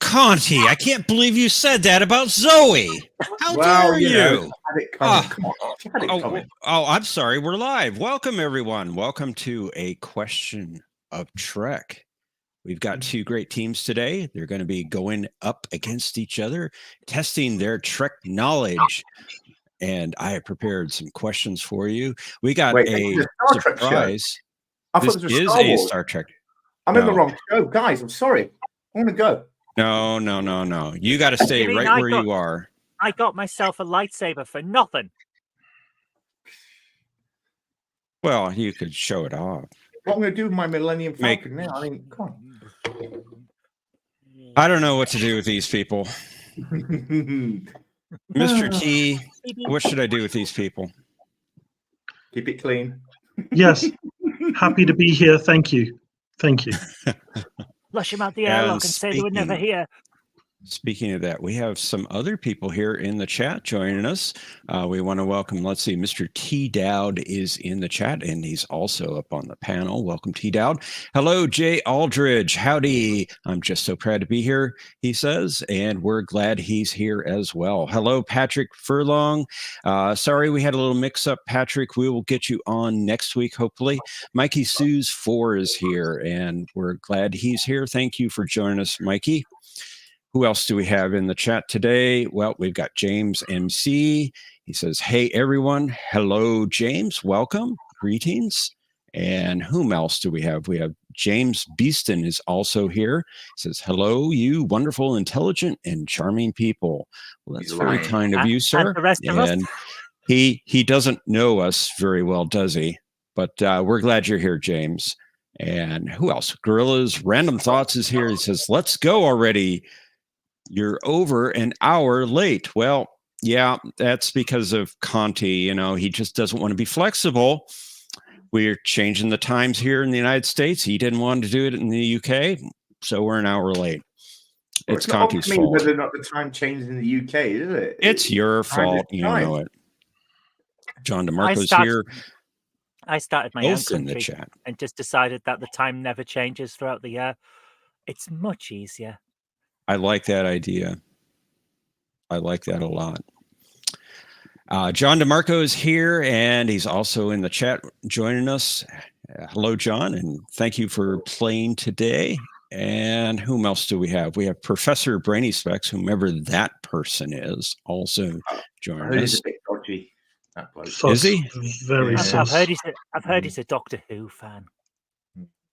Conti, I can't believe you said that about Zoe. How dare you? I'm sorry. We're live. Welcome, everyone. Welcome to A Question of Trek. We've got two great teams today. They're going to be going up against each other, testing their Trek knowledge. And I have prepared some questions for you. We got a surprise. I thought this was a Star Trek. I'm in the wrong show. Guys, I'm sorry. I want to go. No. You got to stay right where you are. I got myself a lightsaber for nothing. Well, you could show it off. What I'm going to do with my Millennium Falcon now? I mean, come on. I don't know what to do with these people. Mr. T, what should I do with these people? Keep it clean. Yes. Happy to be here. Thank you. Flush him out the airlock and say they were never here. Speaking of that, we have some other people here in the chat joining us. We want to welcome, let's see, Mr. T. Dowd is in the chat, and he's also up on the panel. Welcome, T. Dowd. Hello, Jay Aldridge. Howdy. I'm just so proud to be here, he says, and we're glad he's here as well. Hello, Patrick Furlong. Sorry we had a little mix-up, Patrick. We will get you on next week, hopefully. Mikey Sue's 4 is here, and we're glad he's here. Thank you for joining us, Mikey. Who else do we have in the chat today? Well, we've got James MC. He says, hey, everyone. Hello, James. Welcome. Greetings. And whom else do we have? We have James Beeston is also here. He says, hello, you wonderful, intelligent, and charming people. Well, that's very kind of you, sir. And the rest of us. He doesn't know us very well, does he? But we're glad you're here, James. And who else? Gorillas Random Thoughts is here. He says, let's go already. You're over an hour late. Well, yeah, that's because of Conti. You know, he just doesn't want to be flexible. We're changing the times here in the United States. He didn't want to do it in the UK, so we're an hour late. Well, it's Conti's fault. Whether or not the time changes in the UK, is it? It's your fault. You know it. John DeMarco's here. I started my own country in the chat and just decided that the time never changes throughout the year. It's much easier. I like that idea. I like that a lot. John DeMarco is here, and he's also in the chat joining us. Hello, John, and thank you for playing today. And whom else do we have? We have Professor Brainy Specs, whomever that person is, also joining us. He's a bit dodgy. Is he? Very I've heard he's a Doctor Who fan.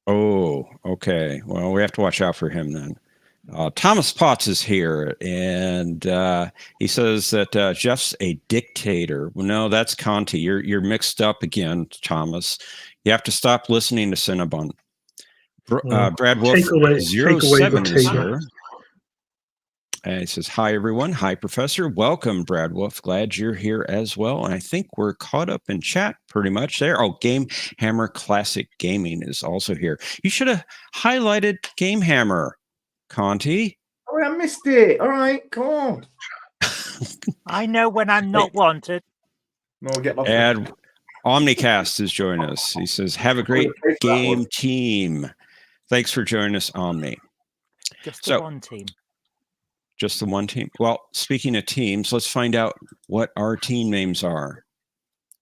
Oh, okay. Well, we have to watch out for him then. Thomas Potts is here, and he says that Jeff's a dictator. Well, no, that's Conti. You're mixed up again, Thomas. You have to stop listening to Cinnabon. Brad Wolf 07 is here. And he says, hi, everyone. Hi, Professor. Welcome, Brad Wolf. Glad you're here as well. And I think we're caught up in chat pretty much there. Oh, Game Hammer Classic Gaming is also here. You should have highlighted Game Hammer, Conti. Oh, I missed it. All right, come on. I know when I'm not wanted. No, get lost. And Omnicast is joining us. He says, have a great game team. Thanks for joining us, Omni. Just the one team. Just the one team. Well, speaking of teams, let's find out what our team names are.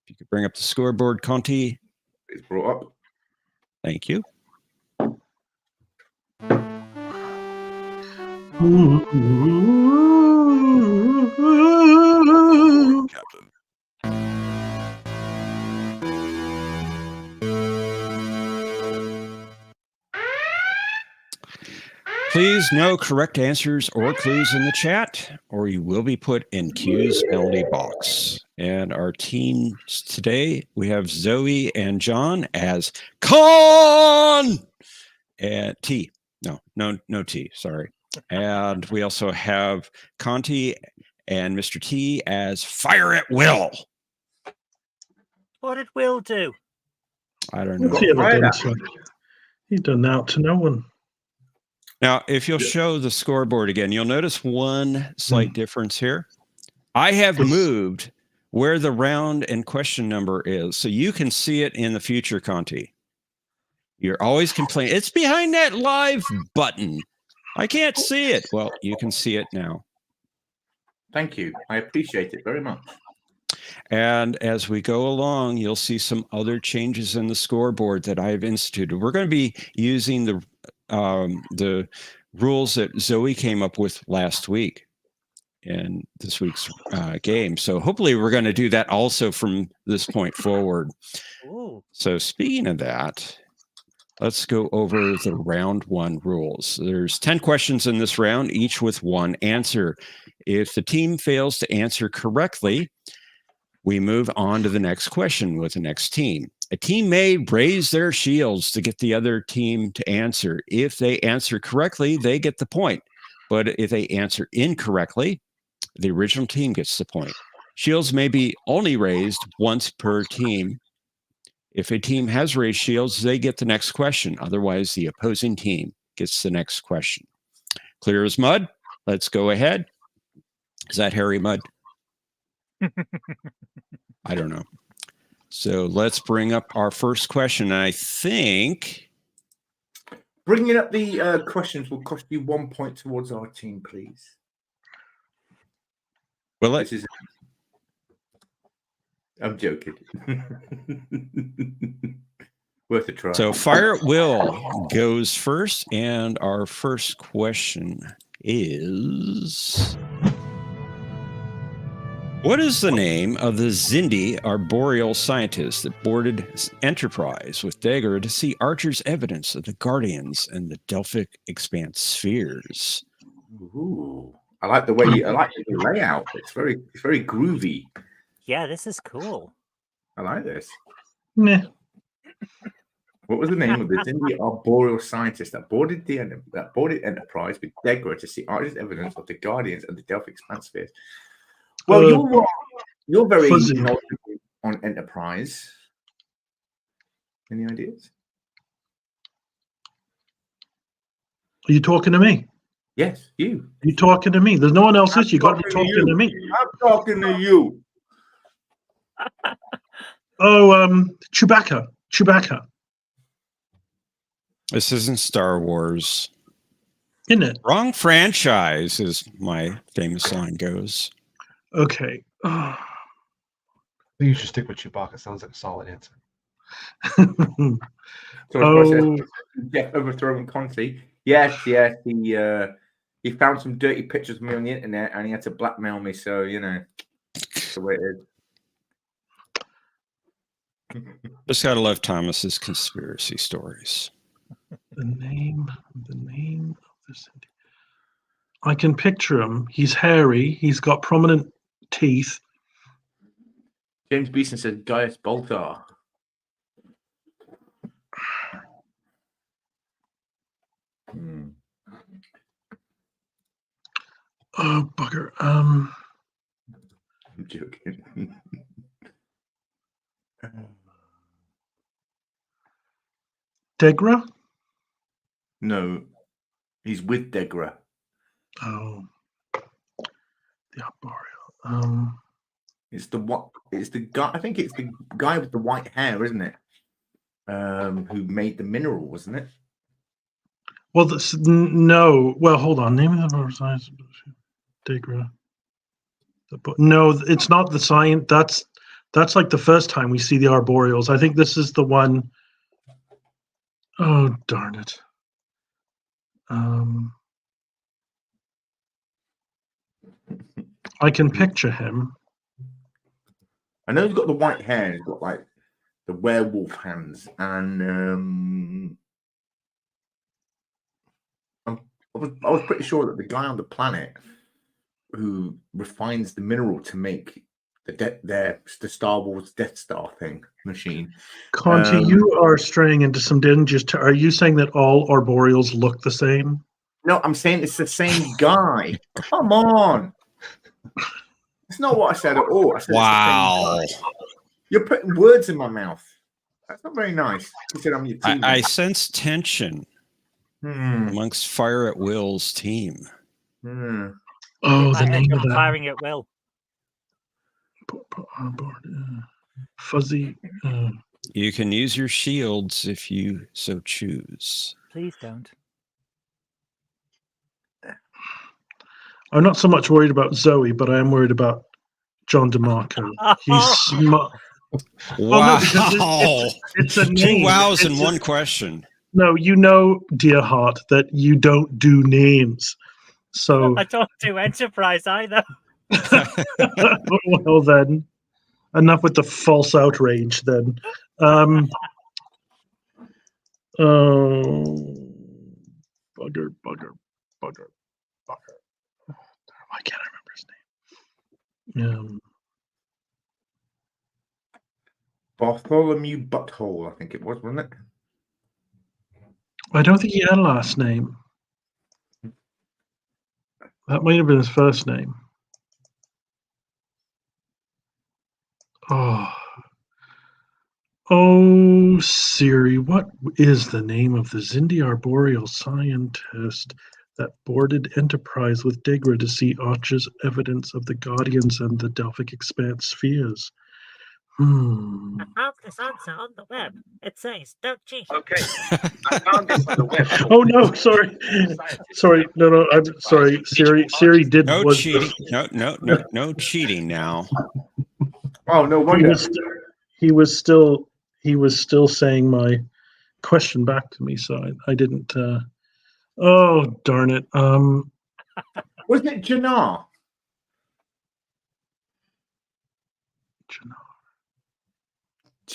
If you could bring up the scoreboard, Conti. It's brought up. Thank you. Please, no correct answers or clues in the chat, or you will be put in Q's penalty box. And our teams today, we have Zoe and John as Con and T. No T, sorry. And we also have Conti and Mr. T as Fire at Will. What did Will do? I don't know. He done out to no one. Now, if you'll show the scoreboard again, you'll notice one slight difference here. I have moved where the round and question number is, so you can see it in the future, Conti. You're always complaining. It's behind that live button. I can't see it. Well, you can see it now. Thank you. I appreciate it very much. And as we go along, you'll see some other changes in the scoreboard that I've instituted. We're going to be using the rules that Zoe came up with last week in this week's game. So hopefully we're going to do that also from this point forward. Ooh. So speaking of that, let's go over the round 1 rules. There's 10 questions in this round, each with 1 answer. If the team fails to answer correctly, we move on to the next question with the next team. A team may raise their shields to get the other team to answer. If they answer correctly, they get the point. But if they answer incorrectly, the original team gets the point. Shields may be only raised once per team. If a team has raised shields, they get the next question. Otherwise, the opposing team gets the next question. Clear as mud? Let's go ahead. Is that Harry Mud? I don't know. So let's bring up our first question. I think Bringing up the questions will cost you 1 point towards our team, please. will it? I'm joking. Worth a try. So Fire at Will goes first, and our first question is: what is the name of the Xindi arboreal scientist that boarded Enterprise with Dagger to see Archer's evidence of the Guardians and the Delphic Expanse spheres? Ooh, I like the way I like the layout. It's very groovy. Yeah, this is cool. I like this. Meh. What was the name of the Xindi arboreal scientist that boarded Enterprise with Degra to see Archer's evidence of the Guardians and the Delphic Expanse spheres? Well, you're very fuzzy. knowledgeable on Enterprise. Any ideas? Are you talking to me? Yes, you. Are you talking to me? There's no one else. You got to be talking to talking to me. I'm talking to you. Oh, Chewbacca. Chewbacca. This isn't Star Wars. Isn't it? Wrong franchise, as my famous line goes. Okay. I think you should stick with Chewbacca. Sounds like a solid answer. So Jeff overthrowing Conti. Yes, he found some dirty pictures of me on the internet and he had to blackmail me. So that's the way it is. Just gotta love Thomas's conspiracy stories. The name of this. I can picture him. He's hairy. He's got prominent teeth. James Beeson says Gaius Baltar. Oh bugger. I'm joking. Degra? No, he's with Degra. Oh. The arboreal. It's the what? It's the guy. I think it's the guy with the white hair, isn't it? Who made the mineral, wasn't it? Well, no. Well, hold on. Name of the science. Degra. No, it's not the science. That's like the first time we see the arboreals. I think this is the one. Oh darn it. I can picture him. I know he's got the white hair. He's got like the werewolf hands, and I was pretty sure that the guy on the planet who refines the mineral to make the Star Wars Death Star thing machine. Conti, you are straying into some dangerous. Are you saying that all arboreals look the same? No, I'm saying it's the same guy. Come on. It's not what I said at all. I said Wow. it's the same guy. You're putting words in my mouth. That's not very nice. You said I'm your team. I sense tension amongst Fire at Will's team. Oh, the name of that. Firing at will. Fuzzy. You can use your shields if you so choose. Please don't. I'm not so much worried about Zoe, but I am worried about John DeMarco. He's smart. Wow. Oh no, because it's a Two name. wows in It's one question. No, you know, dear heart, that you don't do names. So I don't do Enterprise either. well then, enough with the false outrage then. Oh, bugger. Why can't I remember his name? Bartholomew Butthole, I think it was, wasn't it? I don't think he had a last name. That might have been his first name. Oh, Siri, what is the name of the Xindi arboreal scientist that boarded Enterprise with Degra to see Archer's evidence of the Guardians and the Delphic Expanse spheres? I found this answer on the web. It says, don't cheat. Okay. I found this on the web. Oh no, sorry. Sorry, no, I'm sorry. Siri did No was cheating. No cheating now. Oh, no wonder. he was still saying my question back to me, so I didn't oh darn it. Wasn't it Jannar?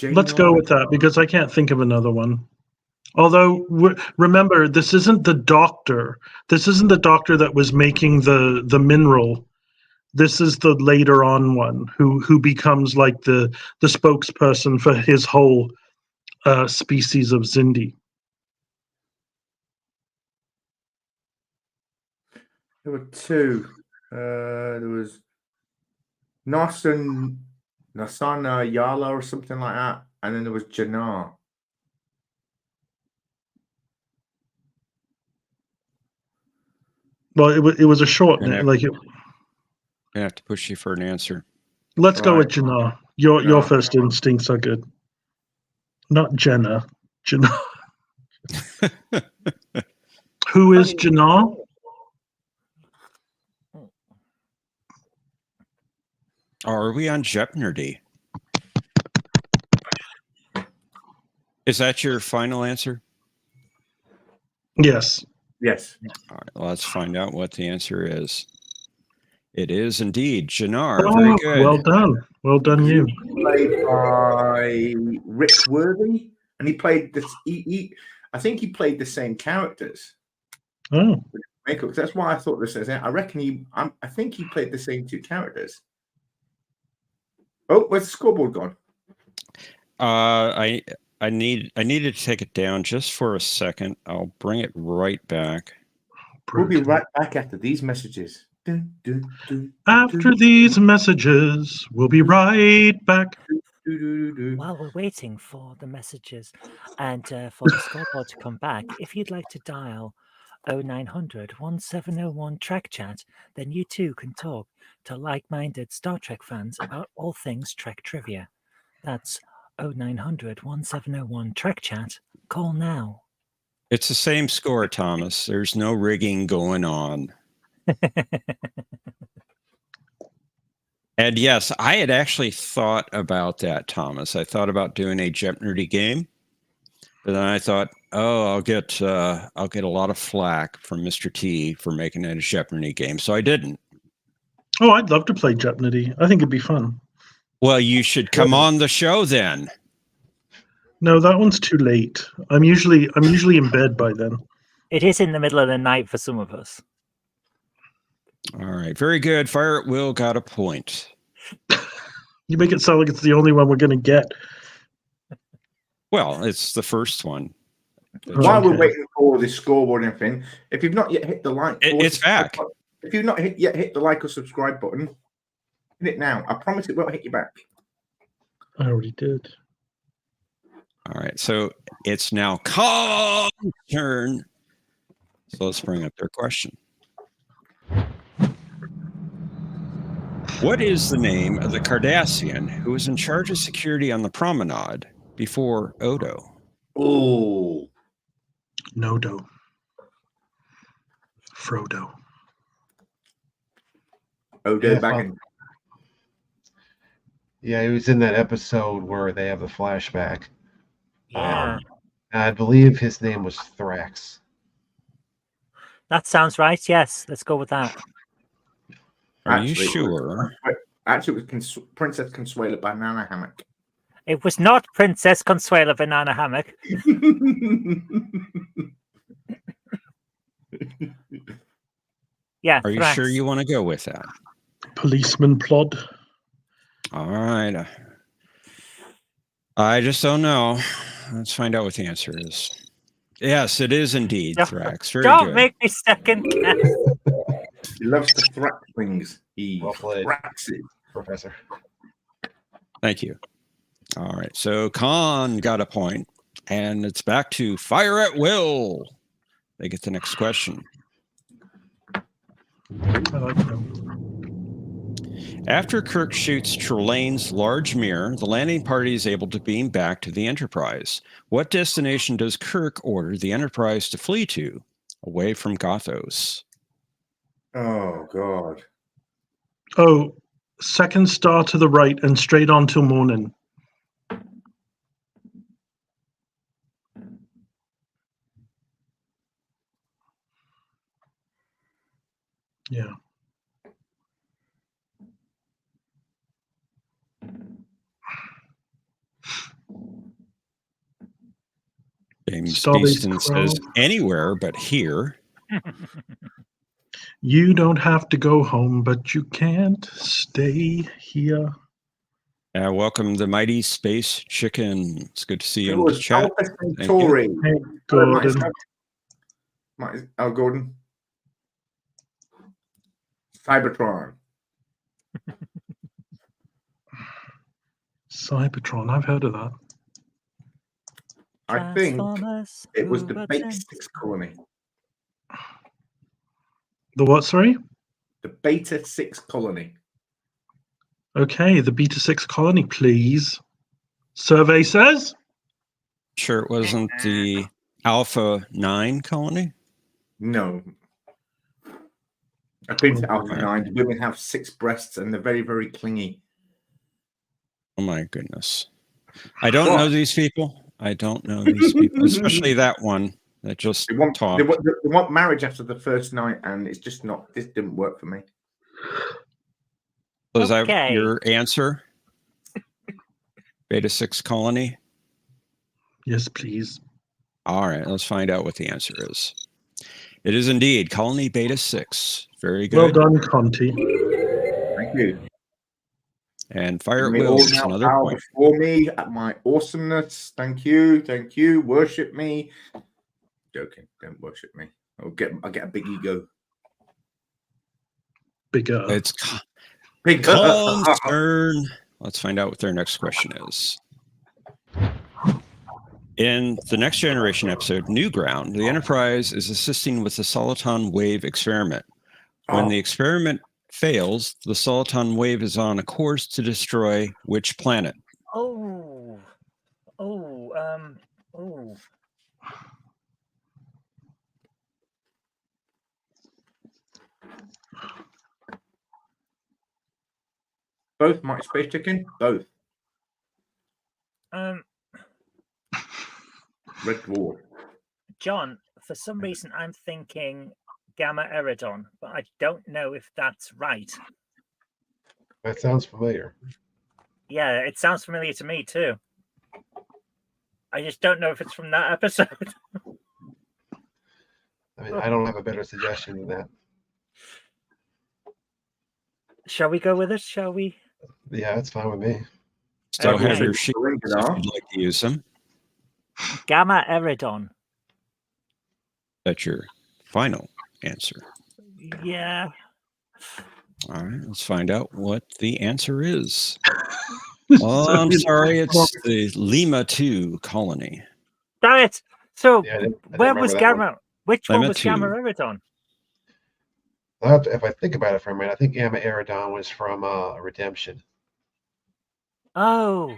Let's go with that because I can't think of another one. Although remember, this isn't the doctor. This isn't the doctor that was making the mineral. This is the later on one who becomes like the spokesperson for his whole species of Xindi. There were two. There was Nasana Yala or something like that, and then there was Jannar. Well, it was a short name. Like I have to push you for an answer. let's go with Right. Jannar. Your No. first instincts are good. Not Jenna. Jannar. Who is Jannar? Are we on Jeopardy? Is that your final answer? Yes. Yes. All right, let's find out what the answer is. It is indeed Jannar. Oh, Very good. well done. Well done, you. Played by Rick Worthy, and he played this. I think he played the same characters. Oh. Makeup. That's why I thought this is it. I reckon I think he played the same two characters. Oh, where's the scoreboard gone? I needed to take it down just for a second. I'll bring it right back. We'll be right back after these messages. Dun, dun, dun, After these messages, we'll be right back. While we're waiting for the messages and for the scoreboard to come back, if you'd like to dial 0900 1701 Trek Chat, then you too can talk to like-minded Star Trek fans about all things Trek trivia. That's 0900 1701 Trek Chat. Call now. It's the same score, Thomas. There's no rigging going on. And yes, I had actually thought about that, Thomas. I thought about doing a Jeopardy game, but then I thought, oh, I'll get a lot of flack from Mr. T for making it a Jeopardy game, so I didn't. Oh, I'd love to play Jeopardy. I think it'd be fun. Well, you should come on the show then. No, that one's too late. I'm usually in bed by then. It is in the middle of the night for some of us. All right, very good. Fire at Will got a point. You make it sound like it's the only one we're going to get. Well, it's the first one. While we're waiting for the scoreboard and everything, if you've not yet hit the like, it's back. If you've not yet hit the like or subscribe button, hit it now. I promise it won't hit you back. I already did. All right, so it's now Khan's turn. So let's bring up their question. What is the name of the Cardassian who was in charge of security on the promenade before Odo? Oh. Nodo. Frodo. Odo Yeah, Baggins. Yeah, he was in that episode where they have the flashback. Yeah, I believe his name was Thrax. that sounds right. Yes, let's go with that. Are you sure? Actually, it was Princess Consuela Banana Hammock. It was not Princess Consuela Banana Hammock. Yeah, Are you sure you want to go with that? Policeman Plod. All right. I just don't know. Let's find out what the answer is. Yes, it is indeed Thrax. Very Don't good. make me second guess. He loves to thrax things. He Well played. thraxes. Professor. Thank you. All right. So Khan got a point, and it's back to fire at will. They get the next question. I like them. After Kirk shoots Trelane's large mirror, the landing party is able to beam back to the Enterprise. What destination does Kirk order the Enterprise to flee to, away from Gothos? Oh, God. Oh, second star to the right and straight on till morning. Yeah. James Starbase Beeston Crow. says anywhere but here. You don't have to go home, but you can't stay here. Welcome the mighty Space Chicken. It's good to see you It in the was chat. Alpha Thank you. Centauri. Hey, Hello, Gordon. Gordon. Cybertron. Cybertron. I've heard of that. I think Transformers, it was the robots Beta and- 6 colony. The what, sorry? The Beta 6 colony. Okay, the Beta 6 colony, please. Survey says? Sure it wasn't the Alpha 9 colony? No. I've been to Oh, Alpha 9. The women have 6 breasts and they're very, very clingy. Oh my goodness. I don't know these people. I don't know these people, especially that one that just They want, talked. they want marriage after the first night, and it's just not. This didn't work for me. Was that Okay. your answer? Beta 6 colony? Yes, please. All right, let's find out what the answer is. It is indeed Colony Beta 6. Very good. Well done, Conti. Thank you. And Fire at May Will all is now another bow point. before me at my awesomeness. Thank you. Thank you. Worship me. Joking. Don't worship me. I'll get a big ego. Bigger. It's Big Khan's turn. Let's find out what their next question is. In the Next Generation episode, New Ground, the Enterprise is assisting with the Soliton wave experiment. When the experiment fails, the Soliton wave is on a course to destroy which planet? Oh. Both, Mighty Space Chicken. Both. Um, Red Dwarf. John, for some reason, I'm thinking Gamma Eridon, but I don't know if that's right. That sounds familiar. Yeah, it sounds familiar to me too. I just don't know if it's from that episode. I mean, I don't have a better suggestion than that. Shall we go with it? Shall we? Yeah, that's fine with me. Still have Okay. your sheets if you'd like to use them. Gamma Eridon. That's your final answer. Yeah. All right, let's find out what the answer is. Oh, I'm sorry, it's the Lima 2 colony. Damn it! So, Yeah, I didn't where was remember that one. Gamma? Which one Lima was Gamma 2. Eridon? If I think about it for a minute, I think Gamma Eridon was from Redemption. Oh.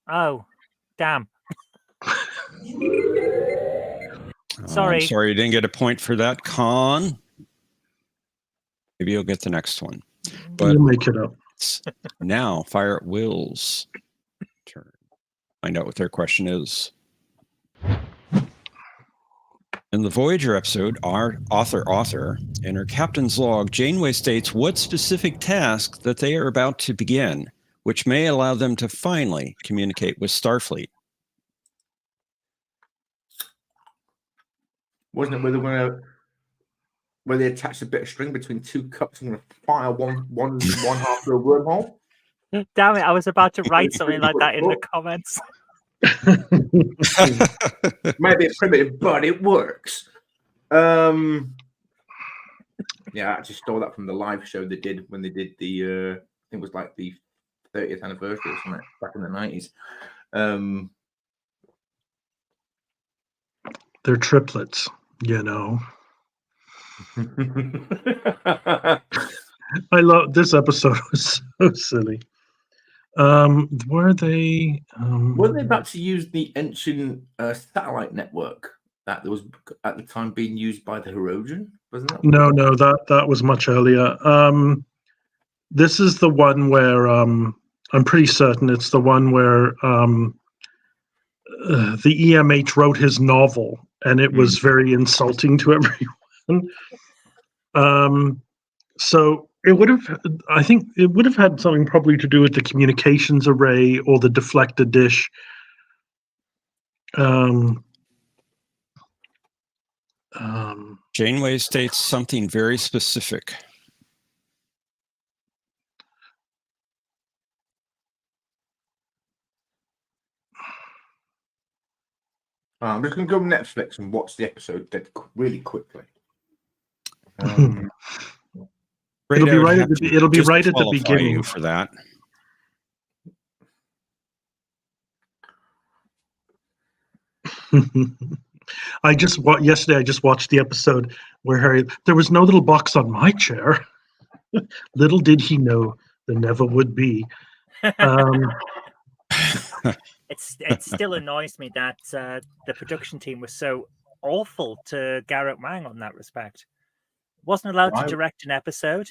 Oh. Damn. Sorry. I'm sorry you didn't get a point for that, Khan. Maybe you'll get the next one. But You'll make it up. now, Fire at Will's turn. Find out what their question is. In the Voyager episode, our author, in her captain's log, Janeway states what specific task that they are about to begin, which may allow them to finally communicate with Starfleet. Wasn't it where they attached a bit of string between two cups and gonna fire one half through a wormhole? Damn it, I was about to write something like that in the comments. Might be primitive, but it works. Yeah, I actually stole that from the live show they did when they did the I think it was like the 30th anniversary or something back in the 90s. They're triplets, you know. I love this episode. Was so silly. Were they? Weren't they about to use the ancient satellite network that was at the time being used by the Herodian? Wasn't that? No, that was much earlier. This is the one where I'm pretty certain it's the one where the EMH wrote his novel, and it was very insulting to everyone. So it would have, I think, it would have had something probably to do with the communications array or the deflector dish. Janeway states something very specific. I'm just going to go on Netflix and watch the episode really quickly. It'll be right at the beginning for that. Yesterday I just watched the episode where there was no little box on my chair. Little did he know there never would be. It still annoys me that the production team was so awful to Garrett Wang on that respect. Wasn't allowed to direct an episode.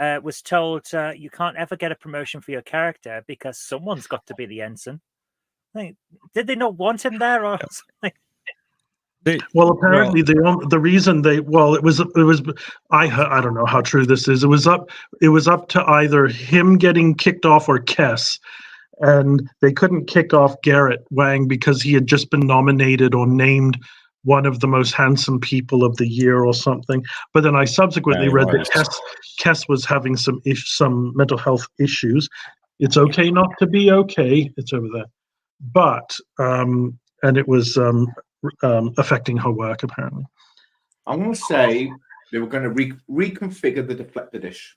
Was told you can't ever get a promotion for your character because someone's got to be the ensign. Did they not want him there or something? Apparently the reason it was I don't know how true this is. It was up to either him getting kicked off or Kess, and they couldn't kick off Garrett Wang because he had just been nominated or named one of the most handsome people of the year or something. But then I subsequently read that Kess was having some mental health issues. It's okay not to be okay. It's over there, but and it was affecting her work apparently. I want to say they were going to reconfigure the deflector dish.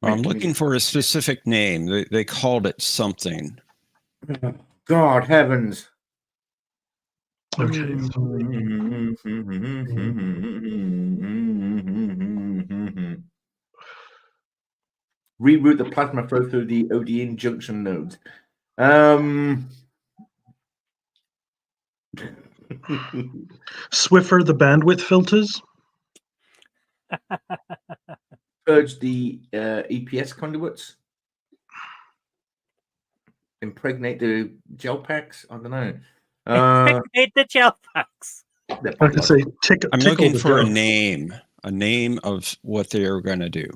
I'm looking for a specific name. They called it something. God heavens. Okay. Reroute the plasma flow through the ODN junction nodes. Swiffer the bandwidth filters. Purge the EPS conduits. Impregnate the gel packs. I don't know. Impregnate the gel packs. I could say I'm looking for a name of what they're going to do.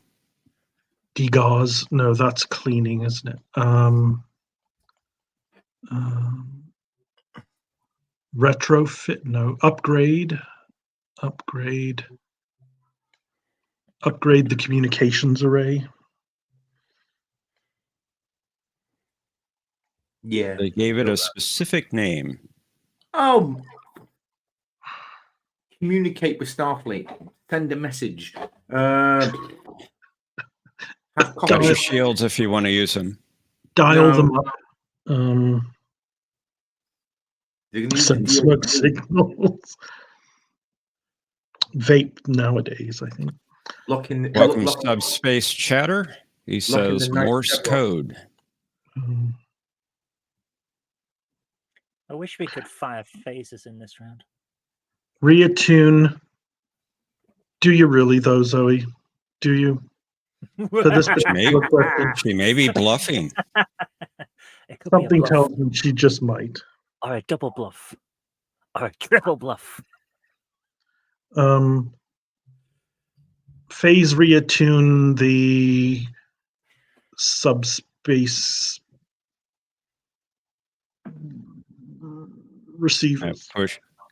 Degauze. No, that's cleaning, isn't it? Retrofit. No. Upgrade the communications array. Yeah. They gave it a specific name. Oh. Communicate with Starfleet. Send a message. Got your shields if you want to use them. Dial them up. Send smoke signals. Vape nowadays, I think. Welcome, Subspace Chatter. He says Morse code. I wish we could fire phasers in this round. Reattune Do you really, though, Zoe? Do you? For this particular question, She may be bluffing. It could be a something bluff, tells me she just might. or a double bluff, or a triple bluff. Phase reattune the subspace receivers.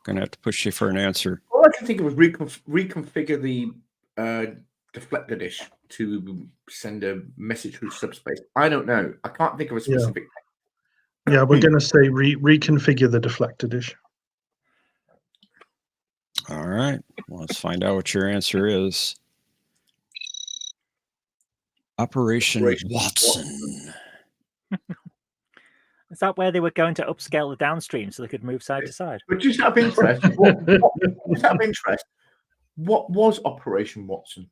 Gonna have to push you for an answer. All I can think of was reconfigure the deflector dish to send a message through subspace. I don't know. I can't think of a specific. Yeah, we're going to say reconfigure the deflector dish. All right. Well, let's find out what your answer is. Operation Watson. Is that where they were going to upscale the downstream so they could move side to side? But just out of interest, what was Operation Watson?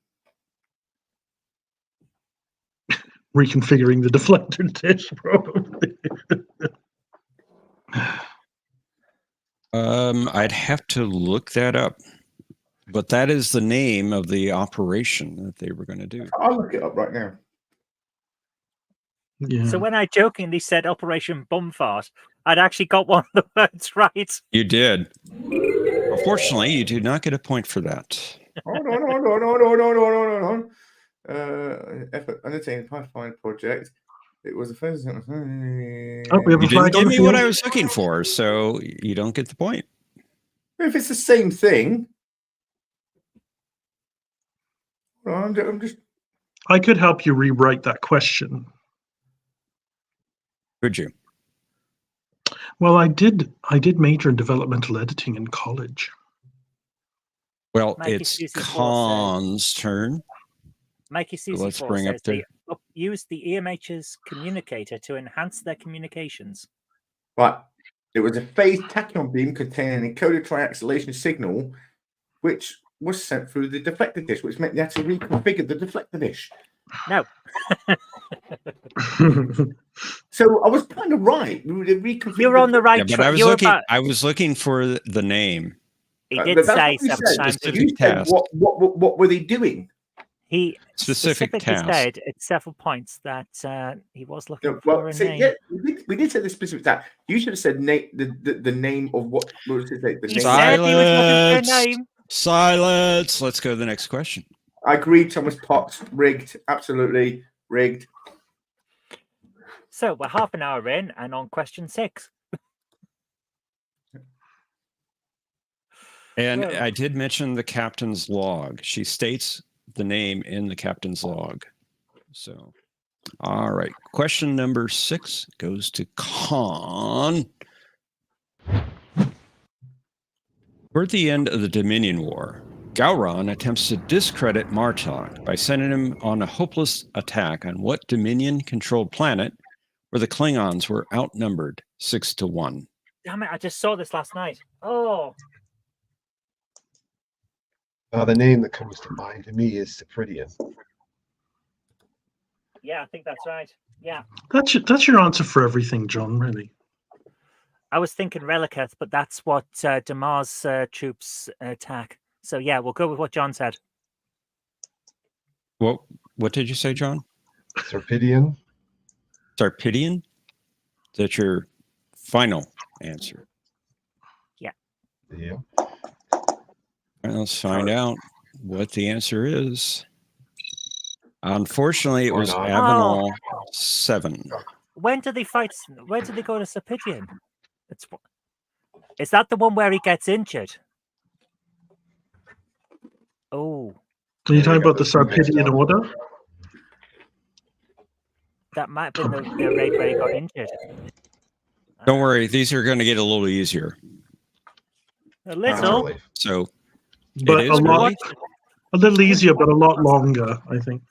Reconfiguring the deflector dish, probably. I'd have to look that up, but that is the name of the operation that they were going to do. I'll look it up right now. Yeah. So when I jokingly said Operation Bumfart, I'd actually got one of the words right. You did. Unfortunately, you do not get a point for that. Hold on. Effort undertaking Pathfinder project. It was the first. We have You a didn't flag give on me the what field? I was looking for, so you don't get the point. If it's the same thing, I'm just. I could help you rewrite that question. Could you? Well, I did major in developmental editing in college. Well, Mikey it's Susie Four Khan's turn. Mikey Susie let's 4 bring up says the- they used the EMH's communicator to enhance their communications. But it was a phased tachyon beam containing an encoded triaccylation signal, which was sent through the deflector dish, which meant you had to reconfigure the deflector dish. No. So I was kind of right. You're on the right Yeah, but track. I was looking for the name. He did say several times. Specific task. What were they doing? He Specific specifically task. said at several points that he was looking for a name. Yeah, we did say the specific task. You should have said the name of what was it? The He name. said he was looking for a name. Silence. Let's go to the next question. I agree, Thomas Potts. Rigged. Absolutely rigged. So we're half an hour in and on question 6. And Well- I did mention the captain's log. She states the name in the captain's log. So, all right. Question number 6 goes to Khan. Toward the end of the Dominion War, Gowron attempts to discredit Martok by sending him on a hopeless attack on what Dominion-controlled planet where the Klingons were outnumbered 6-1. Damn it, I just saw this last night. Oh. The name that comes to mind to me is Cypridian. Yeah, I think that's right. Yeah. That's your answer for everything, John, really. I was thinking Reliceth, but that's what Damar's troops attack. So yeah, we'll go with what John said. Well, what did you say, John? Serpidian. Sarpidian? Is that your final answer? Yeah. Yeah. All right, let's find out what the answer is. Unfortunately, it Or was not. Avenal 7. When did they fight? Where did they go to Serpidian? Is that the one where he gets injured? Oh, Are you talking about the Sarpidian Order? that might have been the raid where he got injured. Don't worry, these are going to get a little easier. A little. Really. So, But it a is lot, early. a little easier, but a lot longer, I think.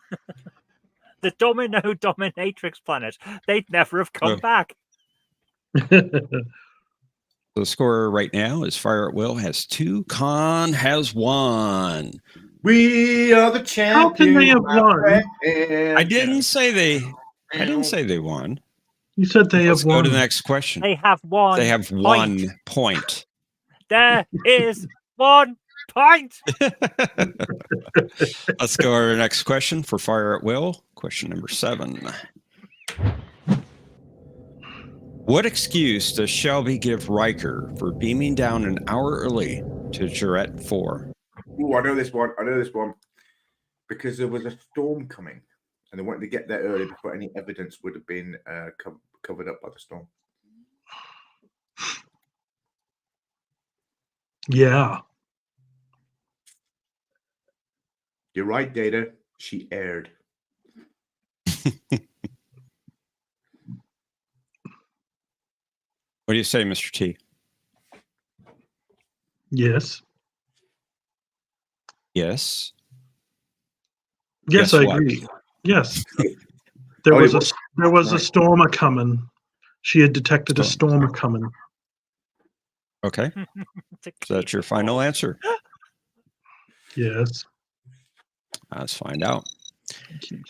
The Domino Dominatrix planet. They'd never have come Oh. back. The score right now is Fire at Will has 2, Khan has 1. We are the How can they champions. have won? I didn't say they won. You said they Let's have go won. to the next question. They have one. They have point. 1 point. There is 1 point. Let's go to our next question for Fire at Will. Question number 7. What excuse does Shelby give Riker for beaming down an hour early to Jarrett 4? Oh, I know this one. Because there was a storm coming, and they wanted to get there early before any evidence would have been covered up by the storm. Yeah. You're right, Data. She aired. What do you say, Mr. T? Yes. Yes. Yes, Guess I what? agree. Yes. There was a storm coming. She had detected a storm coming. Okay. Is that your final answer? Yes. Let's find out.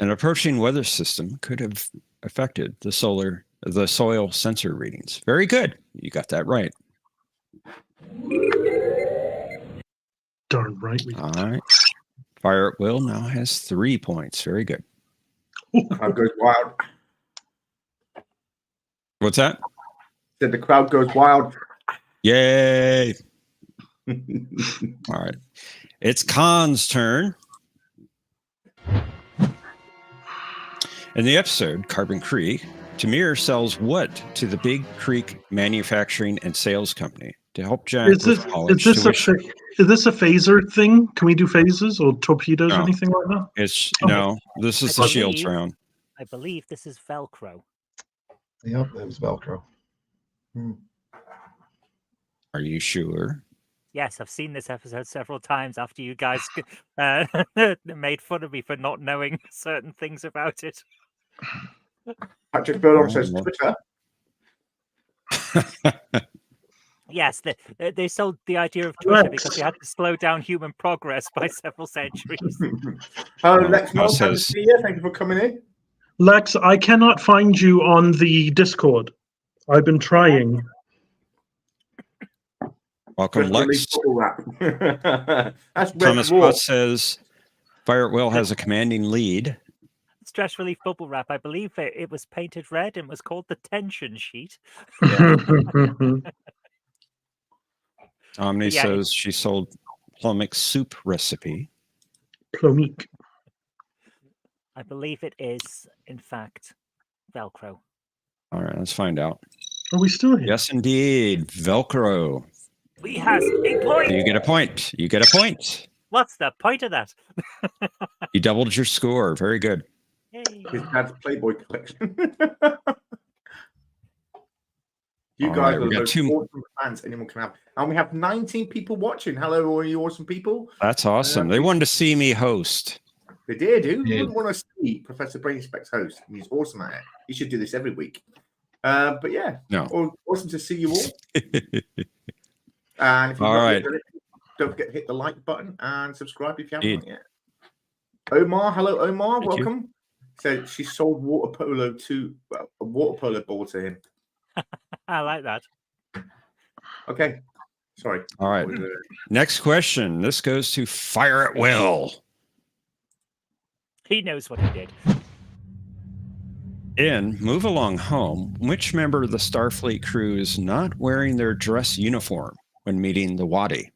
An approaching weather system could have affected the soil sensor readings. Very good. You got that right. Darn right. All right. Fire at Will now has 3 points. Very good. Crowd goes wild. What's that? Said the crowd goes wild. Yay. All right. It's Khan's turn. In the episode Carbon Creek, Tamir sells what to the Big Creek Manufacturing and Sales Company to help Jack Is with this college is this a phaser thing? Can we do phases or torpedoes or No. anything like that? It's Okay. no, this is I the Shields believe- round. I believe this is Velcro. Yep, it was Velcro. Are you sure? Yes, I've seen this episode several times after you guys made fun of me for not knowing certain things about it. Patrick Furlong says well. Twitter. Yes, they sold the idea of Twitter because they had to slow down human progress by several centuries. Hello, Oh, Lex no, Moss. says- Thank you for coming in. Lex, I cannot find you on the Discord. I've been trying. Welcome, Just Lex. release bubble wrap. That's Red Thomas Raw. Potts says Fire at Will has a commanding lead. Stress relief bubble wrap. I believe it was painted red and was called the tension sheet. Omni Yeah, says she sold Plumix soup recipe. Plomique. I believe it is, in fact, Velcro. All right, let's find out. Are we still here? Yes, indeed. Velcro. We has a point. You get a point. You get a point. What's the point of that? You doubled your score. Very good. Yay. His dad's Playboy collection. You All guys right, are we the got most 2 awesome fans anyone can have. And we have 19 people watching. Hello, all you awesome people. That's awesome. They wanted to see me host. They did. Who Yeah. wouldn't want to see Professor Brainy Specs host? He's awesome at it. He should do this every week. But yeah, No. awesome to see you all. And if you've All not right. yet done it, don't forget to hit the like button and subscribe if you haven't Indeed. yet. Omar, hello, Omar, Thank you. welcome. Said she sold a water polo ball to him. I like that. Okay, sorry. All right. Next question. This goes to Fire at Will. He knows what he did. In Move Along Home, which member of the Starfleet crew is not wearing their dress uniform when meeting the Wadi?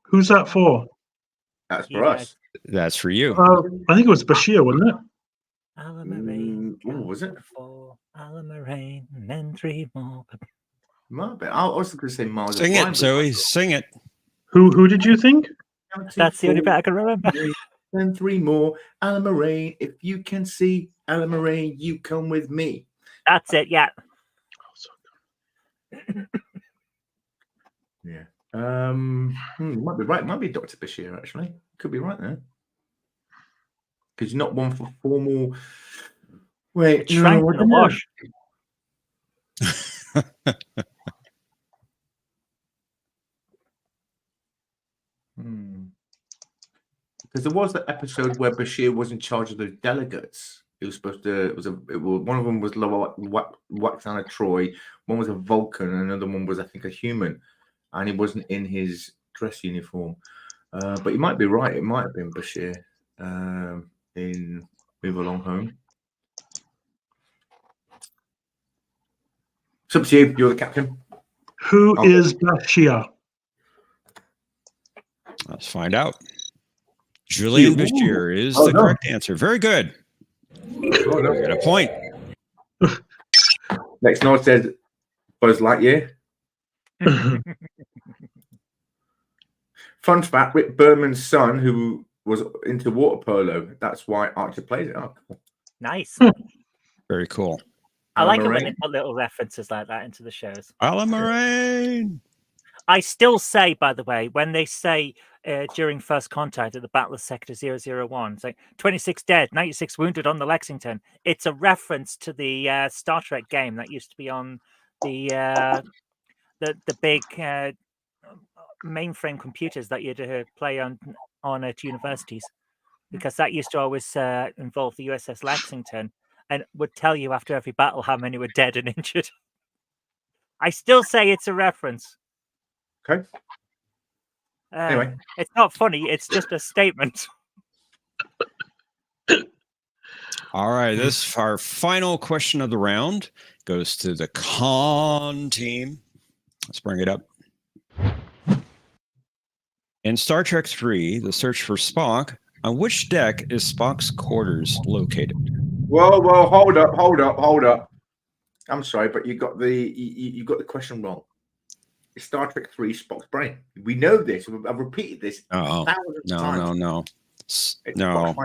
Who's that for? That's You for guys. us. That's for you. I think it was Bashir, wasn't it? Alamarine. Was it? 4, Alamarine, and then 3 more. Might be. I was going to say Mars. Sing it, Zoe. Sing it. Who did you think? That's the only bit I can remember. Then 3 more. Alamarine, if you can see Alamarine, you come with me. That's it, yeah. Yeah. Might be right. Might be Dr. Bashir, actually. Could be right there. Because you're not one for formal. Wait, It shrank in the wash. Because there was the episode where Bashir was in charge of the delegates. It was supposed to. One of them was Waxana Troy. One was a Vulcan, and another one was, I think, a human. and he wasn't in his dress uniform. But you might be right. It might have been Bashir in Move Along Home. It's up to you. You're the captain. Who is Bashir? Let's find out. Julian Bashir is the correct answer. Very good. Oh, no. You got a point. Next note says Buzz Lightyear. Fun fact: Rick Berman's son, who was into water polo, that's why Archer plays it. Oh, cool. Nice. Very cool. I like it Moraine. when they put little references like that into the shows. Alan Moraine. I still say, by the way, when they say during First Contact at the Battle of Sector 001, it's like 26 dead, 96 wounded on the Lexington. It's a reference to the Star Trek game that used to be on the big mainframe computers that you'd play on at universities, because that used to always involve the USS Lexington and would tell you after every battle how many were dead and injured. I still say it's a reference. Okay. Anyway. It's not funny. It's just a statement. All right. This our final question of the round goes to the con team. Let's bring it up. In Star Trek III, The Search for Spock, on which deck is Spock's quarters located? Whoa, hold up. I'm sorry, but you got the question wrong. It's Star Trek 3 Spock's brain. We know this. I've repeated this thousands of times. No. No.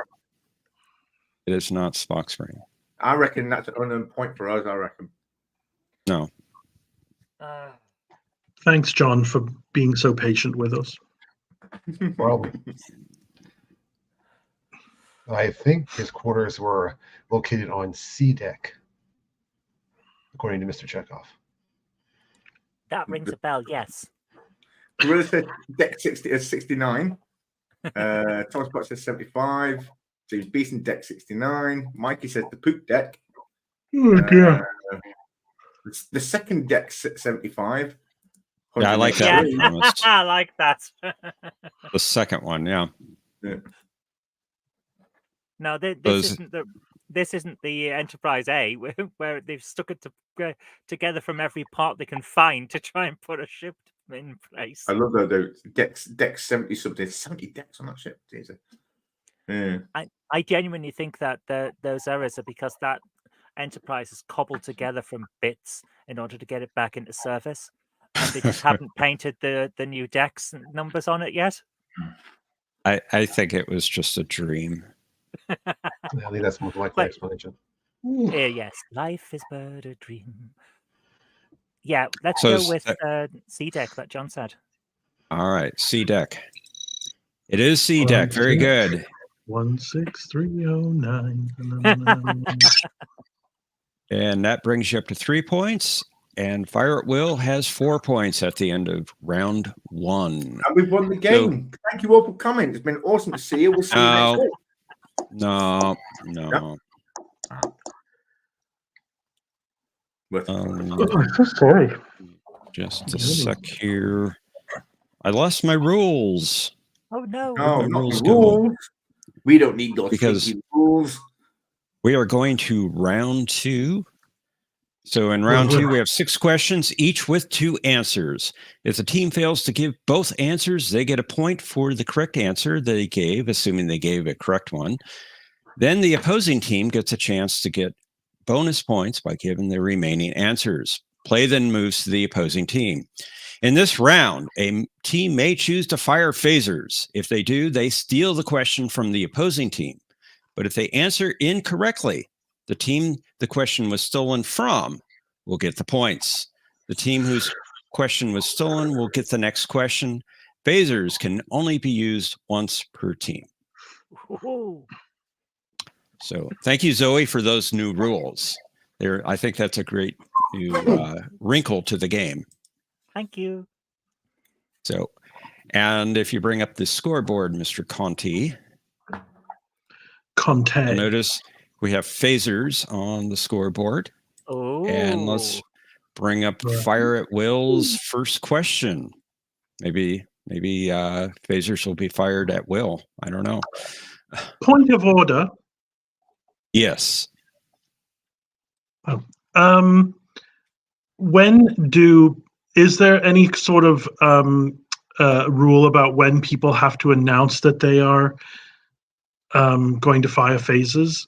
It is not Spock's brain. I reckon that's an unknown point for us, I reckon. No. Thanks, John, for being so patient with us. Well, I think his quarters were located on C deck, according to Mr. Chekhov. That rings a bell, yes. Gorilla says deck 69. Thomas Potts says 75. James Beeson, deck 69. Mikey says the poop deck. Oh, dear. The second deck 75. Yeah, I like that. Yeah. I like that. The second one, yeah. No, this isn't the Enterprise A where they've stuck it together from every part they can find to try and put a ship in place. I love that though. Deck 70 something. 70 decks on that ship. Yeah. I genuinely think that those errors are because that Enterprise is cobbled together from bits in order to get it back into service, and they just haven't painted the new decks numbers on it yet. I think it was just a dream. I think that's more likely explanation. Yes, life is but a dream. Yeah, let's go with C deck that John said. All right, C deck. It is C deck. Very good. 16309. And that brings you up to 3 points. And Fire at Will has 4 points at the end of round 1. And we've won the game. So, thank you all for coming. It's been awesome to see you. We'll see you next week. No. I'm so sorry. Just a sec here. I lost my rules. Oh no! No, not rules. We don't need those because rules. We are going to round 2. So in round 2, we have 6 questions, each with 2 answers. If the team fails to give both answers, they get a point for the correct answer they gave, assuming they gave a correct one. Then the opposing team gets a chance to get bonus points by giving the remaining answers. Play then moves to the opposing team. In this round, a team may choose to fire phasers. If they do, they steal the question from the opposing team. But if they answer incorrectly, the team the question was stolen from will get the points. The team whose question was stolen will get the next question. Phasers can only be used once per team. So thank you, Zoe, for those new rules. I think that's a great new wrinkle to the game. Thank you. So, and if you bring up the scoreboard, Mr. Conte, notice we have phasers on the scoreboard. Oh. And let's bring up Fire at Will's first question. Maybe phasers will be fired at will. I don't know. Point of order. Yes. Is there any sort of rule about when people have to announce that they are going to fire phasers?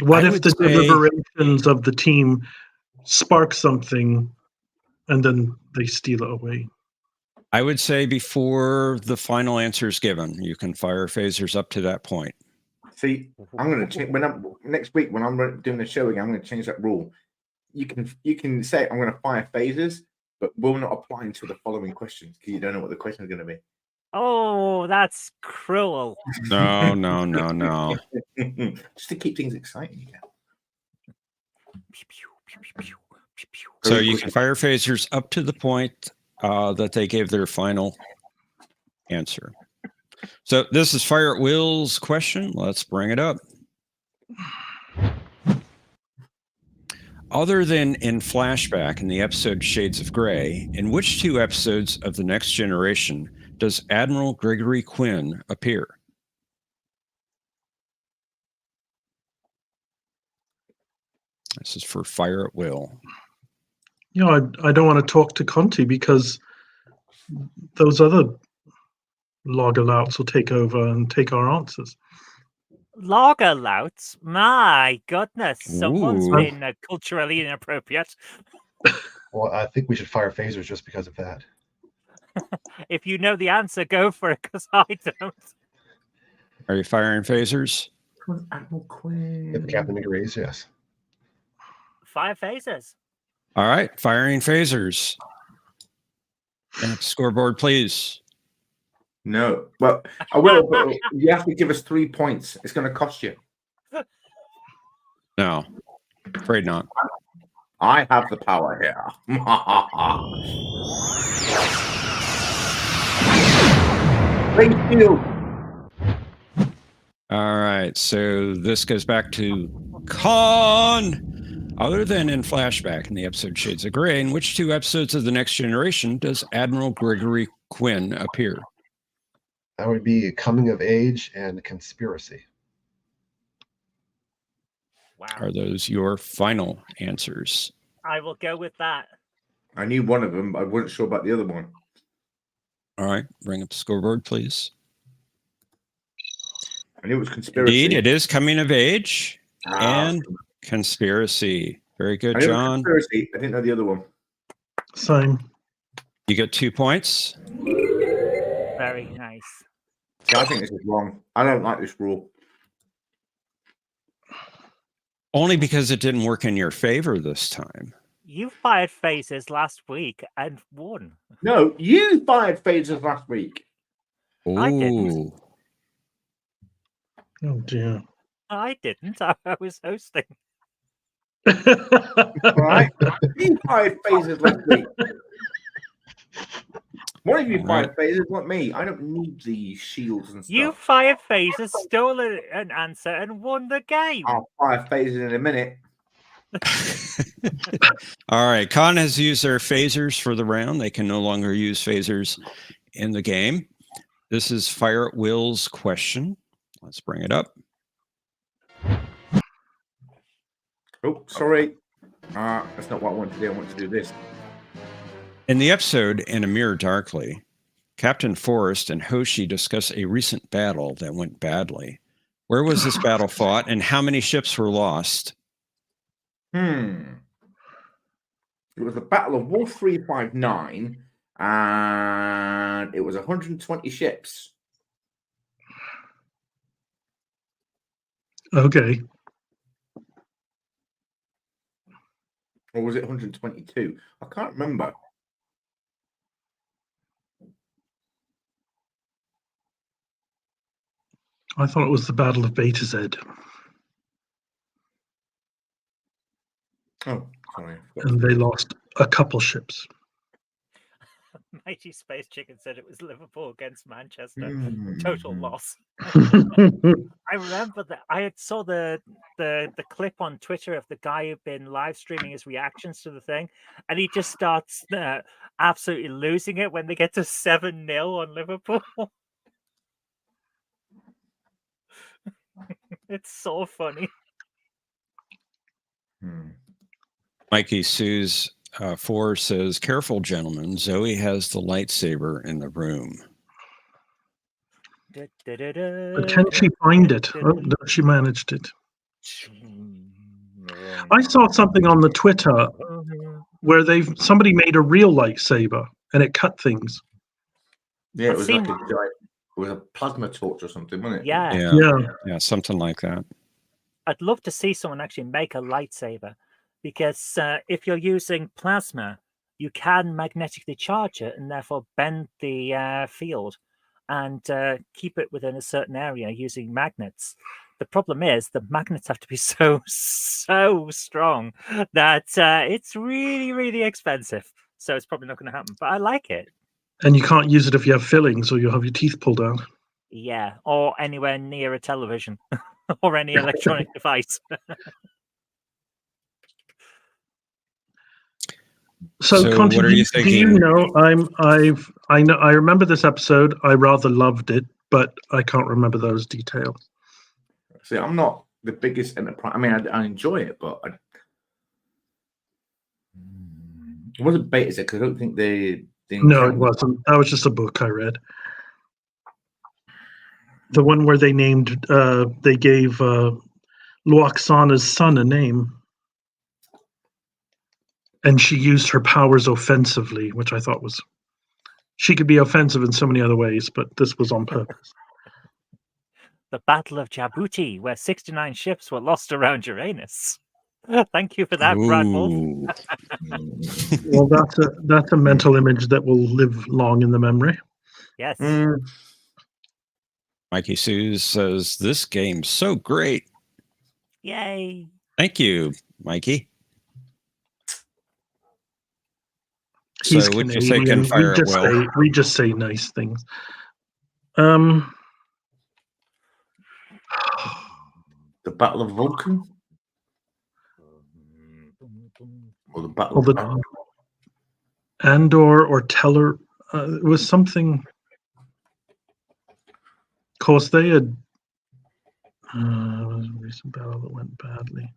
What if the deliberations of the team spark something and then they steal it away? I would say before the final answer is given, you can fire phasers up to that point. See, I'm going to change next week when I'm doing the show again. I'm going to change that rule. You can say I'm going to fire phasers, but will not apply until the following questions because you don't know what the question is going to be. Oh, that's cruel. No. Just to keep things exciting again. So you can fire phasers up to the point that they gave their final answer. So this is Fire at Will's question. Let's bring it up. Other than in flashback in the episode Shades of Grey, in which 2 episodes of The Next Generation does Admiral Gregory Quinn appear? This is for Fire at Will. I don't want to talk to Conti because those other logger louts will take over and take our answers. Logger louts? My goodness. Someone's Ooh. been culturally inappropriate. Well, I think we should fire phasers just because of that. If you know the answer, go for it, because I don't. Are you firing phasers? Admiral Quinn. If the captain agrees, yes. Fire phasers. All right, firing phasers. Scoreboard, please. No, well, I will, but you have to give us 3 points. It's going to cost you. No, afraid not. I have the power here. Thank you. All right, so this goes back to Con. Other than in flashback in the episode Shades of Grey, in which 2 episodes of The Next Generation does Admiral Gregory Quinn appear? That would be Coming of Age and Conspiracy. Wow. Are those your final answers? I will go with that. I knew one of them, but I wasn't sure about the other one. All right, bring up the scoreboard, please. I knew it was Conspiracy. Indeed, it is Coming of Age and Conspiracy. Very good, John. Conspiracy. I didn't know the other one. Same. You get 2 points. Very nice. See, I think this is wrong. I don't like this rule. Only because it didn't work in your favor this time. You fired phasers last week and won. No, you fired phasers last week. Ooh. I didn't. Oh dear. I didn't. I was hosting. Right? You fired phasers last week. One of you fired phasers, not me. I don't need these shields and stuff. You fired phasers, stole an answer, and won the game. I'll fire phasers in a minute. All right. Con has used their phasers for the round. They can no longer use phasers in the game. This is Fire at Will's question. Let's bring it up. Oh, sorry. That's not what I want to do. I want to do this. In the episode In a Mirror Darkly, Captain Forrest and Hoshi discuss a recent battle that went badly. Where was this battle fought and how many ships were lost? It was the Battle of Wolf 359, and it was 120 ships. Okay. Or was it 122? I can't remember. I thought it was the Battle of Beta Z. Oh, sorry. And they lost a couple ships. Mighty Space Chicken said it was Liverpool against Manchester. Hmm. Total loss. I remember that I had saw the clip on Twitter of the guy who'd been live streaming his reactions to the thing, and he just starts absolutely losing it when they get to 7-0 on Liverpool. It's so funny. Hmm. Mikey Sue's 4 says, "Careful, gentlemen. Zoe has the lightsaber in the room." But can she find it? Oh, no, she managed it. I saw something on the Twitter where somebody made a real lightsaber and it cut things. Yeah, it I've was seen- like it was a plasma torch or something, wasn't it? Yeah. Yeah, something like that. I'd love to see someone actually make a lightsaber, because if you're using plasma, you can magnetically charge it and therefore bend the field and keep it within a certain area using magnets. The problem is the magnets have to be so strong that it's really, really expensive. So it's probably not going to happen. But I like it. And you can't use it if you have fillings or you'll have your teeth pulled out. Yeah, or anywhere near a television or any electronic device. So Conti, what are you do you thinking? know? I remember this episode. I rather loved it, but I can't remember those details. See, I'm not the biggest enterprise. I mean, I enjoy it, but it wasn't beta because I don't think they No, it wasn't. That was just a book I read. The one where they gave Luoxana's son a name. And she used her powers offensively, which I thought was... She could be offensive in so many other ways, but this was on purpose. The Battle of Djibouti, where 69 ships were lost around Uranus. Thank you for that, Brad Wolf. Ooh. Well, that's a mental image that will live long in the memory. Yes. Mikey Sue says, "This game's so great." Yay. Thank you, Mikey. He's So would you Canadian. say can fire it well? We just say nice things. The Battle of Vulcan? Or the Battle of Andor? Andor or Teller. It was something. Of course, they had. It was a recent battle that went badly.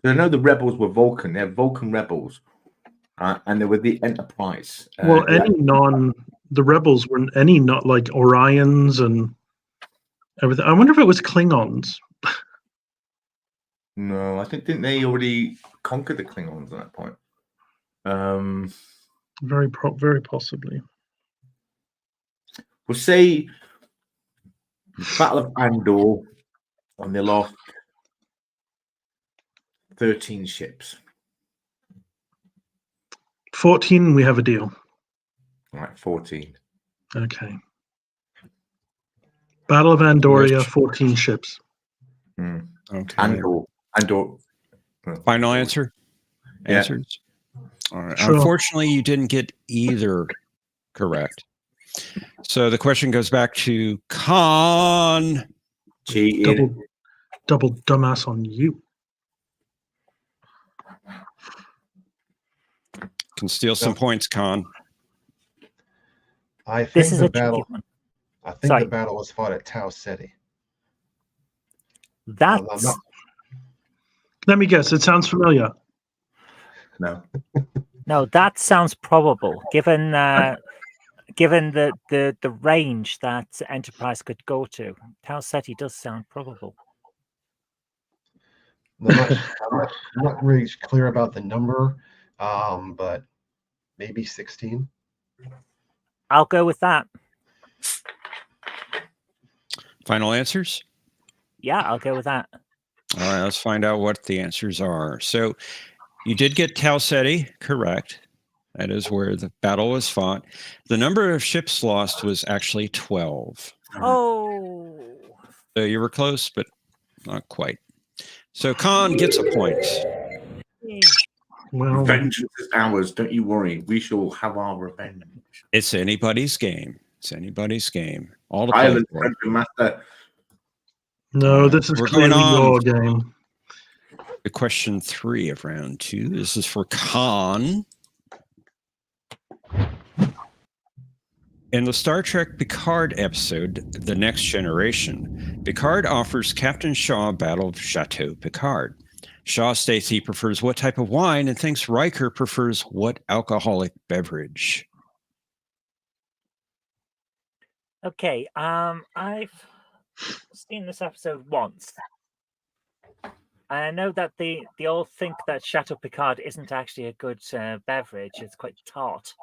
I know the rebels were Vulcan. They're Vulcan rebels. And they were the Enterprise. Well, the rebels were not like Orions and everything. I wonder if it was Klingons. No, I think didn't they already conquer the Klingons at that point? Very possibly. We'll say Battle of Andor, and they lost 13 ships. 14, we have a deal. All right, 14. Okay. Battle of Andoria, 14 ships. Okay. Andor. Final answer? Yeah. Answers? All right. Sure. Unfortunately, you didn't get either correct. So the question goes back to Khan. Cheated. Double dumbass on you. Can steal some points, Khan. I think This is the a tricky battle. one. I think Sorry. the battle was fought at Tau Ceti. That's not- Let me guess. It sounds familiar. No. that sounds probable, given the range that Enterprise could go to. Tau Ceti does sound probable. I'm not really clear about the number, but maybe 16. I'll go with that. Final answers? Yeah, I'll go with that. All right, let's find out what the answers are. So you did get Tau Ceti correct. That is where the battle was fought. The number of ships lost was actually 12. Oh. So you were close, but not quite. So Khan gets a point. Yay. Well, Vengeance is ours. Don't you worry. We shall have our revenge. It's anybody's game. It's anybody's game. All to play Island for. Dungeon Master. no, right, this is we're going clearly on. your game. The question 3 of round 2. This is for Khan. In the Star Trek Picard episode, The Next Generation, Picard offers Captain Shaw a bottle of Chateau Picard. Shaw states he prefers what type of wine and thinks Riker prefers what alcoholic beverage. Okay, I've seen this episode once. And I know that they all think that Chateau Picard isn't actually a good beverage. It's quite tart.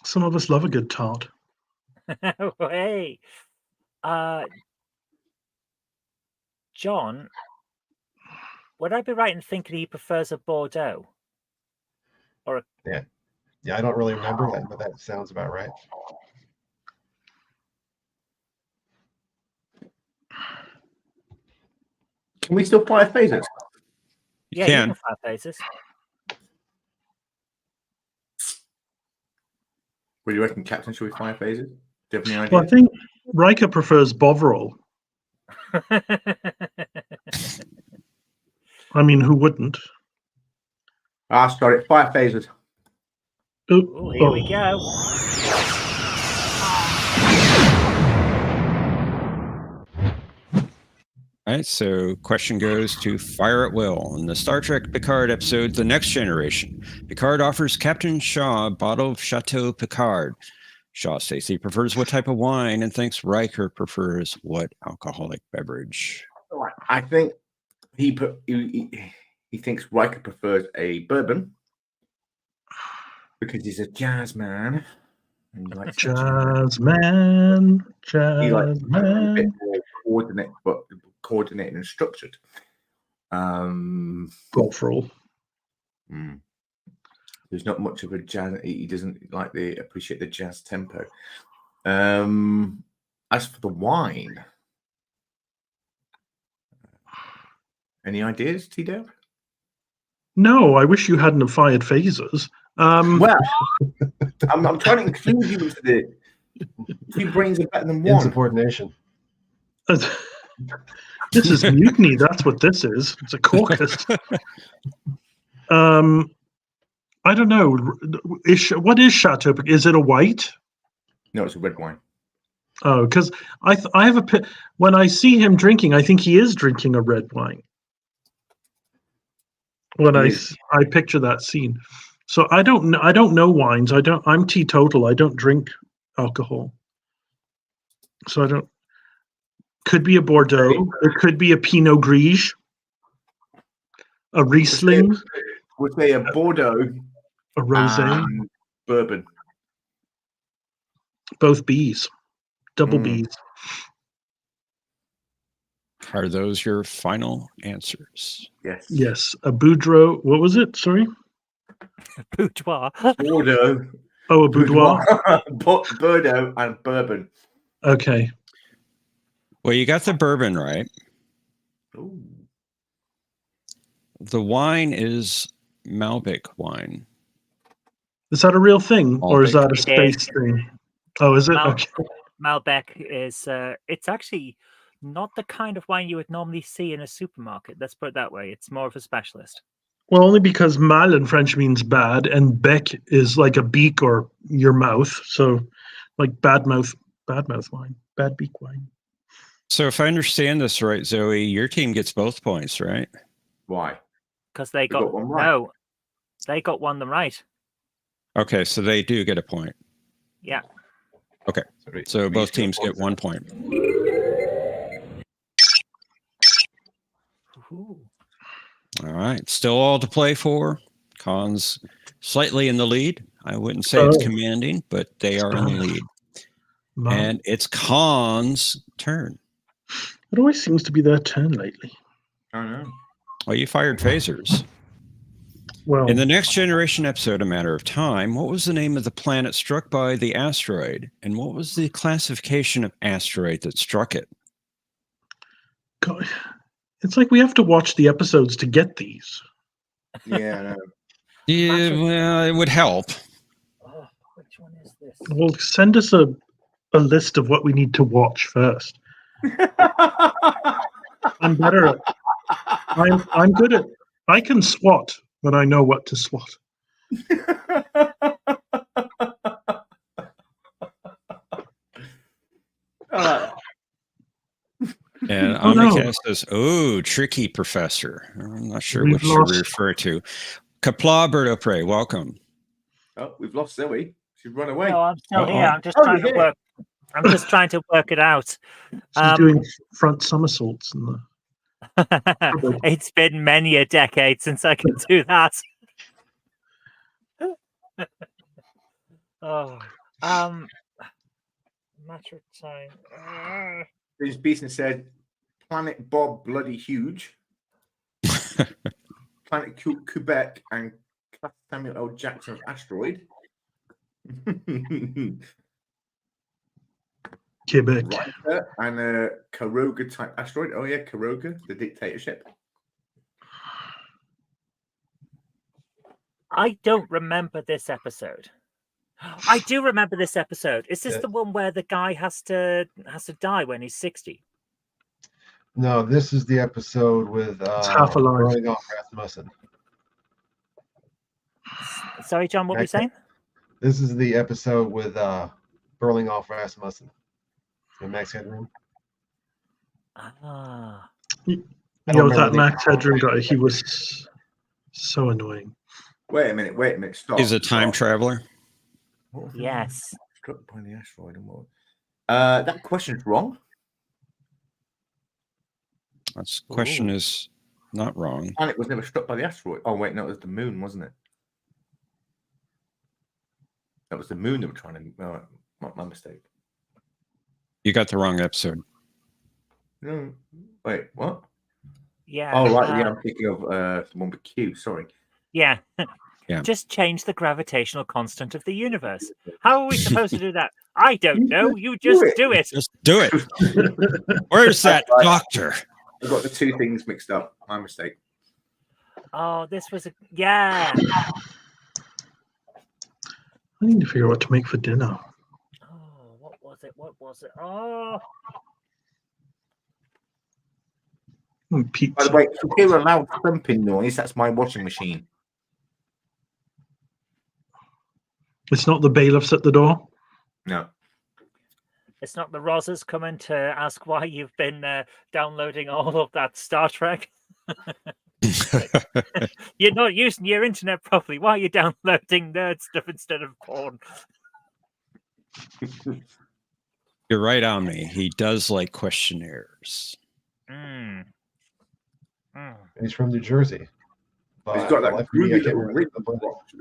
Some of us love a good tart. Hey, John, would I be right in thinking he prefers a Bordeaux? Yeah, I don't really remember that, but that sounds about right. Can we still fire phasers? You Yeah, you can. can fire phases. What do you reckon, Captain? Should we fire phasers? Do you have any Well, I ideas? think Riker prefers Bovril. I mean, who wouldn't? Ah, sorry. Fire phasers. Ooh, here we go. All right, so question goes to Fire at Will. In the Star Trek Picard episode, The Next Generation, Picard offers Captain Shaw a bottle of Chateau Picard. Shaw states he prefers what type of wine and thinks Riker prefers what alcoholic beverage. I think he thinks Riker prefers a bourbon because he's a jazz man. And he likes Jazz man, He likes jazz a bit man. more coordinated and structured. Bovril. There's not much of a jazz. He doesn't appreciate the jazz tempo. As for the wine, any ideas, T-Dale? No, I wish you hadn't have fired phasers. Well, I'm trying to include you into the two brains are better than one. Insubordination. This is mutiny. That's what this is. It's a caucus. I don't know. What is Chateau? Is it a white? No, it's a red wine. Oh, because I have when I see him drinking, I think he is drinking a red wine. When I picture that scene, so I don't know wines. I'm teetotal. I don't drink alcohol, so I don't. Could be a Bordeaux. It could be a Pinot Gris, a Riesling. Would say a Bordeaux, a rosé, bourbon. Both B's, double B's. Are those your final answers? Yes. Yes, a Boudreaux. What was it? Sorry. Boudoir. Bordeaux. Oh, a boudoir. Bordeaux and bourbon. Okay. Well, you got the bourbon right. Ooh. The wine is Malbec wine. Is that a real thing, or is that a space thing? Oh, is it? Okay. Malbec is. It's actually not the kind of wine you would normally see in a supermarket. Let's put it that way. It's more of a specialist. Well, only because mal in French means bad, and bec is like a beak or your mouth. So, like bad mouth wine, bad beak wine. So, if I understand this right, Zoe, your team gets both points, right? Why? Because they got one right. No, they got one them right. Okay, so they do get a point. Yeah. Okay, so both teams get 1 point. Ooh. All right, still all to play for. Khan's slightly in the lead. I wouldn't say it's commanding, but they are in the lead. And it's Khan's turn. It always seems to be their turn lately. I know. Well, you fired phasers. Well, in the Next Generation episode, A Matter of Time, what was the name of the planet struck by the asteroid? And what was the classification of asteroid that struck it? God, It's like we have to watch the episodes to get these. Yeah, I know. Yeah, well, it would help. Oh, which one is this? Well, send us a list of what we need to watch first. I'm better at. I'm good at. I can SWAT when I know what to SWAT. I like that. And Oh, no. Omnicast says, "Oh, tricky professor." I'm not sure We've what you lost- refer to. Kapla Birdo Prey, welcome. Oh, we've lost Zoe. She's run away. No, I'm still here. I'm just Oh, trying you're to here. work. I'm just trying to work it out. She's doing front somersaults in the. It's been many a decade since I could do that. Oh, matter of time. James Beeson said, "Planet Bob bloody huge." Planet Quebec and Samuel L. Jackson's asteroid. Quebec. Riker and a Karoga type asteroid. Oh yeah, Karoga, the dictatorship. I don't remember this episode. I do remember this episode. Is this Yeah. the one where the guy has to die when he's 60? No, this is the episode with It's half alive. Burning off Rasmussen. Sorry, John, what were you saying? This is the episode with burling off Rasmussen. The Max Headroom. Ah, You don't know, remember that the- Max Headroom guy, he was so annoying. Wait a minute, stop. He's a time stop. traveler. What was it? yes. Struck by the asteroid and what? That question's wrong. That's question Ooh. is not wrong. Planet was never struck by the asteroid. Oh wait, no, it was the moon, wasn't it? That was the moon they were trying to. My mistake. You got the wrong episode. No, wait, what? Yeah. Oh right, yeah, I'm thinking of the one with Q. Sorry. Yeah. Yeah. Just change the gravitational constant of the universe. How are we supposed to do that? I don't know. You just do it. Just do it. Where's that Right. doctor? I got the two things mixed up. My mistake. Oh, this was a yeah. I need to figure out what to make for dinner. Oh, what was it? What was it? Oh, Pizza. By the way, if you hear a loud thumping noise, that's my washing machine. It's not the bailiffs at the door. No. it's not the Rosas coming to ask why you've been downloading all of that Star Trek. You're not using your internet properly. Why are you downloading nerd stuff instead of porn? You're right on me. He does like questionnaires. Mm. Mm. He's from New Jersey. But He's got for the that life of me, I groovy can't little remember rig the place. box.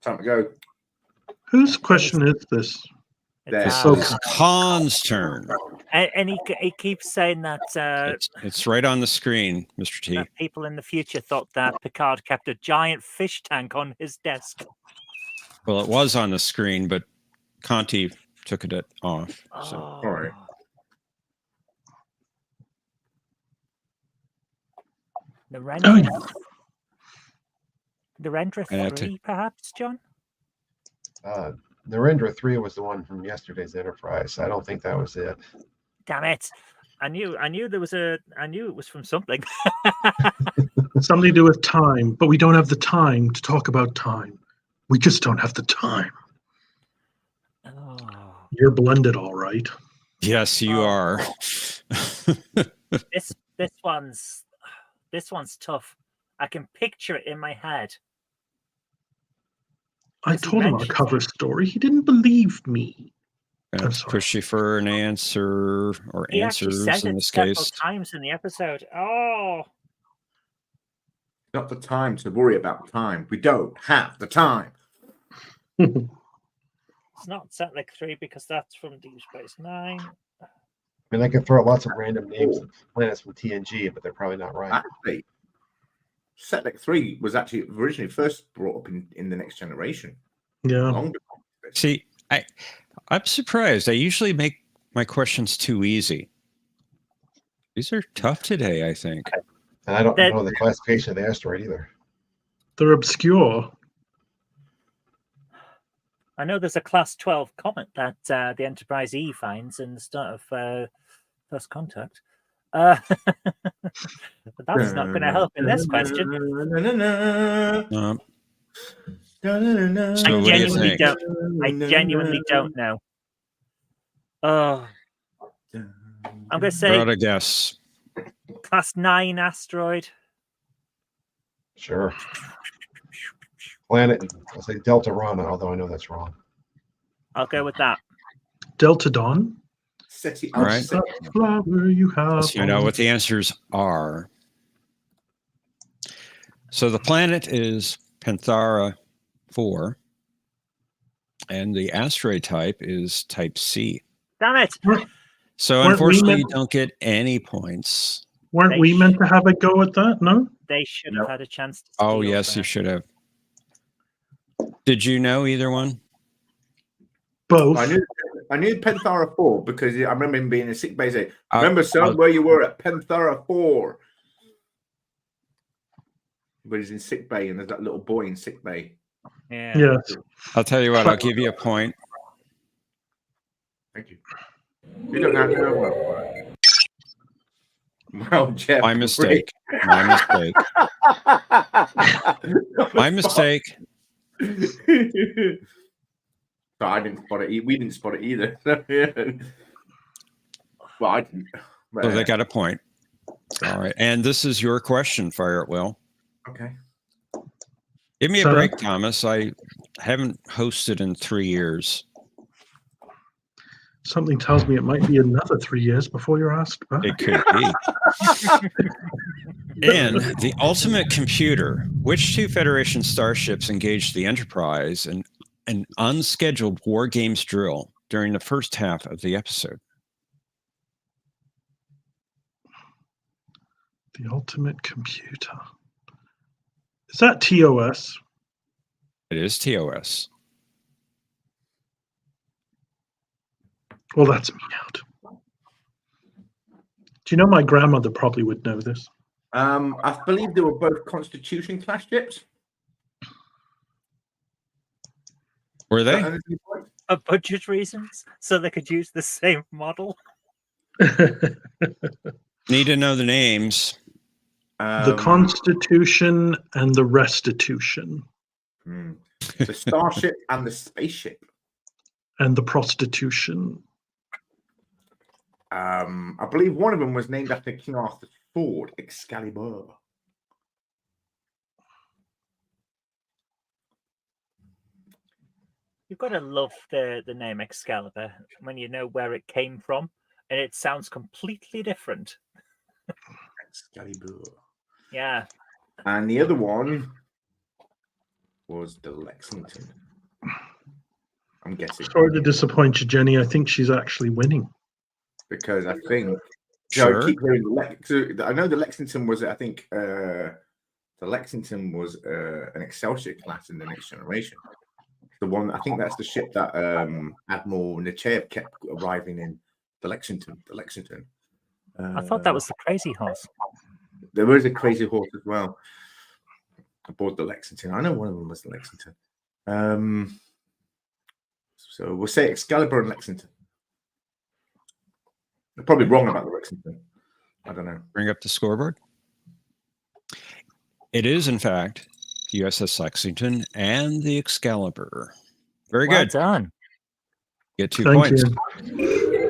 Time to go. Whose question is this? There. It's, So- It's Khan's turn. and he keeps saying that It's right on the screen, Mr. T. that people in the future thought that Picard kept a giant fish tank on his desk. Well, it was on the screen, but Conti took it off. So Oh. All right. The Rendra, the I had Rendra to- 3, perhaps, John? Narendra 3 was the one from yesterday's Enterprise. I don't think that was it. Damn it! I knew there was I knew it was from something. Something to do with time, but we don't have the time to talk about time. We just don't have the time. Oh, You're blended, all right. yes, you Oh. are. this one's tough. I can picture it in my head. I Because he told him our mentioned cover story. He didn't believe me. Gonna I'm sorry. push you for an answer or He actually answers says in it this several case. times in the episode. Oh, Not the time to worry about time. We don't have the time. it's not Setlik 3 because that's from Deep Space Nine. I mean, I could throw out lots of random names of planets from TNG, but they're probably not right. Actually, Setlik 3 was actually originally first brought up in the Next Generation. Yeah. Long before this. See, I'm surprised. I usually make my questions too easy. These are tough today, I think. And I don't That- know the classification of the asteroid either. They're obscure. I know there's a Class 12 comet that the Enterprise E finds in the start of First Contact. But that's not going to help in this question. So I what do you think? genuinely don't know. Oh, I'm going to say Throw out a guess. Class 9 asteroid. Sure. Planet, I'll say Delta Rana, although I know that's wrong. I'll go with that. Delta Dawn. SETI All right. That flower you have. Let's find out on- what the answers are. So the planet is Panthera 4, and the asteroid type is type C. Damn it! So Weren't we unfortunately, you meant- don't get any points. Weren't we meant to have a go at that? No. They should have had a chance to Oh, steal yes, you that. should have. Did you know either one? Both. I knew Panthera 4 because I remember him being in sick bay. Say, Uh, remember, sir, uh, where you were at Panthera 4. But he's in sick bay, and there's that little boy in sick bay. Yeah. Yes. I'll tell you what, I'll give you a point. Thank you. You don't know. Well, Jeff. My mistake. My mistake. My mistake. So I didn't spot it. We didn't spot it either. Well, I didn't. But, So they got a point. All right. And this is your question, Fire at Will. okay. Give me a So- break, Thomas. I haven't hosted in 3 years. Something tells me it might be another 3 years before you're asked back. It could be. In The Ultimate Computer, which two Federation starships engaged the Enterprise in an unscheduled war games drill during the first half of the episode? The Ultimate Computer. Is that TOS? It is TOS. Well, that's me out. Do you know my grandmother probably would know this? I believe they were both Constitution class ships. Were they? For budget reasons, so they could use the same model. Need to know the names. The Constitution and the Restitution The Starship and the Spaceship. and the Prostitution. I believe one of them was named after King Arthur's sword, Excalibur. You've got to love the name Excalibur when you know where it came from, and it sounds completely different. Excalibur. Yeah. And the other one was the Lexington. I'm guessing. Sorry to disappoint you, Jenny. I think she's actually winning. Because I think Sure. I keep hearing I know the Lexington was, I think the Lexington was an Excelsior class in the Next Generation. The one, I think that's the ship that Admiral Nechayev kept arriving in. The Lexington. I thought that was the Crazy Horse. There was a Crazy Horse as well aboard the Lexington. I know one of them was the Lexington. So we'll say Excalibur and Lexington. I'm probably wrong about the Lexington. I don't know. Bring up the scoreboard. It is, in fact, the USS Lexington and the Excalibur. Very Well good. done. Get 2 Thank points. you.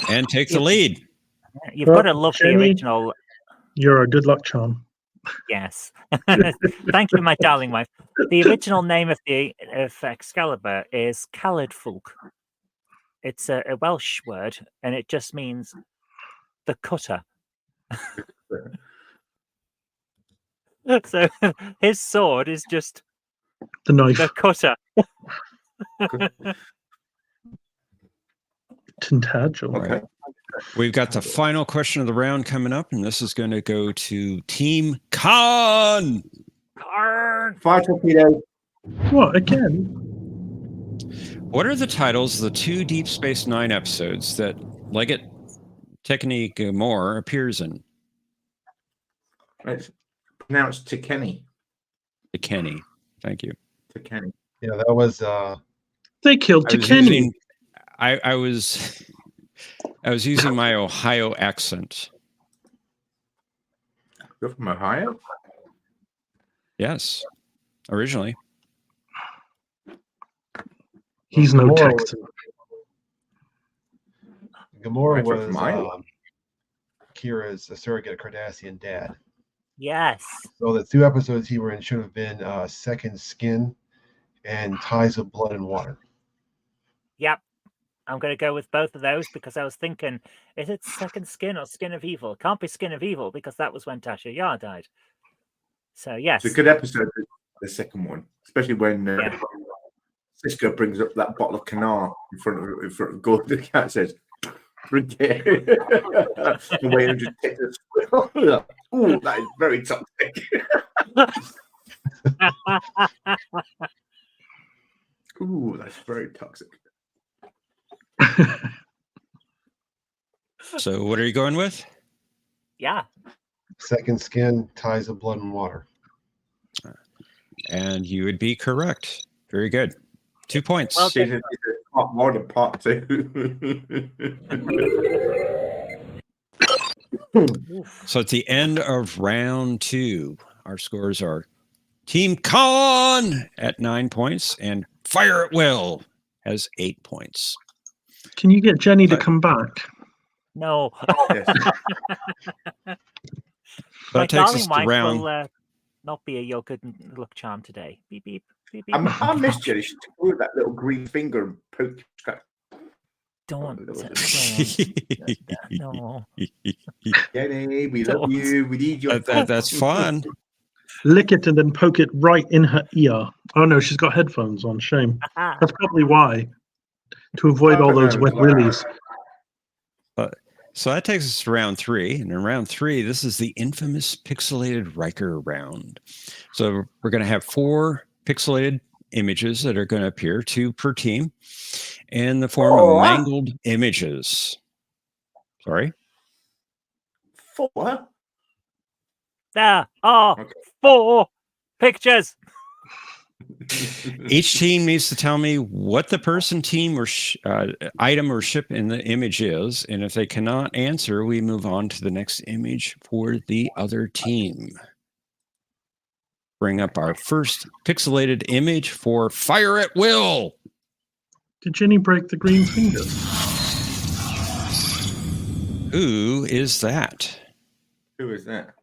And take the lead. You've got to love the Jenny- original. You're a good luck charm. Yes. Thank you, my darling wife. The original name of Excalibur is Caledfulk. It's a Welsh word, and it just means the cutter. So his sword is just The knife. the cutter. Tintagel. Okay. We've got the final question of the round coming up, and this is going to go to Team Khan. Karn! Fire torpedo. What, again? What are the titles of the 2 Deep Space Nine episodes that Leggett Tekkenny Gamor appears in? It's pronounced Tekkenny. Kenny. Thank you. Tekkenny. Yeah, that was They killed I was Kenny. using I was using my Ohio accent. You're from Ohio? Yes, originally. He's no Gamora Texan. Gamora Right, was from Iowa. Kira's surrogate Cardassian dad. Yes. So the 2 episodes he were in should have been Second Skin and Ties of Blood and Water. Yep. I'm going to go with both of those because I was thinking, is it Second Skin or Skin of Evil? It can't be Skin of Evil because that was when Tasha Yar died. So, yes. It's a good episode, the second one, especially when Cisco brings up that bottle of Canar in front of Gordon. The cat says, "Drink it." The way he just takes a swig. Ooh, that is very toxic. Ooh, that's very toxic. So what are you going with? Yeah. Second Skin, Ties of Blood and Water. And you would be correct. Very good. 2 points. Well, Season part 1 and part 2. So at the end of round 2, our scores are Team Con at 9 points and Fire at Will has 8 points. Can you get Jenny to come back? No. Yes. My That takes darling us to wife round. will not be a your good luck charm today. Beep, beep, beep, beep. I missed Jenny. She took with that little green finger and poked. Don't. No. Jenny, we love Don't. you. We need your. That's fun. Lick it and then poke it right in her ear. Oh no, she's got headphones on. Shame. That's probably why. To avoid all those wet willies. So that takes us to round 3. And in round 3, this is the infamous pixelated Riker round. So we're going to have 4 pixelated images that are going to appear, 2 per team, in the form of mangled images. Sorry? 4? There are 4 pictures. Each team needs to tell me what the person, team, or item or ship in the image is. And if they cannot answer, we move on to the next image for the other team. Bring up our first pixelated image for Fire at Will. Did Jenny break the green finger? Who is that? Who is that?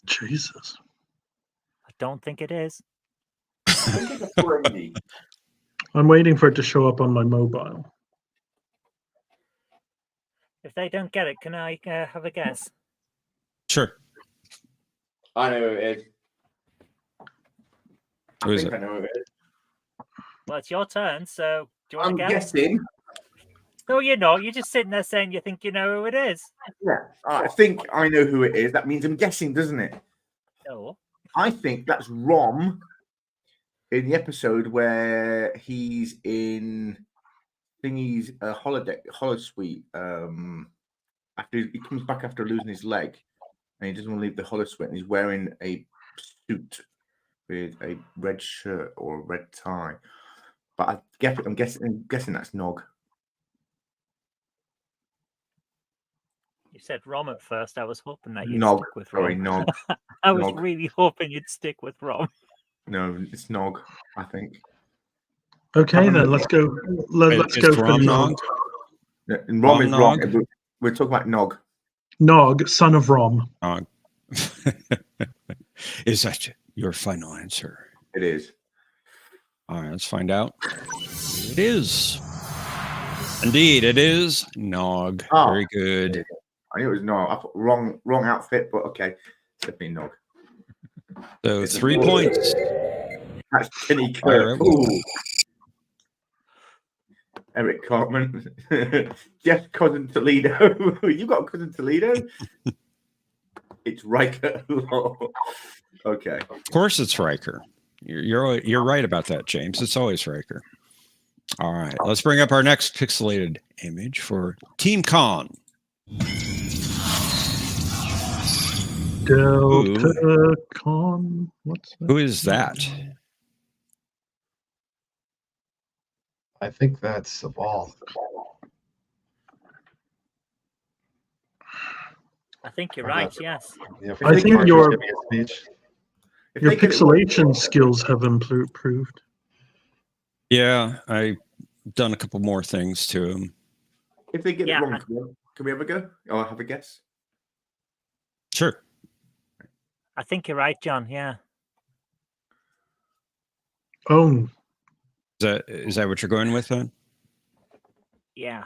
Jesus. I don't think it is. I'm waiting for it to show up on my mobile. If they don't get it, can I have a guess? Sure. I know who it is. Who is it? I know who it is. Well, it's your turn, so do you want I'm to guess? guessing. No, you're not. You're just sitting there saying you think you know who it is. Yeah, I think I know who it is. That means I'm guessing, doesn't it? No. I think that's Rom in the episode where he's in Thingy's holosuite. After he comes back after losing his leg, and he doesn't want to leave the holosuite, and he's wearing a suit with a red shirt or a red tie. But I'm guessing that's Nog. You said Rom at first. I was hoping that you'd Nog. stick with Sorry, Rom. Nog. I was Nog. really hoping you'd stick with Rom. No, it's Nog, I think. Okay, then let's go. Let's go for Rom Nog. Nog. Yeah, and Rom is Nog. wrong. We're talking about Nog. Nog, son of Rom. Nog. Is that your final answer? It is. All right, let's find out. It is. Indeed, it is Nog. Oh. Very good. I knew it was Nog. I put wrong outfit, but okay. It's definitely Nog. So 3 points. That's Kenny Fire Kirk. at Will. Ooh. Eric Cartman. Jeff Cousin Toledo. You got a Cousin Toledo? It's Riker. Okay. Of course it's Riker. You're right about that, James. It's always Riker. All right. Let's bring up our next pixelated image for Team Con. Deltacon. What's that? Who is that? I think that's a ball. I think you're right. Yes. Yeah, I think Marcus your- giving a speech. If Your they get it wrong- pixelation skills have improved. Yeah, I've done a couple more things to him. If they get Yeah, it wrong, can we have a go? Or have a guess? Sure. I think you're right, John. Yeah. Oh, Is that what you're going with then? Yeah.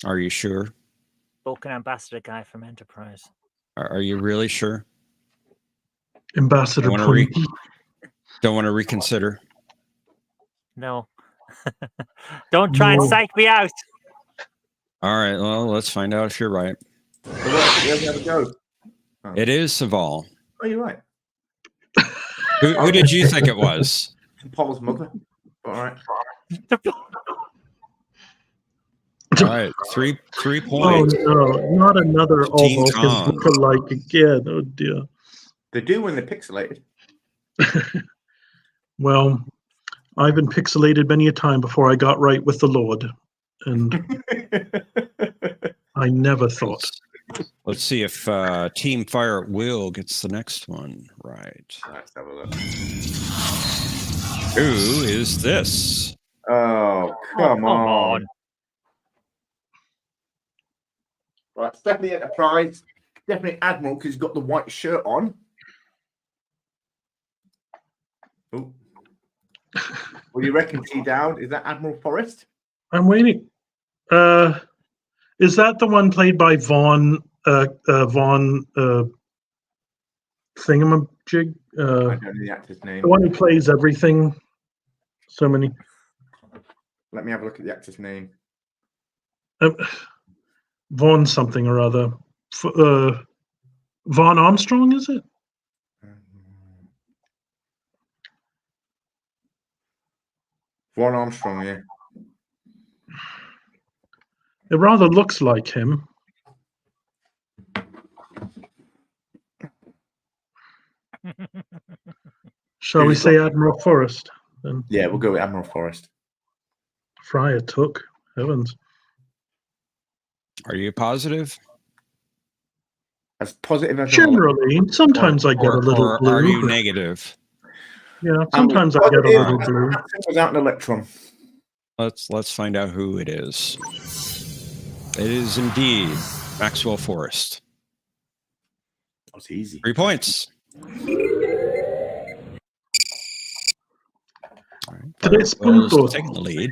Are you sure? Vulcan ambassador guy from Enterprise. Are you really sure? Ambassador wanna Punky. Don't want to reconsider? No. Don't try and No. psych me out. All right. Well, let's find out if you're right. So what, we have a go. It is Saval. Oh, you're right. Who did you think it was? Paul's mother. All right. All right. Three Oh points. no, not another all Team Vulcan Khan. look-alike again. Oh dear. They do when they're pixelated. Well, I've been pixelated many a time before I got right with the Lord, and I never thought. Let's see if Team Fire at Will gets the next one right. Let's have a look. Who is this? Oh, come on. on. Right, it's definitely Enterprise. Definitely Admiral because he's got the white shirt on. Oh. What do you reckon, T Dowd? Is that Admiral Forrest? I'm waiting. Is that the one played by Vaughn? Vaughn Thingamajig? I don't know the actor's name. The one who plays everything. So many. Let me have a look at the actor's name. Vaughn something or other. Vaughn Armstrong, is it? Vaughn Armstrong, yeah. It rather looks like him. Shall we say Admiral Forrest? Then Yeah, we'll go with Admiral Forrest. Fryer took. Heavens. Are you positive? As positive as Generally, sometimes I get a little or blue. are you but- negative? Yeah, sometimes I get a little blue. Was out an Electron. Let's find out who it is. It is indeed Maxwell Forrest. That was easy. 3 points. All right, Tres Will's puntos. taking the lead.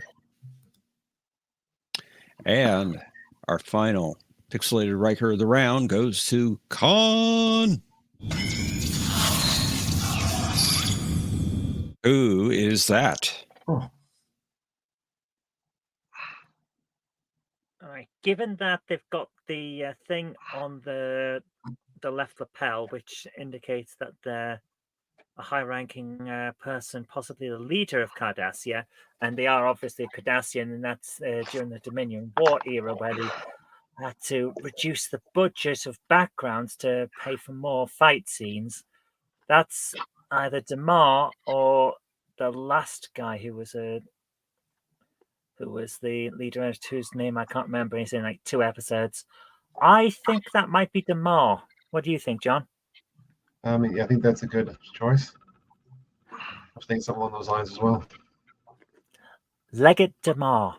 And our final pixelated Riker of the round goes to Khan. Who is that? Oh, All right. Given that they've got the thing on the left lapel, which indicates that they're a high-ranking person, possibly the leader of Cardassia, and they are obviously a Cardassian, and that's during the Dominion War era where they had to reduce the budget of backgrounds to pay for more fight scenes. That's either Damar or the last guy who was the leader, whose name I can't remember. He's in like 2 episodes. I think that might be Damar. What do you think, John? Yeah, I think that's a good choice. I was thinking something along those lines as well. Leggett Damar.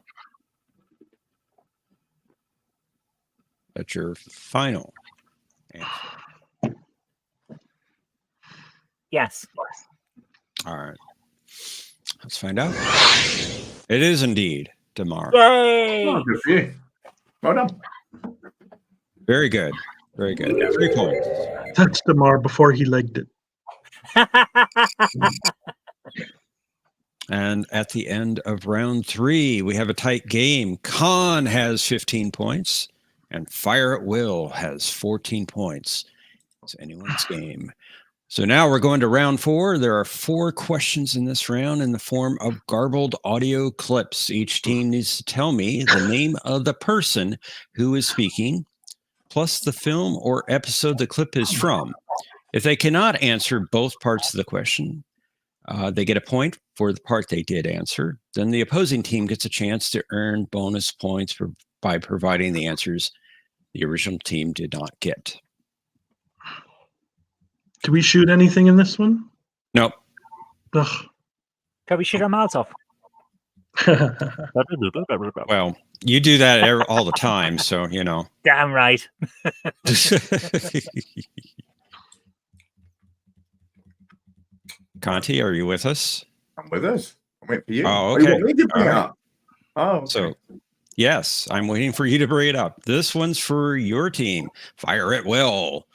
That's your final answer. Yes. All right. Let's find out. It is indeed Damar. Yay! oh, good for you. Well done. Very good. Very good. 3 points. That's Damar before he legged it. And at the end of round 3, we have a tight game. Khan has 15 points, and Fire at Will has 14 points. It's anyone's game. So now we're going to round 4. There are 4 questions in this round in the form of garbled audio clips. Each team needs to tell me the name of the person who is speaking. plus the film or episode the clip is from. If they cannot answer both parts of the question, they get a point for the part they did answer. Then the opposing team gets a chance to earn bonus points by providing the answers the original team did not get. Do we shoot anything in this one? Nope. Ugh. Can we shoot our mouths off? Well, you do that all the time, so you know. Damn right. Conti, are you with us? I'm with us. I'm waiting for you. Oh, You okay. want me to bring All it right. up? Oh, okay. So, yes, I'm waiting for you to bring it up. This one's for your team. Fire at will.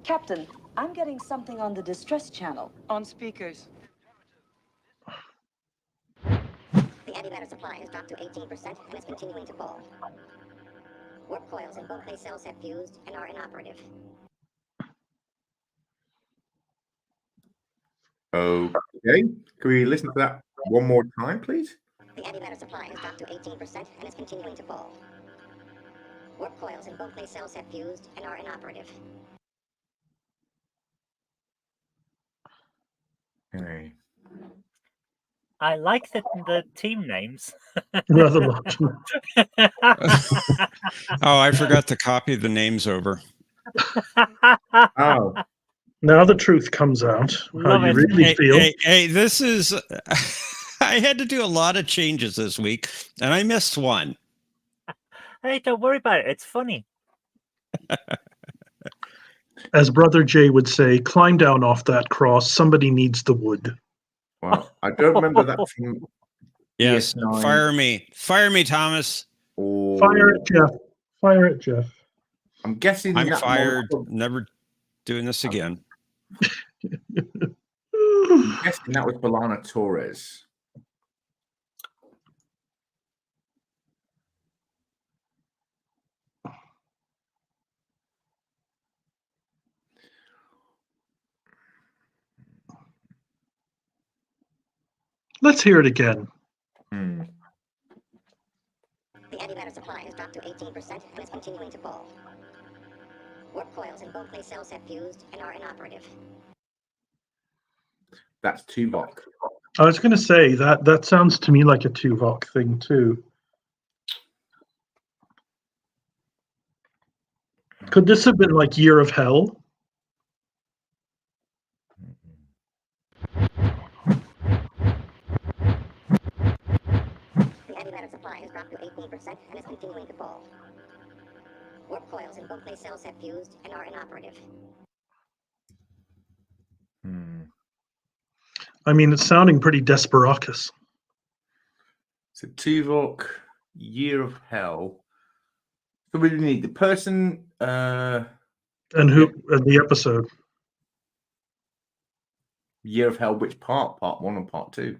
Captain, I'm getting something on the distress channel. On speakers. The antimatter supply has dropped to 18% and is continuing to fall. Warp coils in both nacelles have fused and are inoperative. Okay. Can we listen to that one more time, please? The antimatter supply has dropped to 18% and is continuing to fall. Warp coils in both nacelles have fused and are inoperative. Okay. I like the team names. Rather much. Oh, I forgot to copy the names over. Oh, Now the truth comes out. How Love you it. really feel. Hey, this is. I had to do a lot of changes this week, and I missed one. Hey, don't worry about it. It's funny. As Brother Jay would say, climb down off that cross. Somebody needs the wood. well, I don't remember that from Yes, DS9. fire me, Thomas. Or Fire it, Jeff. Fire it, Jeff. I'm guessing I'm that fired. Was, Never doing this again. I'm guessing that was Balana Torres. Let's hear it again. Hmm. The antimatter supply has dropped to 18% and is continuing to fall. Warp coils in both nacelles have fused and are inoperative. That's Tuvok. I was going to say that sounds to me like a Tuvok thing too. Could this have been like Year of Hell? The antimatter supply has dropped to 18% and is continuing to fall. Warp coils in both nacelles have fused and are inoperative. Hmm. I mean, it's sounding pretty desperacus. So Tuvok, Year of Hell. So we need the person. And who? The episode. Year of Hell. Which part? Part 1 and Part 2.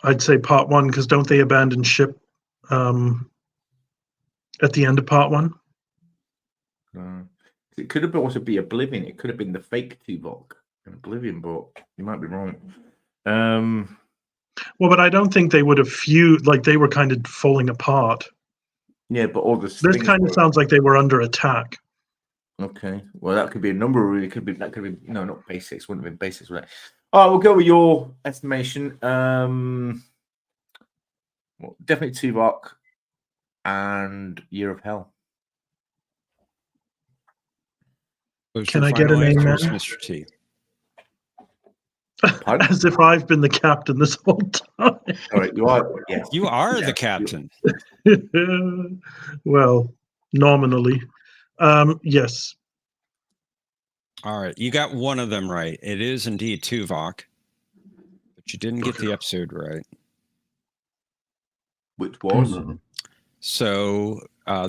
I'd say part 1 because don't they abandon ship at the end of part 1? It could have also be Oblivion. It could have been the fake Tuvok in Oblivion, but you might be wrong. Well, but I don't think they would have fused. Like they were kind of falling apart. Yeah, but all the This things kind of were- sounds like they were under attack. Okay, well that could be a number. It could be no, not basics. Wouldn't have been basics, right? All right, we'll go with your estimation. Well, definitely Tuvok and Year of Hell. Those Can your I get a final name answers, then? Mr. T? Pardon? As if I've been the captain this whole time. All right, you are. Yes, You are Yeah, the captain. Well, nominally. Yes. All right, you got one of them right. It is indeed Tuvok, but you didn't get the episode right. Which was So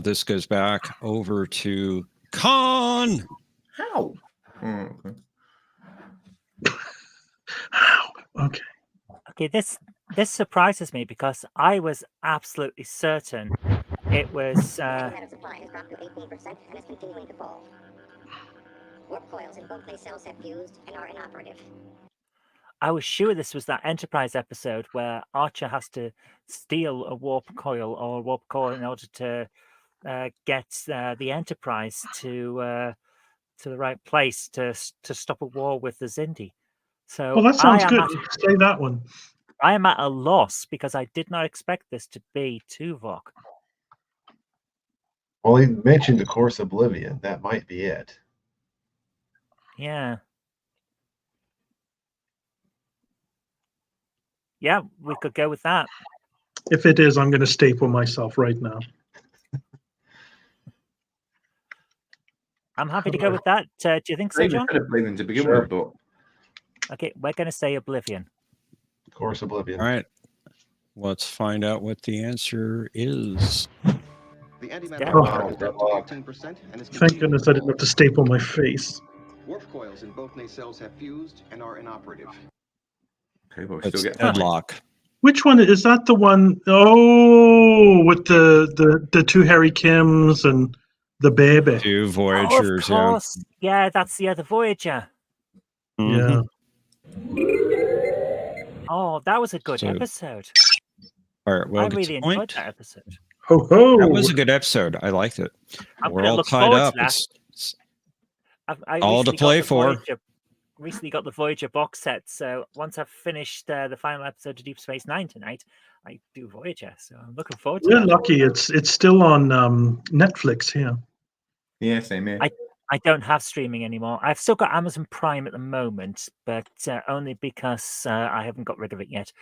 this goes back over to Khan. how? Oh, okay. Okay. Okay, this surprises me because I was absolutely certain it was. The antimatter supply has dropped to 18% and is continuing to fall. Warp coils in both nacelles have fused and are inoperative. I was sure this was that Enterprise episode where Archer has to steal a warp coil in order to get the Enterprise to the right place to stop a war with the Xindi. So Well, that sounds good. Say that one. I am at a loss because I did not expect this to be Tuvok. Well, he mentioned, of course, Oblivion. That might be it. Yeah. Yeah, we could go with that. If it is, I'm going to staple myself right now. I'm happy to go with that. Do you think so, John? I said Oblivion to begin Sure. with, but Okay, we're going to say Oblivion. Of course, Oblivion. All right. Let's find out what the answer is. The antimatter Yeah. power is up to 18% and is Thank goodness I didn't have to staple my face. warp coils in both nacelles have fused and are inoperative. okay, but we It's still get deadlock. Which one is that? The one? Oh, with the two Harry Kims and the baby. 2 Oh, of Voyagers. course. Yeah, that's the other Voyager. Yeah. Oh, that was a good So- episode. All right. Well, I get really to enjoyed point. that episode. Ho ho! That was a good episode. I liked it. I'm We're gonna all look tied forward to up. that. It's I all to recently got play the for. Recently got the Voyager box set, so once I've finished the final episode of Deep Space Nine tonight, I do Voyager. So I'm looking forward to We're that. lucky. It's still on Netflix here. Yeah, same here. I don't have streaming anymore. I've still got Amazon Prime at the moment, but only because I haven't got rid of it yet.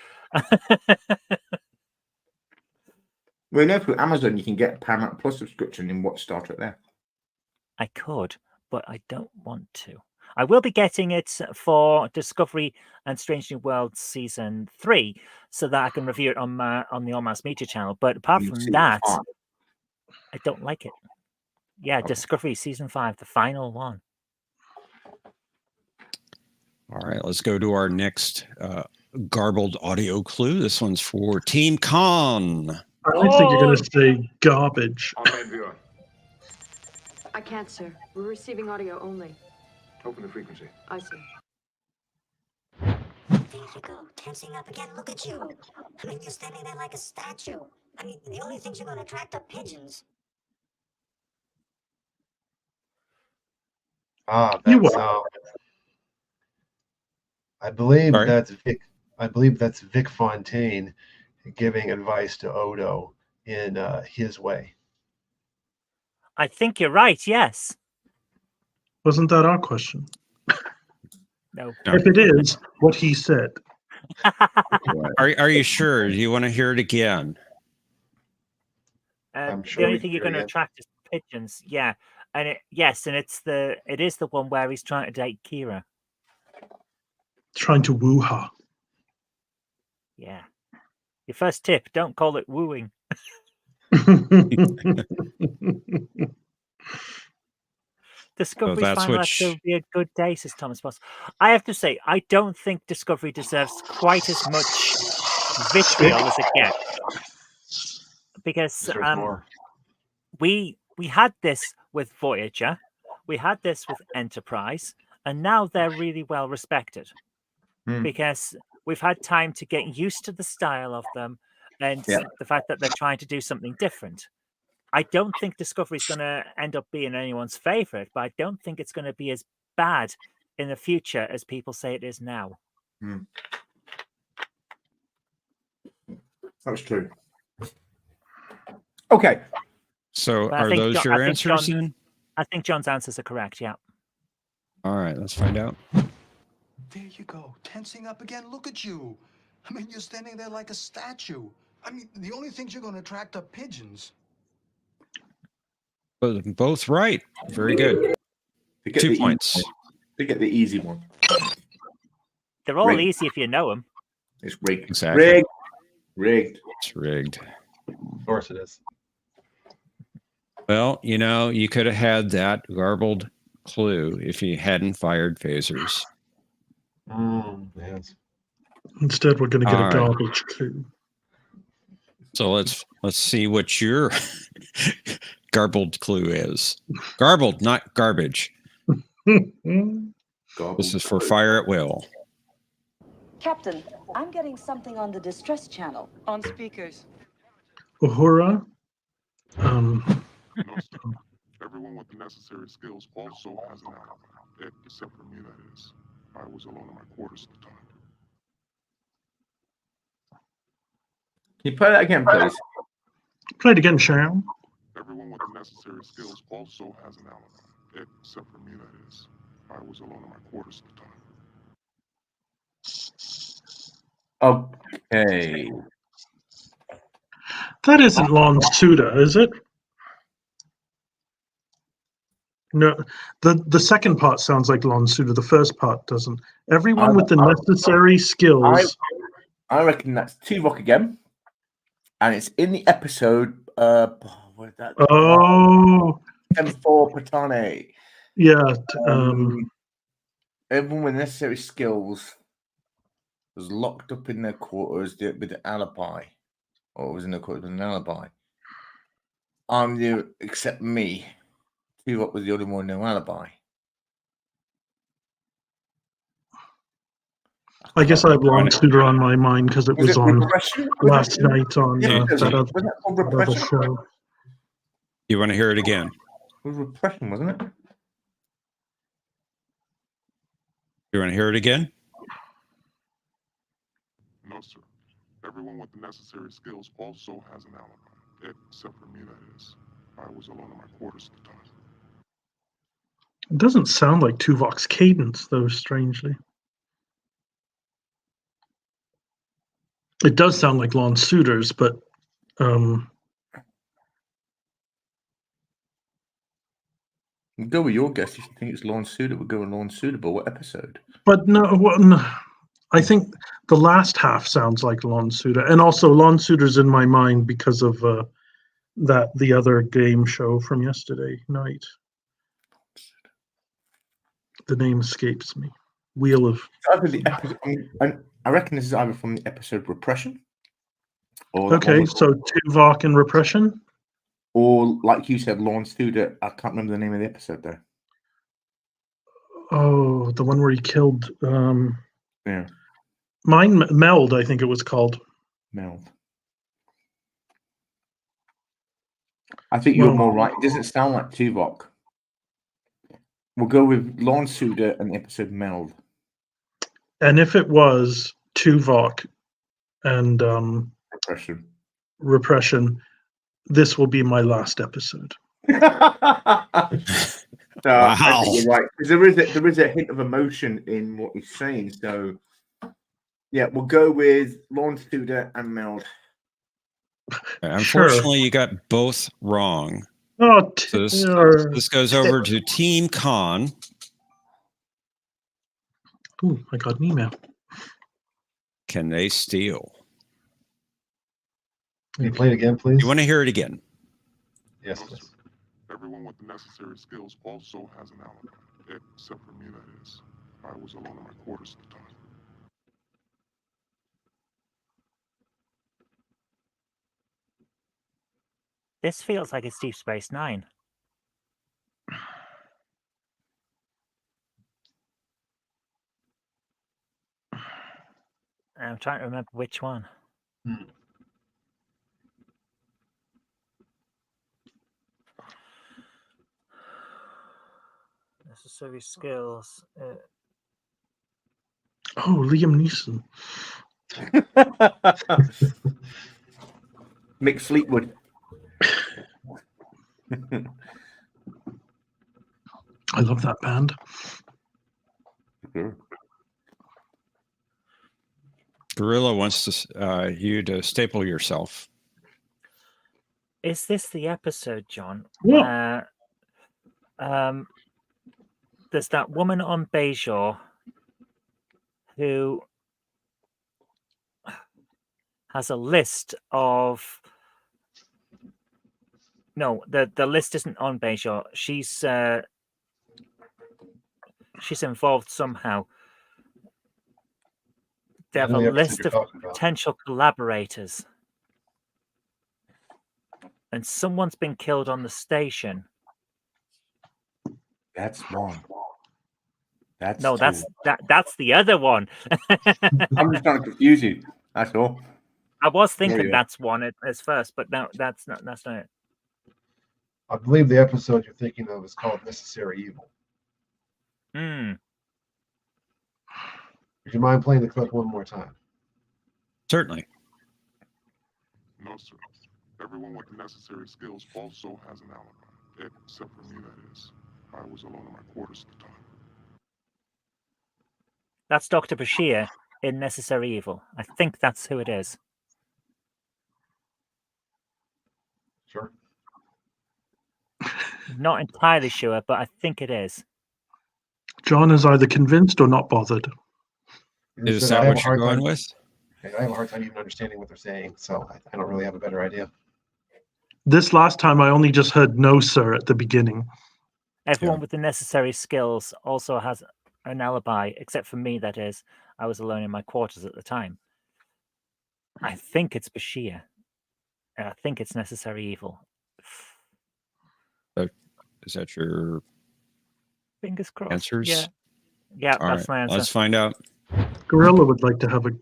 Well, now through Amazon, you can get a Paramount Plus subscription and watch Star Trek there. I could, but I don't want to. I will be getting it for Discovery and Strange New Worlds season 3, so that I can review it on the On Mass Media channel. But apart from Season that, 5. I don't like it. Yeah, Okay. Discovery season 5, the final one. all right. Let's go to our next garbled audio clue. This one's for Team Con. I think you're going to say garbage. On-main viewer. I can't, sir. We're receiving audio only. Open the frequency. I see. There you go, tensing up again. Look at you. I mean, you're standing there like a statue. I mean, the only things you're going to attract are pigeons. Ah, You that's what? I believe Sorry? that's Vic. I believe that's Vic Fontaine giving advice to Odo in his way. I think you're right, yes. Wasn't that our question? No. No. If it is, what he said. Are you sure? Do you want to hear it again? I'm The sure only we thing can you're going to hear it. attract is pigeons. Yeah. And it is the one where he's trying to date Kira. Trying to woo her. Yeah. Your first tip, don't call it wooing. Discovery's that's final what episode would be a good day, says Thomas Boss. I have to say, I don't think Discovery deserves quite as much vitriol as it gets. Because Deserves more. we had this with Voyager, we had this with Enterprise, and now they're really well respected. Because we've had time to get used to the style of them and the fact that they're trying to do something different. I don't think Discovery's going to end up being anyone's favorite, but I don't think it's going to be as bad in the future as people say it is now. That's true. Okay. So But I are think those Jo- your I think answers John- then? I think John's answers are correct, yeah. All right, let's find out. There you go, tensing up again. Look at you. I mean, you're standing there like a statue. I mean, the only things you're going to attract are pigeons. Both right. Very good. They get 2 the points. Easy, they get the easy one. They're all Rigged. easy if you know them. It's rigged. Exactly. Rigged. Rigged. It's rigged. Of course it is. Well, you could have had that garbled clue if you hadn't fired phasers. Yes. Instead, we're going to get All a right. garbage clue. So let's see what your garbled clue is. Garbled, not garbage. This is for fire at will. Captain, I'm getting something on the distress channel. On speakers. Uhura, No, sir. Everyone with the necessary skills also has an alibi. Except for me, that is. I was alone in my quarters at the time. Can you play that again, please? Play it again, Sharon. Everyone with the necessary skills also has an alibi. Except for me, that is. I was alone in my quarters at the time. Okay. That isn't Lon Suda, is it? No, the second part sounds like Lon Suda. The first part doesn't. Everyone with the necessary skills. I reckon that's Tuvok again, and it's in the episode. Where's that? Oh, M4 Patane. yeah. Everyone with necessary skills was locked up in their quarters with an alibi, or was in their quarters with an alibi. Except me. Tuvok was the only one with no alibi. I guess I have Lon Suda on my mind because it was on last night on that other show. You want to hear it again? It was repression, wasn't it? You want to hear it again? No, sir. Everyone with the necessary skills also has an alibi. Except for me, that is. I was alone in my quarters at the time. It doesn't sound like Tuvok's cadence, though, strangely. It does sound like Lon Suda's, but Go with your guess. If you think it's Lon Suda, we'll go with Lon Suda. But what episode? But no, I think the last half sounds like Lon Suda, and also Lon Suda's in my mind because of the other game show from yesterday night. The name escapes me. Wheel of. Either the episode, I reckon this is either from the episode Repression. Or Okay, so Tuvok and Repression? Or, like you said, Lon Suda. I can't remember the name of the episode, though. Oh, the one where he killed. Yeah. Mine Meld, I think it was called. Meld. I think you're more right. It doesn't sound like Tuvok. We'll go with Lon Suda and the episode Meld. And if it was Tuvok and Repression, this will be my last episode. Wow. Wow. I think you're right. Because there is a hint of emotion in what he's saying. So, yeah, we'll go with Lon Suda and Meld. Unfortunately, you got both wrong. Oh, so this goes over to Team Con. Ooh, I got an email. Can they steal? Can you play it again, please? You want to hear it again? Yes, please. Everyone with the necessary skills also has an alibi. Except for me, that is. I was alone in my quarters at the time. This feels like it's Deep Space Nine. I'm trying to remember which one. Necessary skills. Oh, Liam Neeson. Mick Fleetwood. I love that band. Gorilla wants to you to staple yourself. Is this the episode, John? Yeah. Where there's that woman on Bajor who has a list of. No, the list isn't on Bajor. She's involved somehow. They have a list of potential collaborators. And someone's been killed on the station. That's one. That's the other one. I'm just trying to confuse you. That's all. I was thinking that's one at first, but no, that's not it. I believe the episode you're thinking of is called Necessary Evil. Hmm. Would you mind playing the clip one more time? Certainly. No, sir. Everyone with the necessary skills also has an alibi, except for me, that is. I was alone in my quarters at the time. That's Dr. Bashir in Necessary Evil. I think that's who it is. Sure. Not entirely sure, but I think it is. John is either convinced or not bothered. Is that what you're going with? I have a hard time even understanding what they're saying, so I don't really have a better idea. This last time, I only just heard "no, sir" at the beginning. Everyone with the necessary skills also has an alibi, except for me, that is. I was alone in my quarters at the time. I think it's Bashir. I think it's Necessary Evil. Is that your Fingers crossed? answers? Yeah. Yeah, All that's right, my answer. let's find out. Gorilla would like to have a go.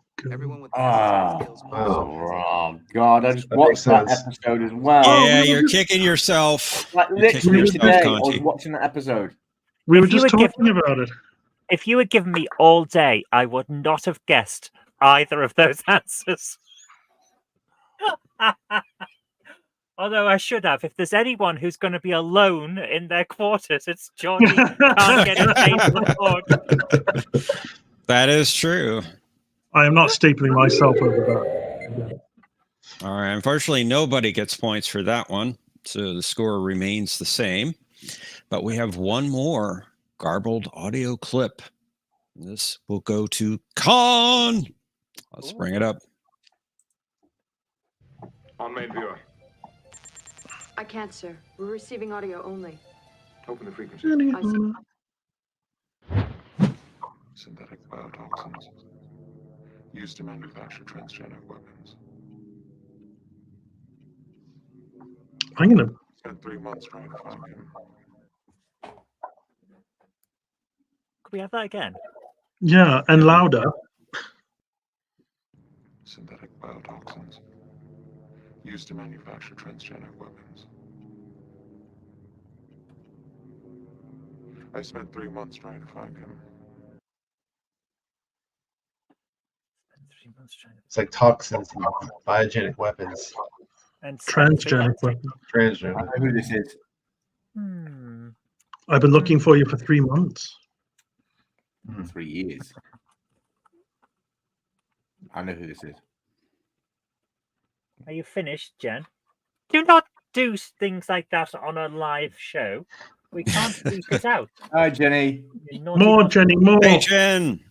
Oh God! I just watched that episode as well. Yeah, you're kicking yourself. Like You're kicking literally yourself, today, I was Conti. watching that episode. We were just talking about it. If you had given me all day, I would not have guessed either of those answers. Although I should have. If there's anyone who's going to be alone in their quarters, it's Johnny. Can't get his name on the board. That is true. I am not stapling myself over that. All right. Unfortunately, nobody gets points for that one. So the score remains the same. But we have one more garbled audio clip. This will go to Khan. Let's bring it up. On main viewer. I can't, sir. We're receiving audio only. Open the frequency. I see. Synthetic biotoxins used to manufacture transgenic weapons. I'm gonna. Spent 3 months trying to find him. Could we have that again? Yeah, and louder. Synthetic biotoxins used to manufacture transgenic weapons. I spent 3 months trying to find him. It's like toxins and biogenic weapons. And Transgenic weapons. Transgenic. I know who this is. I've been looking for you for 3 months. 3 years. I know who this is. Are you finished, Jen? Do not do things like that on a live show. We can't beat it out. Hi, Jenny. More, Jenny, more. Hey, Jen.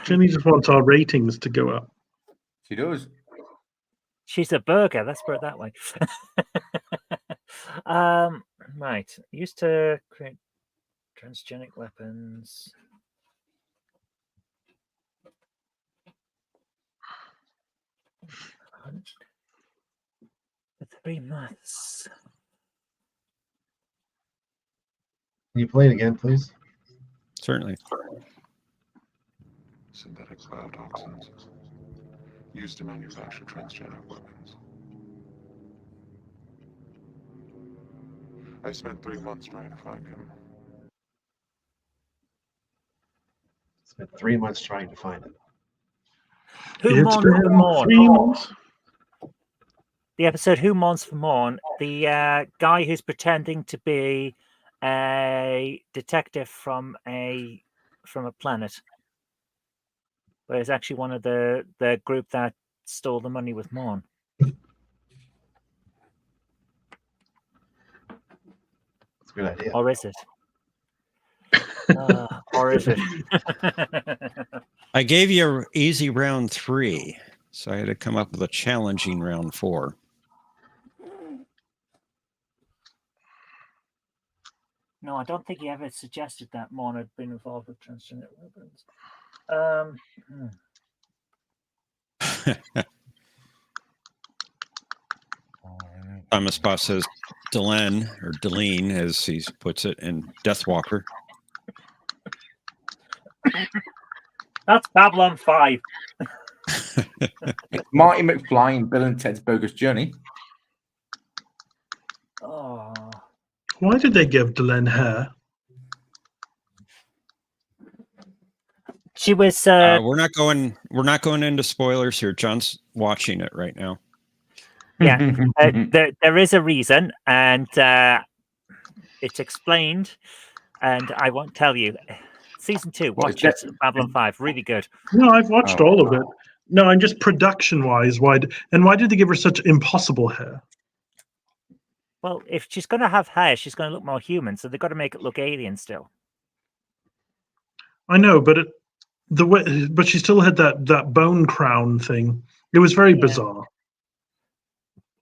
Jenny just wants our ratings to go up. She does. She's a burger. Let's put it that way. Right. Used to create transgenic weapons. For 3 months. Can you play it again, please? Certainly. Synthetic biotoxins used to manufacture transgenic weapons. I spent 3 months trying to find him. Spent 3 months trying to find him. Who mourns for Morn? 3 months. The episode Who Mourns for Morn, the guy who's pretending to be a detective from a planet, but is actually one of the group that stole the money with Morn. That's a good idea. Or is it? Or is it? I gave you an easy round 3, so I had to come up with a challenging round 4. No, I don't think he ever suggested that Morn had been involved with transgenic weapons. Thomas Boss says Delenn, or Deline, as he puts it, in Deathwalker. That's Babylon 5. It's Marty McFly in Bill and Ted's Bogus Journey. Oh. Why did they give Delenn hair? She was. We're not going into spoilers here. John's watching it right now. Yeah, there is a reason, and it's explained, and I won't tell you. Season 2, watch it. Babylon 5, really good. No, I've watched all of it. No, I'm just production-wise. Why did they give her such impossible hair? Well, if she's going to have hair, she's going to look more human, so they've got to make it look alien still. I know, but but she still had that bone crown thing. It was very bizarre.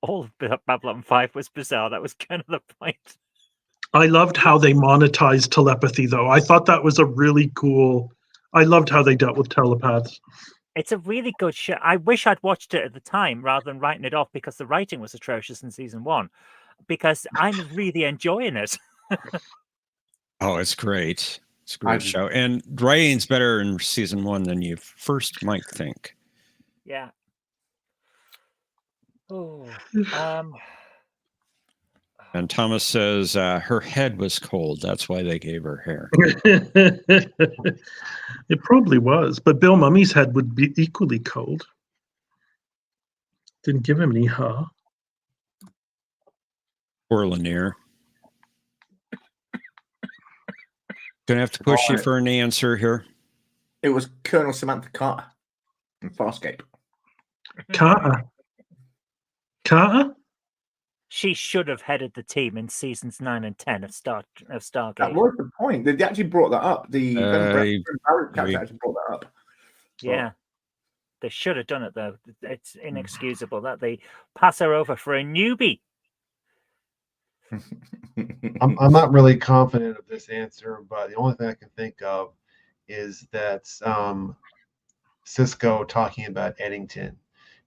All of Babylon 5 was bizarre. That was kind of the point. I loved how they monetized telepathy, though. I thought that was a really cool. I loved how they dealt with telepaths. It's a really good show. I wish I'd watched it at the time rather than writing it off because the writing was atrocious in season 1. Because I'm really enjoying it. Oh, it's great. It's a great show. And writing's better in season 1 than you first might think. Yeah. Oh. And Thomas says her head was cold. That's why they gave her hair. It probably was, but Bill Mummy's head would be equally cold. Didn't give him any hair. Poor Lanier. Gonna have to push you for an answer here. It was Colonel Samantha Carter in Farscape. Carter? She should have headed the team in seasons 9 and 10 of Stargate. That was the point. They actually brought that up. The Barrett character actually brought that up. Yeah. They should have done it, though. It's inexcusable that they pass her over for a newbie. I'm not really confident of this answer, but the only thing I can think of is that Cisco talking about Eddington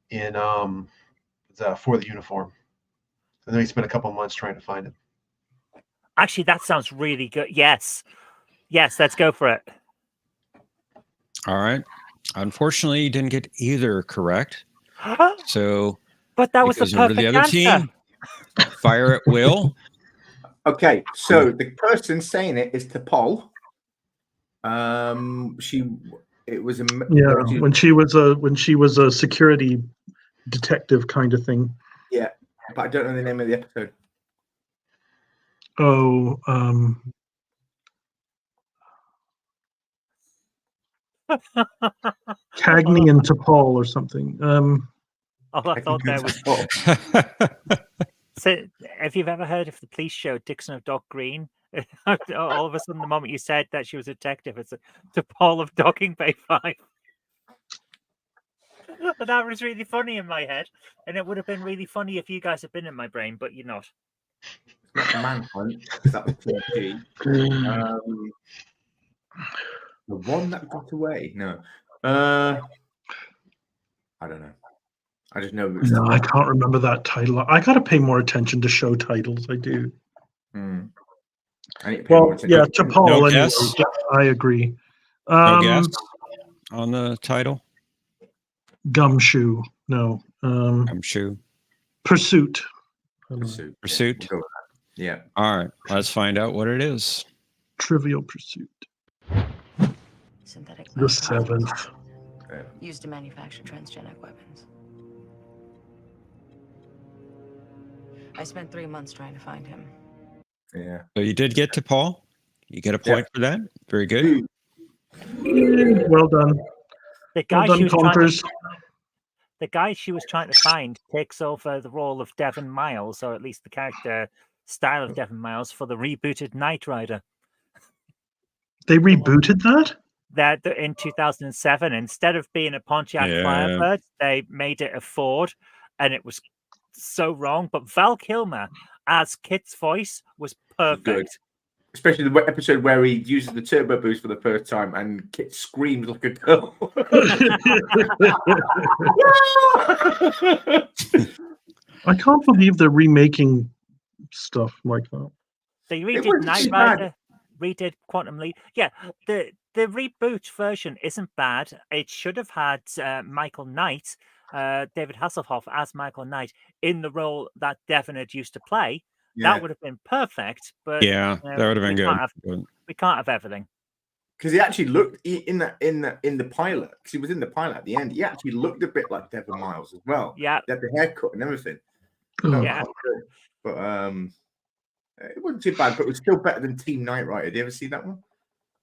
in For the Uniform. And then he spent a couple months trying to find him. Actually, that sounds really good. Yes, let's go for it. All right. Unfortunately, you didn't get either correct. So, but that was the perfect the other answer. team. Fire at will. Okay, so the person saying it is T'Pol. When she was a security detective kind of thing. Yeah, but I don't know the name of the episode. Oh, Cagney and T'Pol or something. I thought that was. So, have you ever heard of the police show Dixon of Dock Green? All of a sudden, the moment you said that she was a detective, it's T'Pol of Docking Bay 5. That was really funny in my head, and it would have been really funny if you guys had been in my brain, but you're not. Not the Manhunt, because that was TNG. The one that got away. No, I don't know. I just know. No, I can't remember that title. I got to pay more attention to show titles. I do. Well, yeah, T'Pol. No anyway, guess? I agree. No guess on the title? Gumshoe. No. Gumshoe. Pursuit. Pursuit. Yeah. All right. Let's find out what it is. Trivial Pursuit. Synthetic The 7th. Used to manufacture transgenic weapons. I spent 3 months trying to find him. Yeah. So you did get to Paul. You get a point for that. Very good. Well done. The guy, well done, the guy she was trying to find takes over the role of Devon Miles, or at least the character style of Devon Miles, for the rebooted Knight Rider. They rebooted that? That in 2007, instead of being a Pontiac Firebird, they made it a Ford, and it was so wrong. But Val Kilmer as Kit's voice was perfect. Good. Especially the episode where he uses the turbo boost for the first time and Kit screams like a girl. I can't believe they're remaking stuff like that. They redid Knight Rider, redid Quantum Leap. Yeah, the reboot version isn't bad. It should have had Michael Knight, David Hasselhoff as Michael Knight in the role that Devon had used to play. Yeah. That would have been perfect. But Yeah, that would have been good. We can't have everything. Because he actually looked in the pilot. Because he was in the pilot at the end. He actually looked a bit like Devon Miles as well. Yeah, he had the haircut and everything. Yeah. But it wasn't too bad. But it was still better than Team Knight Rider. Did you ever see that one?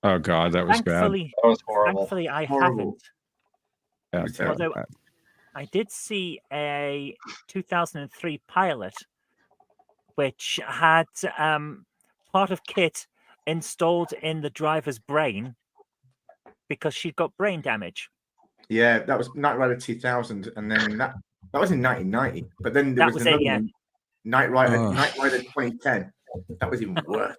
Oh God, that was bad. That was horrible. Thankfully, I Horrible. haven't. Bad. Although I did see a 2003 pilot, which had part of Kit installed in the driver's brain because she'd got brain damage. Yeah, that was Knight Rider 2000, and then that was in 1990. But then there was another one, Knight Rider 2010. That was even worse.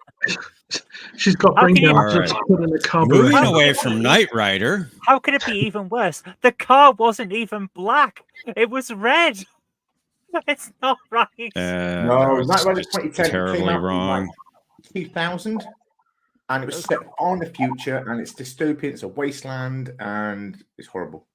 She's got brain damage. Let's put in a carburetor. Moving away from Knight Rider. How could it be even worse? The car wasn't even black; it was red. It's not right. No, Knight Rider 2010 terribly came out wrong. in 2000, and it was set on the future, and it's dystopian. It's a wasteland, and it's horrible.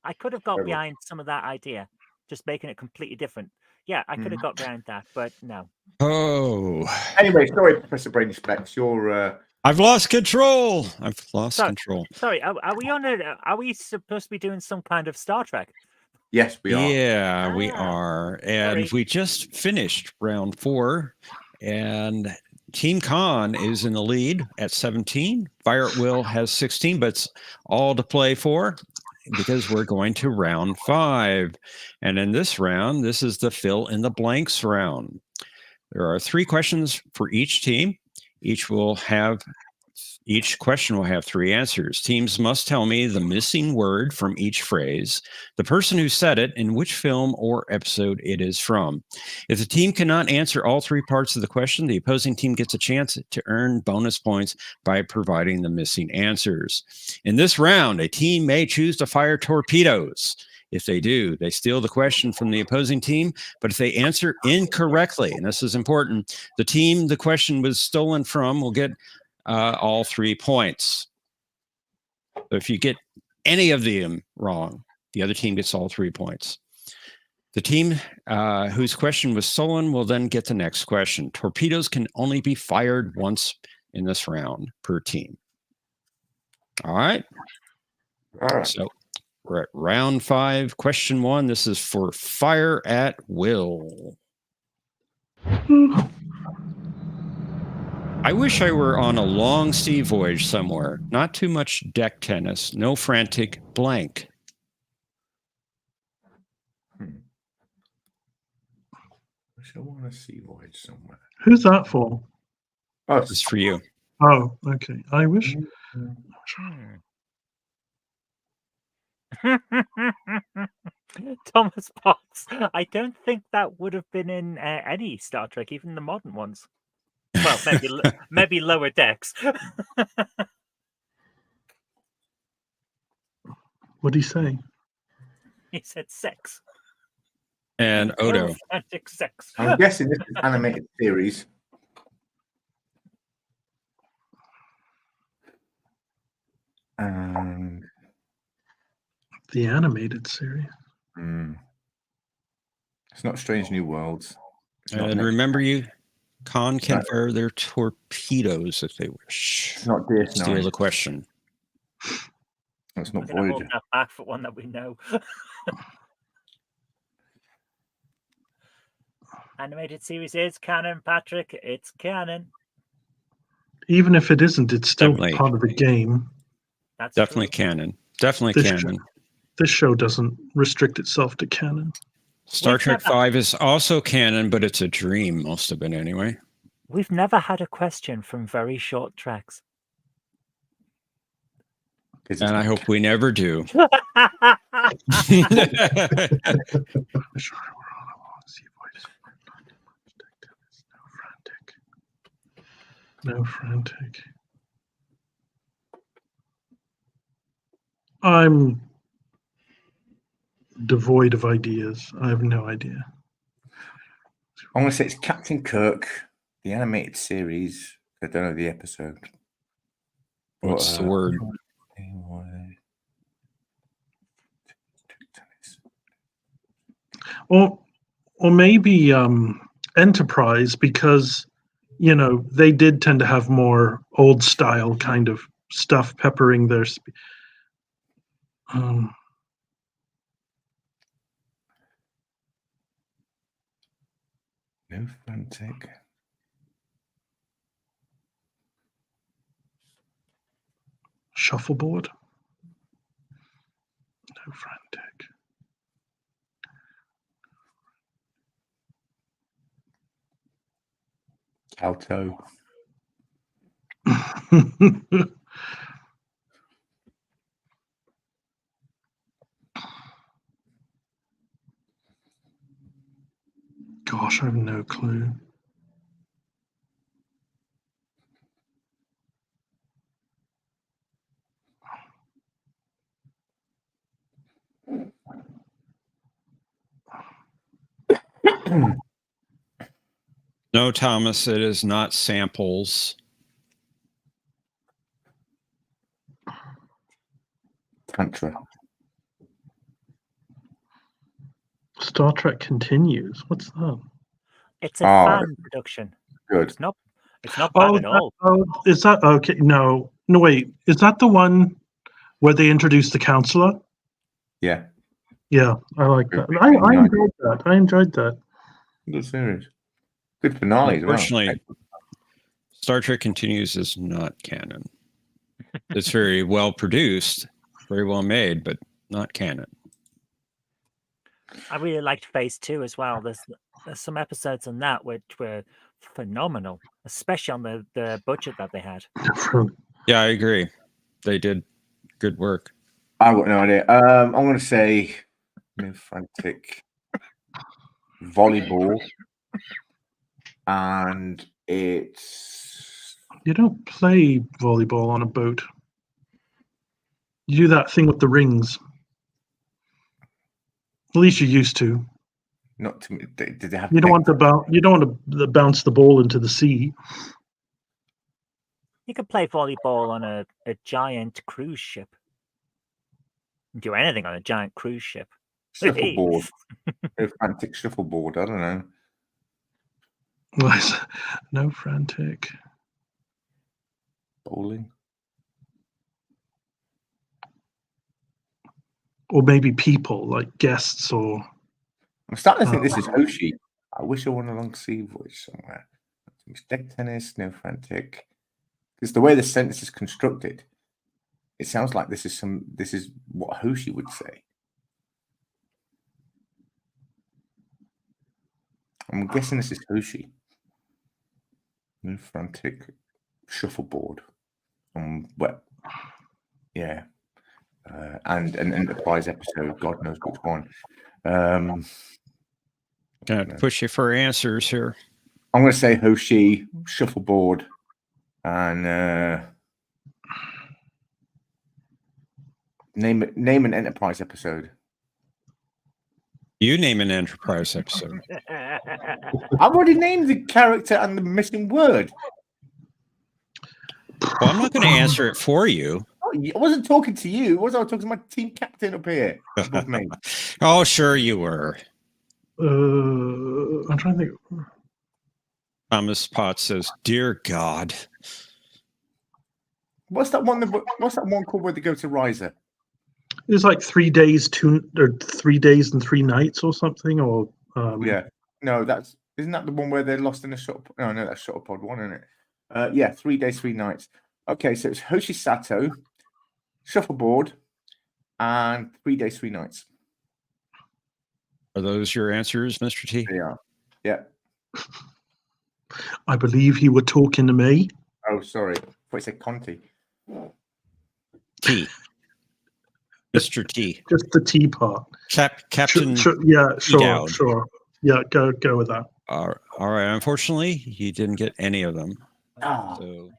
I could have got Terrible. behind some of that idea, just making it completely different. Yeah, I could have got behind that, but no. Oh. Anyway, sorry, Professor Brainy Specs. You're. I've lost control. I've lost control. Sorry, are we on a? Are we supposed to be doing some kind of Star Trek? Yes, we are. Yeah, we are. And sorry. we just finished round 4, and Team Con is in the lead at 17. Fire at Will has 16, but it's all to play for because we're going to round 5. And in this round, this is the fill in the blanks round. There are 3 questions for each team. Each question will have 3 answers. Teams must tell me the missing word from each phrase, the person who said it, and which film or episode it is from. If the team cannot answer all 3 parts of the question, the opposing team gets a chance to earn bonus points by providing the missing answers. In this round, a team may choose to fire torpedoes. If they do, they steal the question from the opposing team. But if they answer incorrectly, and this is important, the team the question was stolen from will get all 3 points. So if you get any of them wrong, the other team gets all 3 points. The team whose question was stolen will then get the next question. Torpedoes can only be fired once in this round per team. All right. So we're at round 5, question 1. This is for Fire at Will. I wish I were on a long sea voyage somewhere. Not too much deck tennis. No frantic blank. I want a sea voyage somewhere. Who's that for? Oh, it's for you. Oh, okay. I wish. Thomas Potts. I don't think that would have been in any Star Trek, even the modern ones. Well, maybe Lower Decks. What did he say? He said sex. And Odo. Frantic sex. I'm guessing this is animated series. And the animated series. It's not Strange New Worlds. And remember, Con can fire their torpedoes if they wish. It's not DS9. Steal the question. It's not I'm gonna hold Voyager. that back for one that we know. Animated series is canon, Patrick. It's canon. Even if it isn't, it's still Definitely. part of the game. That's Definitely true. canon. Definitely canon. This show doesn't restrict itself to canon. Star Trek 5 is also canon, but it's a dream, most of it anyway. We've never had a question from Very Short Tracks. And I hope we never do. No frantic. I'm devoid of ideas. I have no idea. I'm going to say it's Captain Kirk, the animated series. I don't know the episode. What's the word? Or maybe Enterprise, because they did tend to have more old style kind of stuff peppering their. No frantic. Shuffleboard. No frantic. Alto. Gosh, I have no clue. No, Thomas, it is not samples. Tantra. Star Trek Continues. What's that? It's a fan production. Good. It's not bad at all. Is that okay? No, wait. Is that the one where they introduced the counselor? Yeah. Yeah, I like that. I enjoyed that. I enjoyed that. Good series. Good finale as well. Unfortunately, Star Trek Continues is not canon. It's very well produced, very well made, but not canon. I really liked Phase 2 as well. There's some episodes on that which were phenomenal, especially on the budget that they had. Yeah, I agree. They did good work. I've got no idea. I'm going to say no frantic volleyball, and it's. You don't play volleyball on a boat. You do that thing with the rings. At least you used to. Not to me. Did they have? You don't want to bounce the ball into the sea. You could play volleyball on a giant cruise ship. Do anything on a giant cruise ship. Shuffleboard. No frantic shuffleboard. I don't know. No frantic. Bowling. Or maybe people, like guests or... I'm starting to think this is Hoshi. I wish I won a long sea voice somewhere. Deck tennis, no frantic. Because the way the sentence is constructed, it sounds like this is what Hoshi would say. I'm guessing this is Hoshi. No frantic shuffleboard. Yeah. And an Enterprise episode, God knows which one. Gonna push you for answers here. I'm going to say Hoshi, shuffleboard, and name an Enterprise episode. You name an Enterprise episode. I've already named the character and the missing word. Well, I'm not going to answer it for you. I wasn't talking to you. Was I talking to my team captain up here above me? Oh, sure you were. I'm trying to think. Thomas Potts says, "Dear God." What's that one called where they go to Riser? It's like 3 days, 3 days and 3 nights or something. Or yeah, no, isn't that the one where they're lost in a shuttle? No, that's shuttle pod one, isn't it? Yeah, 3 days, 3 nights. Okay, so it's Hoshi Sato, shuffleboard, and 3 days, 3 nights. Are those your answers, Mr. T? They are. Yeah. I believe you were talking to me. Oh, sorry. I thought you said Conti. T. Mr. T. Just the T part. Captain. Sure. Yeah, go with that. All right. Unfortunately, you didn't get any of them. So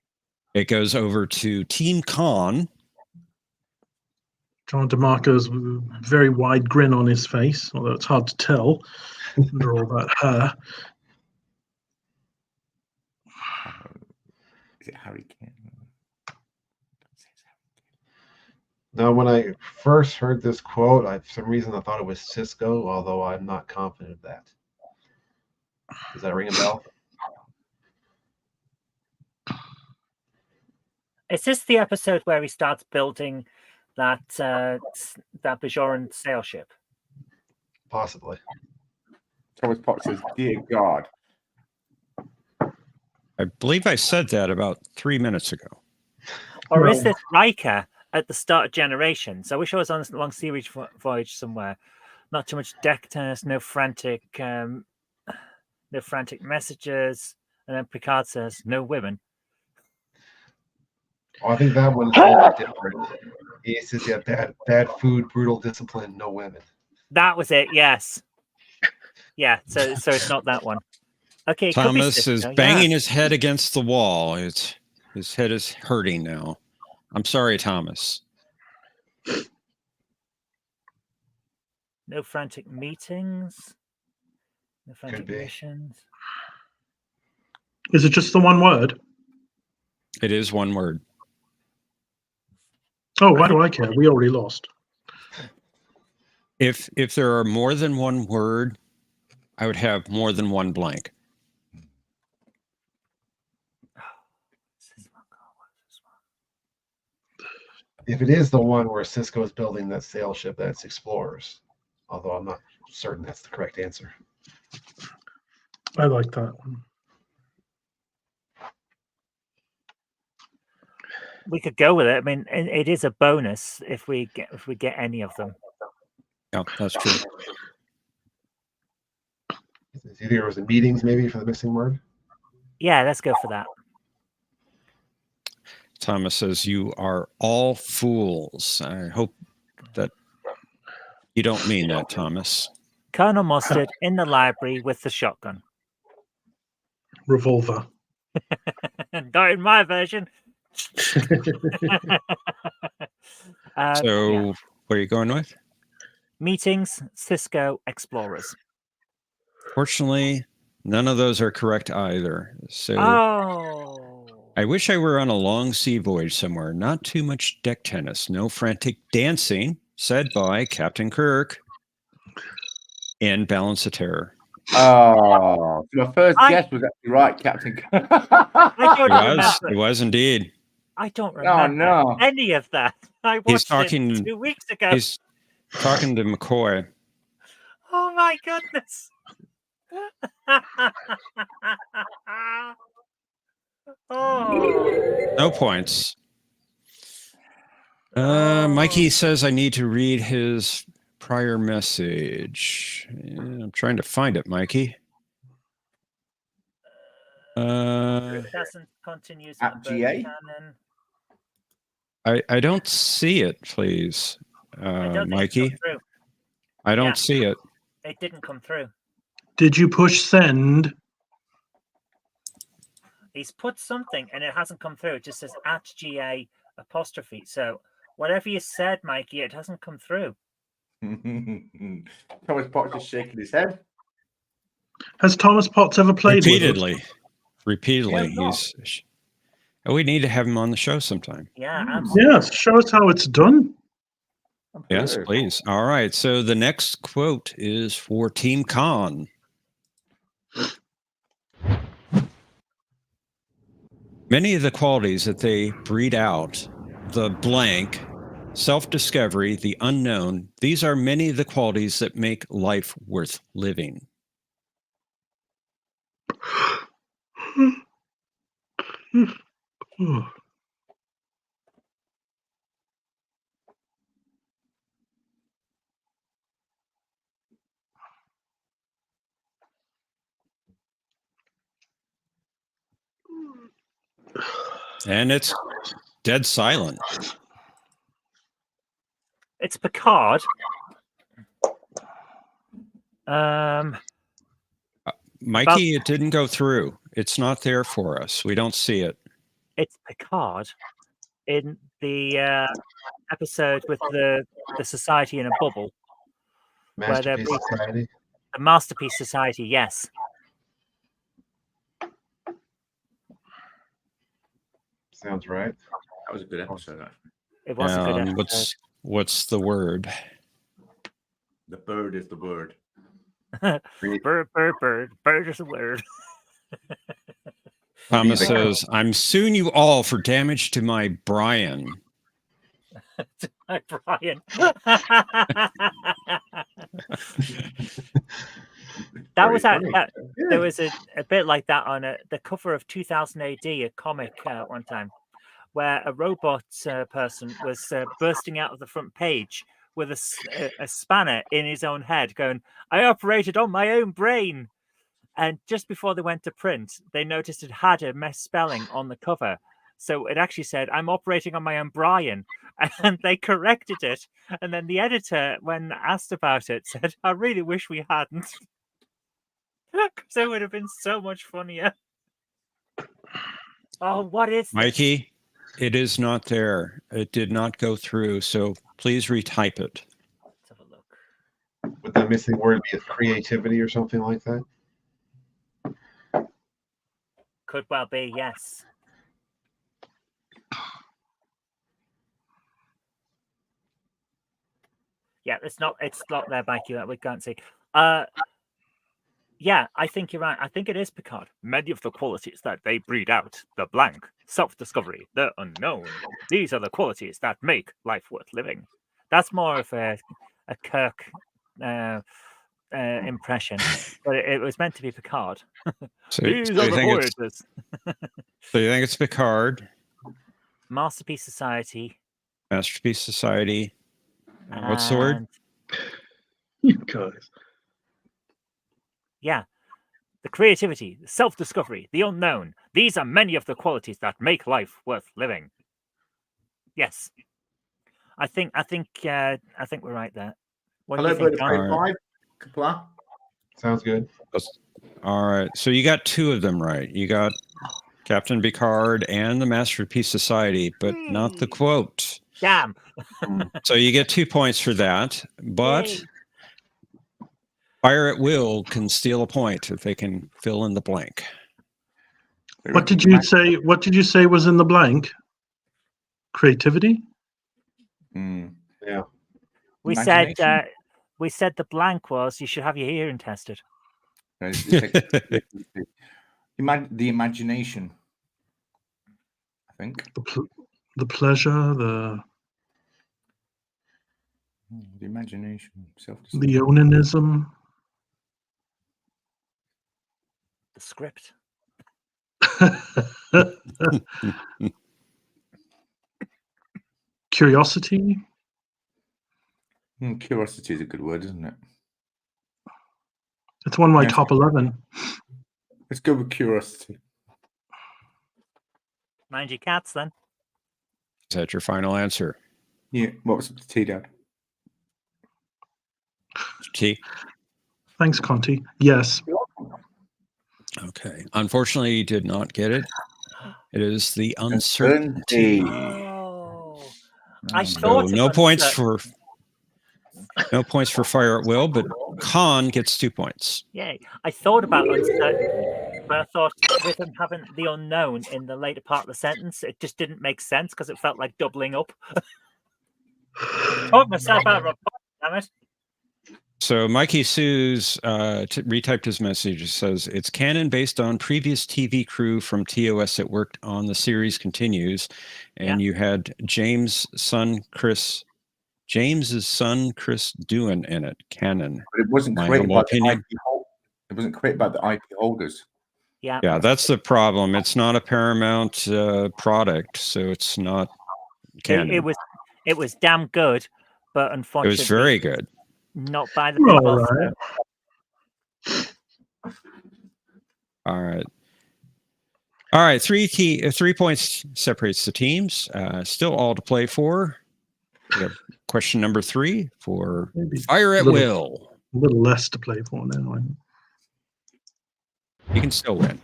it goes over to Team Con. John DeMarco's very wide grin on his face, although it's hard to tell under all that hair. Is it Harry Kane? Now, when I first heard this quote, for some reason I thought it was Cisco, although I'm not confident of that. Does that ring a bell? Is this the episode where he starts building that Bajoran sail ship? Possibly. Thomas Potts says, "Dear God." I believe I said that about 3 minutes ago. Or is this Riker at the start of Generations? I wish I was on a long series voyage somewhere. Not too much deck tennis, no frantic messages, and then Picard says, "No women." Oh, I think that one's a little bit different. He says, "Yeah, bad food, brutal discipline, no women." That was it. Yes. Yeah. So it's not that one. Okay. It Thomas could be is Cisco, banging yeah. his head against the wall. His head is hurting now. I'm sorry, Thomas. No frantic meetings. No frantic missions. Is it just the one word? It is one word. Oh, why do I care? We already lost. If there are more than one word, I would have more than one blank. If it is the one where Cisco is building that sail ship, that's Explorers. Although I'm not certain that's the correct answer. I like that one. We could go with it. I mean, it is a bonus if we get any of them. Yeah, that's true. Either there was a meetings maybe for the missing word. Yeah, let's go for that. Thomas says, "You are all fools." I hope that you don't mean that, Thomas. Colonel Mustard in the library with the shotgun. Revolver. Not in my version. So, what are you going with? Meetings, Cisco, Explorers. Fortunately, none of those are correct either. So, I wish I were on a long sea voyage somewhere. Not too much deck tennis, no frantic dancing, said by Captain Kirk in Balance of Terror. Oh, my first guess was actually right, Captain. I don't remember. It was indeed. I don't remember any of that. I watched it 2 weeks ago. He's talking to McCoy. Oh my goodness. Oh. No points. Mikey says I need to read his prior message. Yeah, I'm trying to find it, Mikey. Doesn't continue at GA. canon. I don't see it, please, Mikey. I don't see it. It didn't come through. Did you push send? He's put something and it hasn't come through. It just says @GA apostrophe. So whatever you said, Mikey, it hasn't come through. Thomas Potts is shaking his head. Has Thomas Potts ever played repeatedly? Repeatedly. We need to have him on the show sometime. Yeah, absolutely. Yes, show us how it's done. Yes, please. All right. So the next quote is for Team Khan. Many of the qualities that they breed out, the blank, self-discovery, the unknown, these are many of the qualities that make life worth living. And it's dead silent. It's Picard. Mikey, it didn't go through. It's not there for us. We don't see it. It's Picard in the episode with the society in a bubble. Masterpiece Society. The Masterpiece Society, yes. Sounds right. That was a good episode, actually. It was a good episode. What's the word? The bird is the word. Bird. Bird is a word. Thomas says, I'm suing you all for damage to my Brian. My Brian. There was a bit like that on the cover of 2000 AD, a comic one time, where a robot person was bursting out of the front page with a spanner in his own head, going, "I operated on my own brain." And just before they went to print, they noticed it had a misspelling on the cover. So it actually said, "I'm operating on my own Brian." And they corrected it. And then the editor, when asked about it, said, "I really wish we hadn't." Because it would have been so much funnier. Oh, what is this? Mikey, it is not there. It did not go through. So please retype it. Let's have a look. Would the missing word be creativity or something like that? Could well be, yes. Yeah, it's not there, Mikey, that we can't see. Yeah, I think you're right. I think it is Picard. Many of the qualities that they breed out, the blank, self-discovery, the unknown, these are the qualities that make life worth living. That's more of a Kirk impression, but it was meant to be Picard. These are the voyages. So you think it's Picard? Masterpiece Society. Masterpiece Society. What's the word? You guys. Yeah. The creativity, the self-discovery, the unknown. These are many of the qualities that make life worth living. Yes. I think we're right there. What do you think, John? Sounds good. All right. So you got two of them right. You got Captain Picard and the Masterpiece Society, but not the quote. Damn. So you get 2 points for that, but Fire at Will can steal a point if they can fill in the blank. What did you say? What did you say was in the blank? Creativity? Yeah. We said the blank was you should have your hearing tested. The imagination, I think. The pleasure, the imagination, the onanism. The script. Curiosity. Curiosity is a good word, isn't it? It's one of my top 11. Let's go with curiosity. Mind your cats, then. Is that your final answer? Yeah. What was the T, Dad? T. Thanks, Conti. Yes. Okay. Unfortunately, you did not get it. It is the uncertainty. Oh. I thought no points for Fire at Will, but Khan gets 2 points. Yay. I thought about uncertainty, but I thought with him having the unknown in the later part of the sentence, it just didn't make sense because it felt like doubling up. Talk myself out of a box, damn it. So Mikey Sue's retyped his message. It says, it's canon based on previous TV crew from TOS that worked on the series continues. And you had James's son, Chris Doohan in it, canon. But it wasn't created by the IP holders. It wasn't created by the IP holders. Yeah. Yeah, that's the problem. It's not a Paramount product, so it's not canon. It was damn good, but unfortunately, it was very good. Not by the people. All right. 3 points separates the teams. Still all to play for. We have question number 3 for Fire at Will. A little less to play for now. You can still win.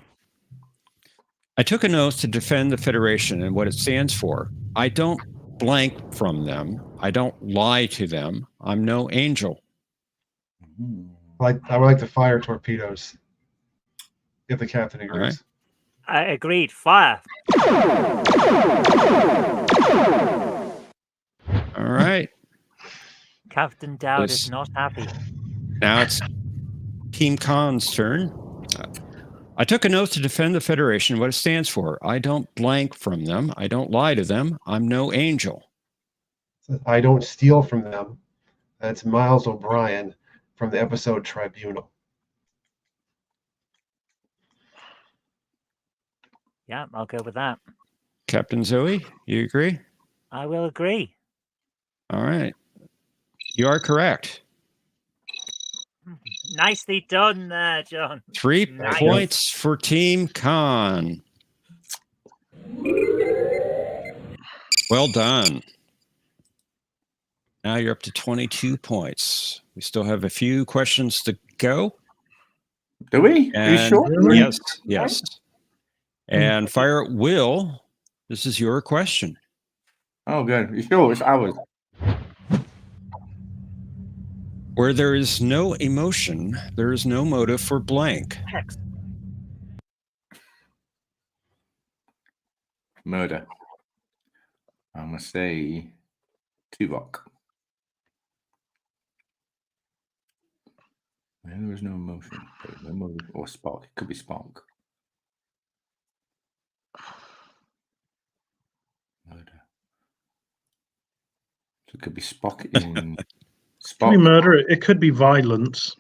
I took an oath to defend the Federation and what it stands for. I don't blank from them. I don't lie to them. I'm no angel. I would like to fire torpedoes. If the captain agrees. Right. I agreed. Fire. All right. Captain Dowd is not happy. Now it's Team Khan's turn. I took an oath to defend the Federation, what it stands for. I don't blank from them. I don't lie to them. I'm no angel. I don't steal from them. That's Miles O'Brien from the episode Tribunal. Yeah, I'll go with that. Captain Zoe, you agree? I will agree. All right. You are correct. Nicely done there, John. 3 Nice. points for Team Khan. Well done. Now you're up to 22 points. We still have a few questions to go. Do we? And Are you sure? Really? Yes, yes. And Fire at Will, this is your question. Oh, good. You sure? It's ours. Where there is no emotion, there is no motive for blank. Hex. Murder. I'm going to say Tuvok. There is no emotion. There is no motive or spark. It could be Spark. Murder. So it could be Spock in It Spock. could be murder. It could be violence.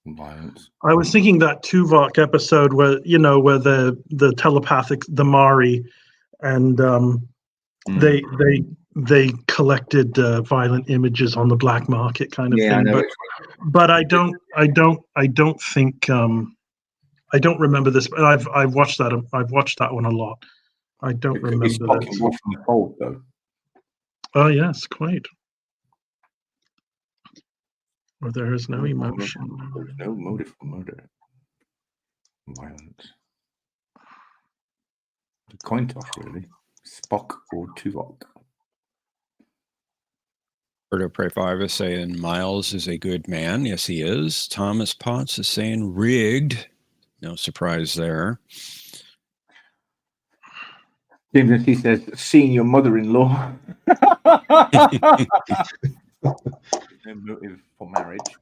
Violence. I was thinking that Tuvok episode where where the telepathic, the Mari, and they collected violent images on the black market kind of Yeah, I thing. know. But I don't think I don't remember this. But I've watched that. I've watched that one a lot. I don't It could be remember Spock this. in Wolf from the Fold, though. Oh yes, quite. Where there is no emotion. There's no motive for murder. Violence. The coin toss, really. Spock or Tuvok. Roberto Prefava is saying Miles is a good man. Yes, he is. Thomas Potts is saying rigged. No surprise there. James, he says, seeing your mother-in-law. No motive for marriage.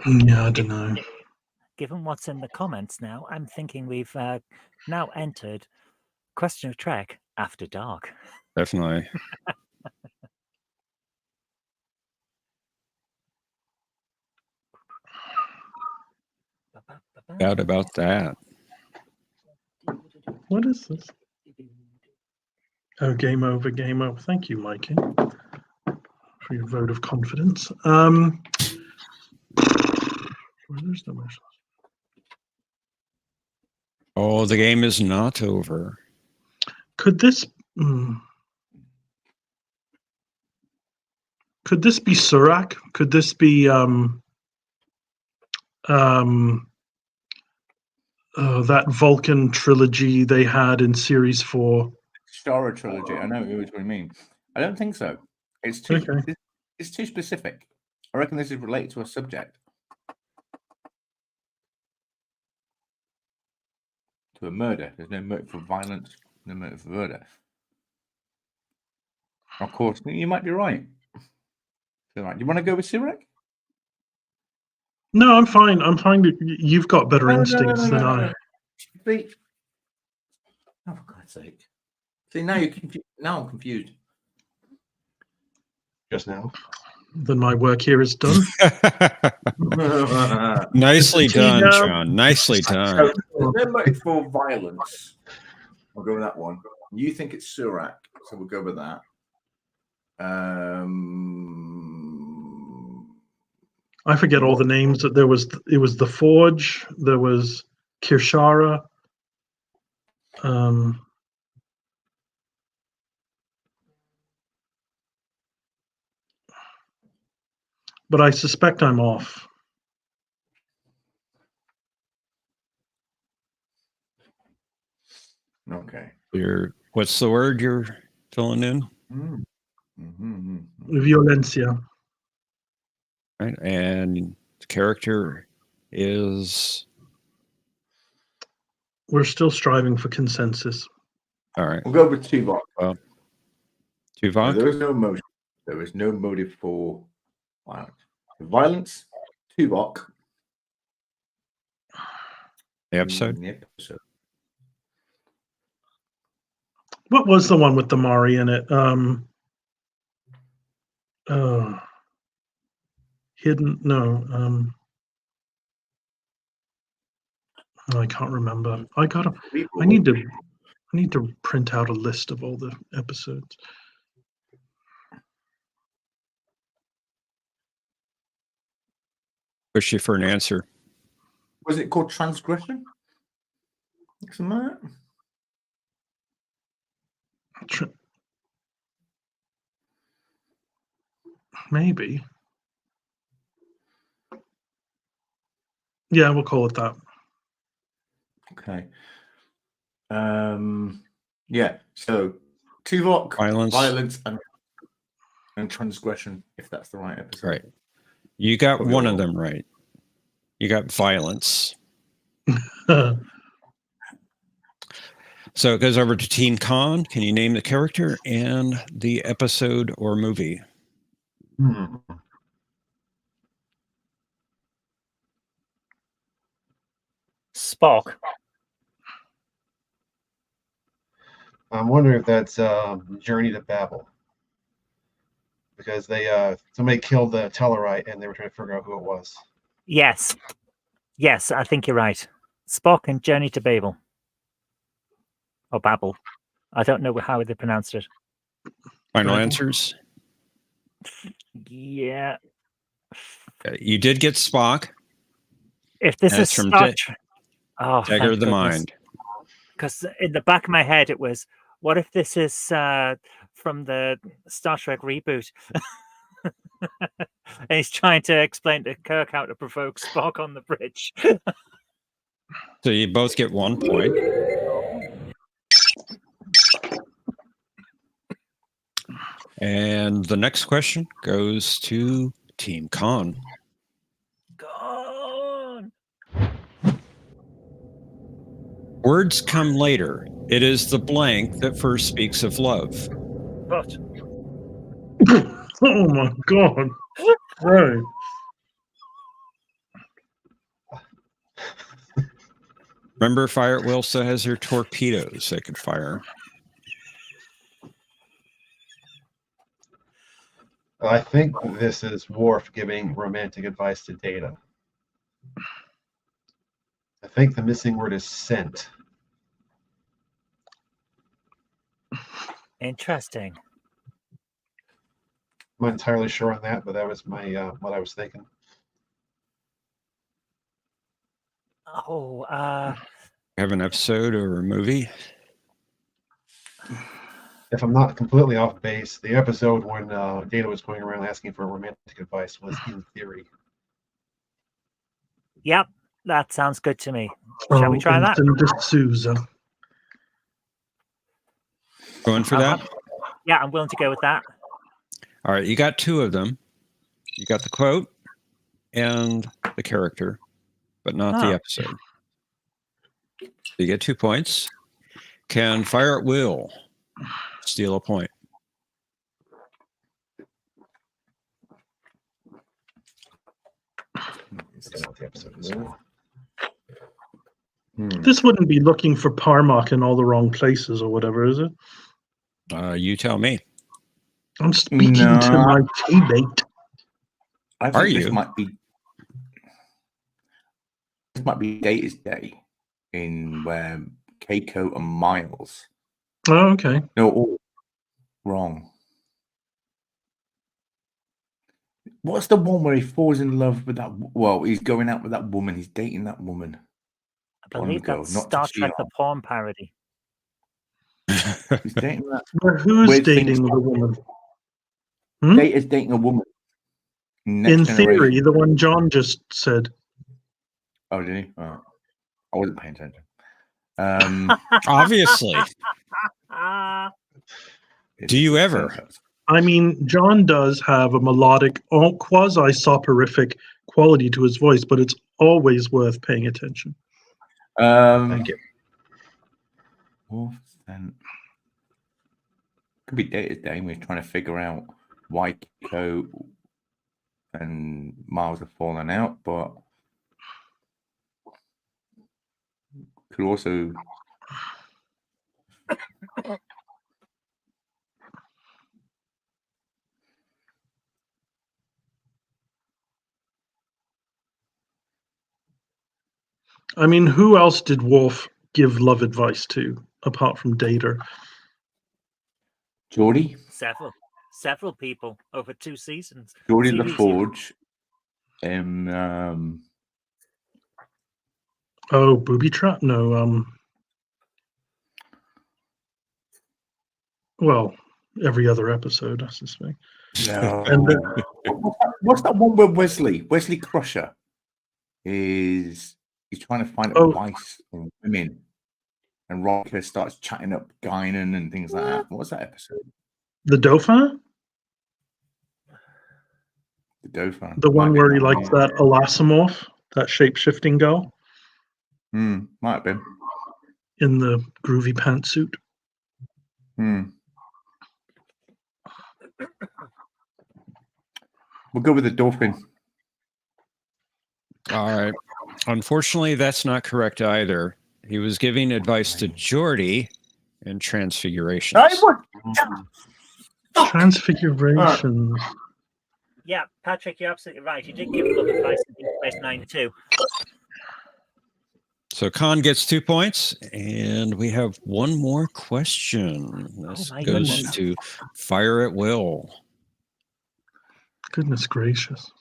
Yeah, I don't know. Given what's in the comments now, I'm thinking we've now entered Question of Trek After Dark. Definitely. Doubt about that. What is this? Oh, game over, game over. Thank you, Mikey, for your vote of confidence. There's no motion. Oh, the game is not over. Could this could this be Surak? Could this be that Vulcan trilogy they had in Series 4? Star trilogy. I know what you mean. I don't think so. It's too. Okay. It's too specific. I reckon this is related to a subject. To a murder. There's no motive for violence. No motive for murder. Of course, you might be right. Do you want to go with Surak? No, I'm fine. I'm fine. You've got better instincts than I. See, oh, for God's sake! See, now you're confused. Now I'm confused. Just now. Then my work here is done. Nicely done, John. Nicely done. So, there's no motive for violence. I'll go with that one. You think it's Surak, so we'll go with that. I forget all the names. It was the Forge. There was Kirshara. But I suspect I'm off. Okay. What's the word you're filling in? Violencia. Right, and the character is We're still striving for consensus. All right. We'll go with Tuvok. Well, No, Tuvok. there is no motive. There is no motive for violence. Tuvok. The episode. The episode. What was the one with the Mari in it? Hidden? No. I can't remember. I need to print out a list of all the episodes. Push you for an answer. Was it called Transgression? Maybe. Yeah, we'll call it that. Okay. Yeah. So Tuvok, violence and transgression, if that's the right episode. Right. You got one of them right. You got violence. So it goes over to Team Con. Can you name the character and the episode or movie? Spock. I'm wondering if that's Journey to Babel, because somebody killed the Tellarite and they were trying to figure out who it was. Yes, I think you're right. Spock and Journey to Babel. Or Babel. I don't know how they pronounced it. Final answers? Yeah. You did get Spock. If this is from Star Trek... Oh, Dagger of the Mind. Because in the back of my head it was, what if this is from the Star Trek reboot? And he's trying to explain to Kirk how to provoke Spock on the bridge. So you both get 1 point. And the next question goes to Team Con. Con. Words come later. It is the blank that first speaks of love. But. Oh my God. Right. Remember, Fire at Will still has their torpedoes they could fire. I think this is Worf giving romantic advice to Data. I think the missing word is sent. Interesting. I'm not entirely sure on that, but that was my what I was thinking. Have an episode or a movie? If I'm not completely off base, the episode when Data was going around asking for romantic advice was In Theory. Yep, that sounds good to me. Shall we try that? D'Souza. Going for that? Yeah, I'm willing to go with that. All right, you got 2 of them. You got the quote and the character, but not the episode. You get 2 points. Can Fire at Will steal a point? This wouldn't be looking for Parmak in all the wrong places or whatever, is it? You tell me. I'm speaking to my teammate. I think this might be Data's day in where Keiko and Miles. Oh, okay. No, all wrong. What's the one where he falls in love with that? Well, he's going out with that woman. He's dating that woman. I believe that's Star Trek the porn parody. He's dating that. Who's dating the woman? Data's dating a woman. In Theory, the one John just said. Oh, did he? Oh, I wasn't paying attention. Obviously. Do you ever? I mean, John does have a melodic, quasi-soporific quality to his voice, but it's always worth paying attention. Thank you. Wolf sent. Could be Data's Day. We're trying to figure out why Q.O.T. and Miles have fallen out, but could also. I mean, who else did Worf give love advice to apart from Data? Geordie? Several people over 2 seasons. Geordie Series LaForge. Oh, Booby Trap? No, well, every other episode, I suspect. No. And what's that one where Wesley Crusher he's trying to find advice on women, and Riker starts chatting up Guinan and things like that. What was that episode? the Dauphin? The Dauphin. The one where he likes that Elasimorph, that shape-shifting girl? Might have been. In the groovy pantsuit. We'll go with the Dolphin. All right. Unfortunately, that's not correct either. He was giving advice to Geordie in Transfiguration. Transfiguration. Yeah, Patrick, you're absolutely right. He did give love advice in Deep Space Nine too. So Khan gets 2 points, and we have one more question. This goes to Fire at Will. Goodness gracious.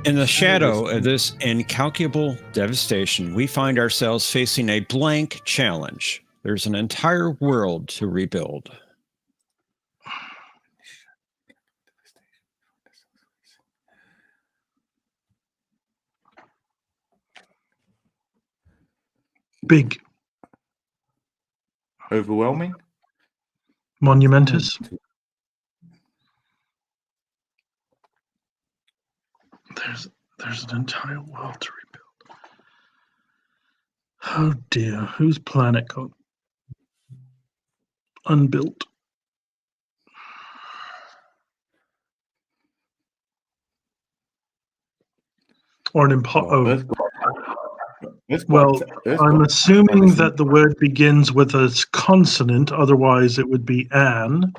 In the shadow of this incalculable devastation, we find ourselves facing a blank challenge. There's an entire world to rebuild. Big. Overwhelming? Monumentous? There's an entire world to rebuild. Oh dear, whose planet got unbuilt? Or an Well, I'm assuming that the word begins with a consonant, otherwise it would be an.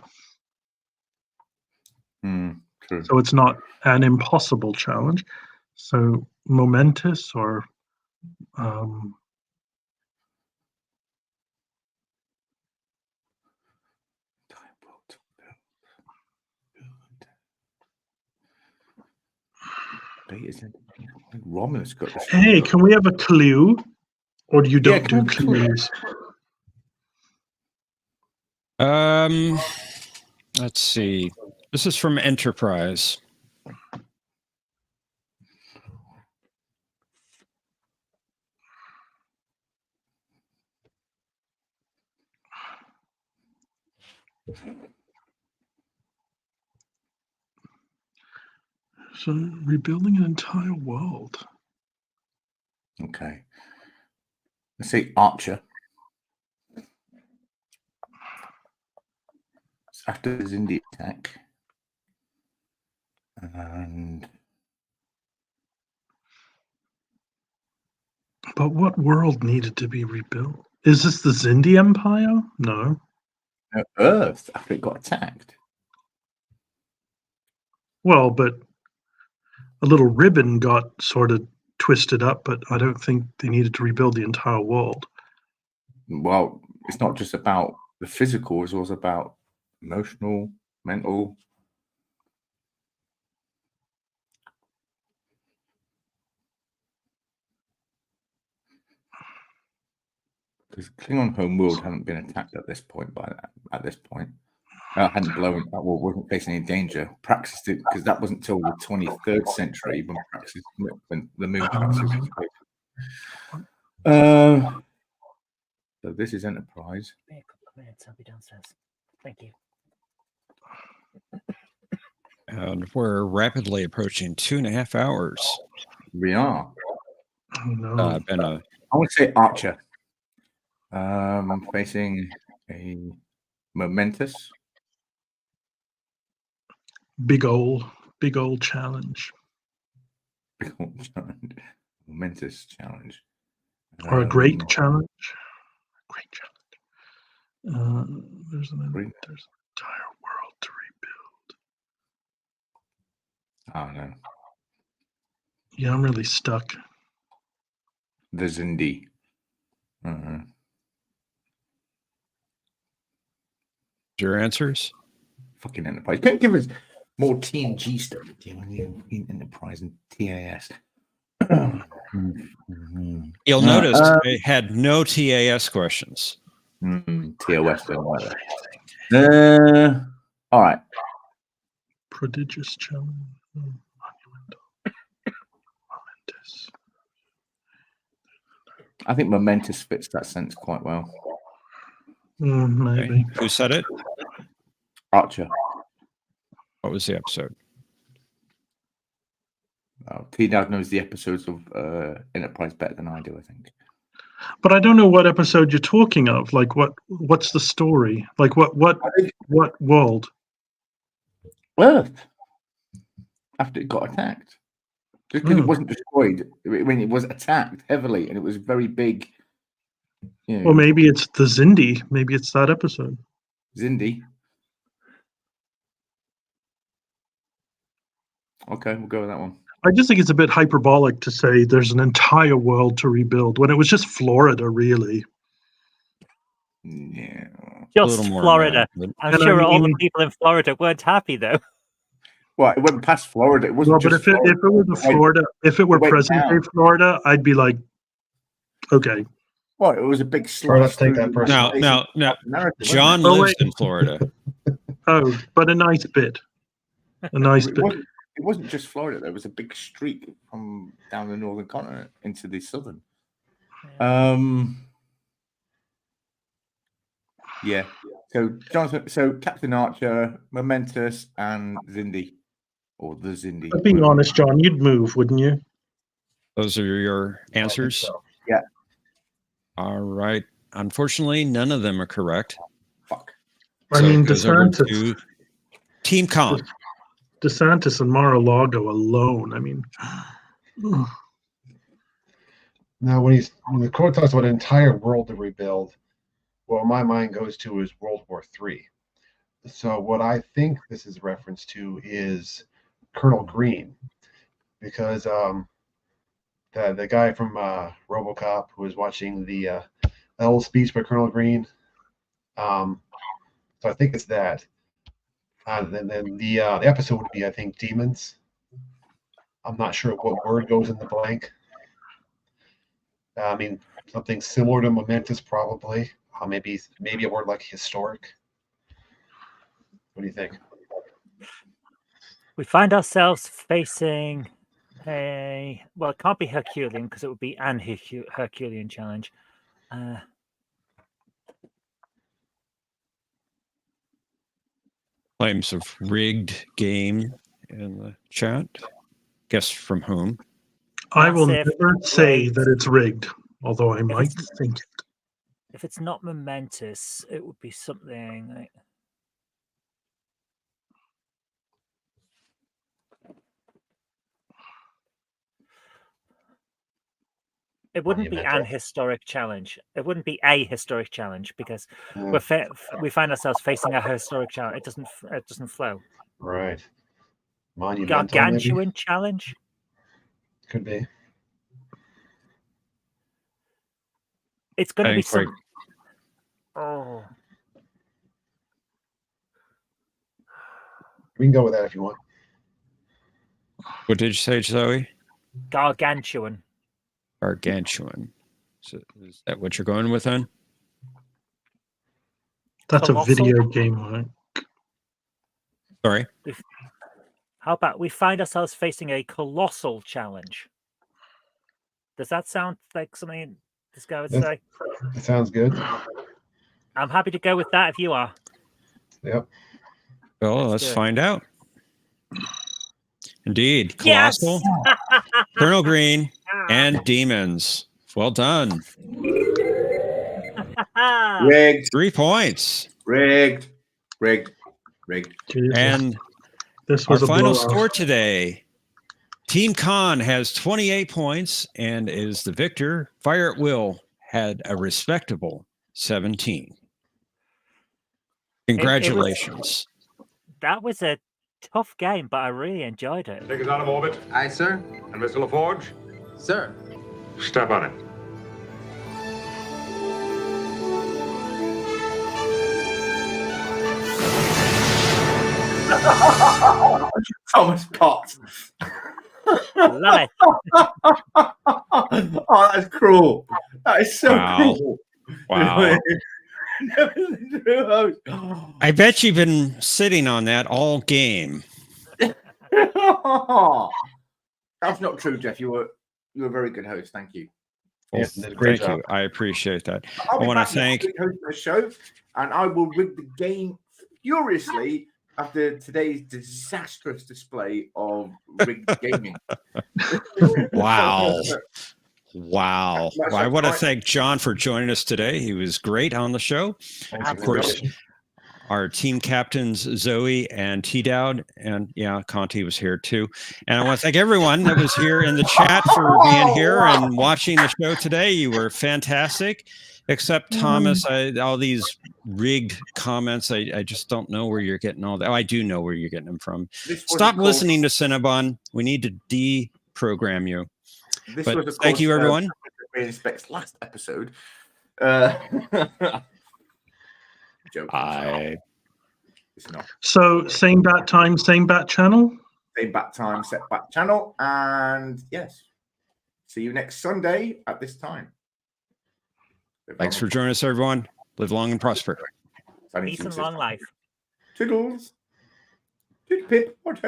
True. So it's not an impossible challenge. So momentous or Romulus got this. Hey, can we have a clue? Or do you don't do clues? Let's see. This is from Enterprise. So rebuilding an entire world. Okay. Let's say Archer. It's after the Xindi attack. And But what world needed to be rebuilt? Is this the Xindi Empire? No. Earth after it got attacked. Well, but a little ribbon got sort of twisted up, but I don't think they needed to rebuild the entire world. Well, it's not just about the physical, it's also about emotional, mental. Because Klingon homeworld hadn't been attacked at this point. Hadn't blown that war, wasn't facing any danger. Praxis did, because that wasn't until the 23rd century when the moon Praxis was faced. So this is Enterprise. A couple of minutes, I'll be downstairs. Thank you. And we're rapidly approaching 2.5 hours. We are. Oh, no. Been a I want to say Archer. Facing a momentous. Big old challenge. Big old challenge. Momentous challenge. Or a great challenge. Great challenge. There's an entire world to rebuild. I don't know. Yeah, I'm really stuck. The Zindi. Your answers? Fucking Enterprise. Can't give us more TNG stuff. Enterprise and TAS. You'll notice I had no TAS questions. TOS. All right. Prodigious challenge. Momentous. I think momentous fits that sense quite well. Maybe. Okay. Who said it? Archer. What was the episode? T-Dad knows the episodes of Enterprise better than I do, I think. But I don't know what episode you're talking of. Like, what's the story? Like, what world? Earth. After it got attacked. Just because it wasn't destroyed. I mean, it was attacked heavily, and it was very big. You know, Or maybe it's the Zindi. Maybe it's that episode. Zindi. Okay, we'll go with that one. I just think it's a bit hyperbolic to say there's an entire world to rebuild when it was just Florida, really. Yeah. Just Florida. I'm sure all the people in Florida weren't happy, though. Well, it went past Florida. It wasn't But if it were the Florida, if it were present day Florida, I'd be like, okay. Well, it was a big slice. Take that person. No. John lives in Florida. Oh, but a nice bit. A nice bit. It wasn't just Florida. There was a big streak from down the northern continent into the southern. Yeah. So Jonathan, Captain Archer, Momentous, and Zindi, or the Zindi. But being honest, John, you'd move, wouldn't you? Those are your answers? So. Yeah. All right. Unfortunately, none of them are correct. Fuck. I mean, DeSantis. Team Com. DeSantis and Mar-a-Lago alone. I mean, now when the quote talks about an entire world to rebuild, what my mind goes to is World War III. So what I think this is reference to is Colonel Green, because the guy from RoboCop who was watching the little speech by Colonel Green. So I think it's that. And then the episode would be, I think, demons. I'm not sure what word goes in the blank. I mean, something similar to momentous, probably. Maybe a word like historic. What do you think? We find ourselves facing it can't be Herculean because it would be an Herculean challenge. Claims of rigged game in the chat. Guess from whom? I will never say that it's rigged, although I might think it. If it's not momentous, it would be something like... It wouldn't be an historic challenge. It wouldn't be a historic challenge because we find ourselves facing a historic challenge. It doesn't flow. Right. Monumental. Gargantuan maybe? challenge. Could be. It's going to be some. Oh. We can go with that if you want. What did you say, Zoe? Gargantuan. Gargantuan. So is that what you're going with then? That's Colossal? a video game, right? Sorry. How about we find ourselves facing a colossal challenge? Does that sound like something this guy would say? It sounds good. I'm happy to go with that if you are. Yep. Well, let's find out. Indeed. Colossal, Yes! Colonel Green, and demons Well done. Rigged. 3 points. Rigged. Jesus. And This our was a final blowout. score today, Team Con has 28 points and is the victor. Fire at Will had a respectable 17. Congratulations. That was a tough game, but I really enjoyed it. Take us out of orbit. Aye, sir. And Mr. LaForge, Sir. step on it. Thomas Potts. Love it. Oh, that's cruel. That is so Wow. cruel. Wow. True host. I bet you've been sitting on that all game. That's not true, Jeff. You were a very good host. Thank you. Well, Yes, did a great thank job. you. I appreciate that. I'll I be want to back next thank week hosting the show, and I will rig the game furiously after today's disastrous display of rigged gaming. Wow. Wow. That's Well, I want to right. thank John for joining us today. He was great on the show. Of course, our team captains, Zoe and T Dowd, and yeah, Conti was here too. And I want to thank everyone that was here in the chat for being here and watching the show today. You were fantastic, except Thomas. All these rigged comments, I just don't know where you're getting all that. Oh, I do know where you're getting them from. Stop listening to Cinnabon. We need to deprogram you. This But was, of thank course, you, everyone. Spec's last episode. I. It's not. So same bat time, same bat channel. Same bat time, set back channel, and yes, see you next Sunday at this time. Thanks for joining us, everyone. Live long and prosper. Peace and long life. Toodles. Toot pip, what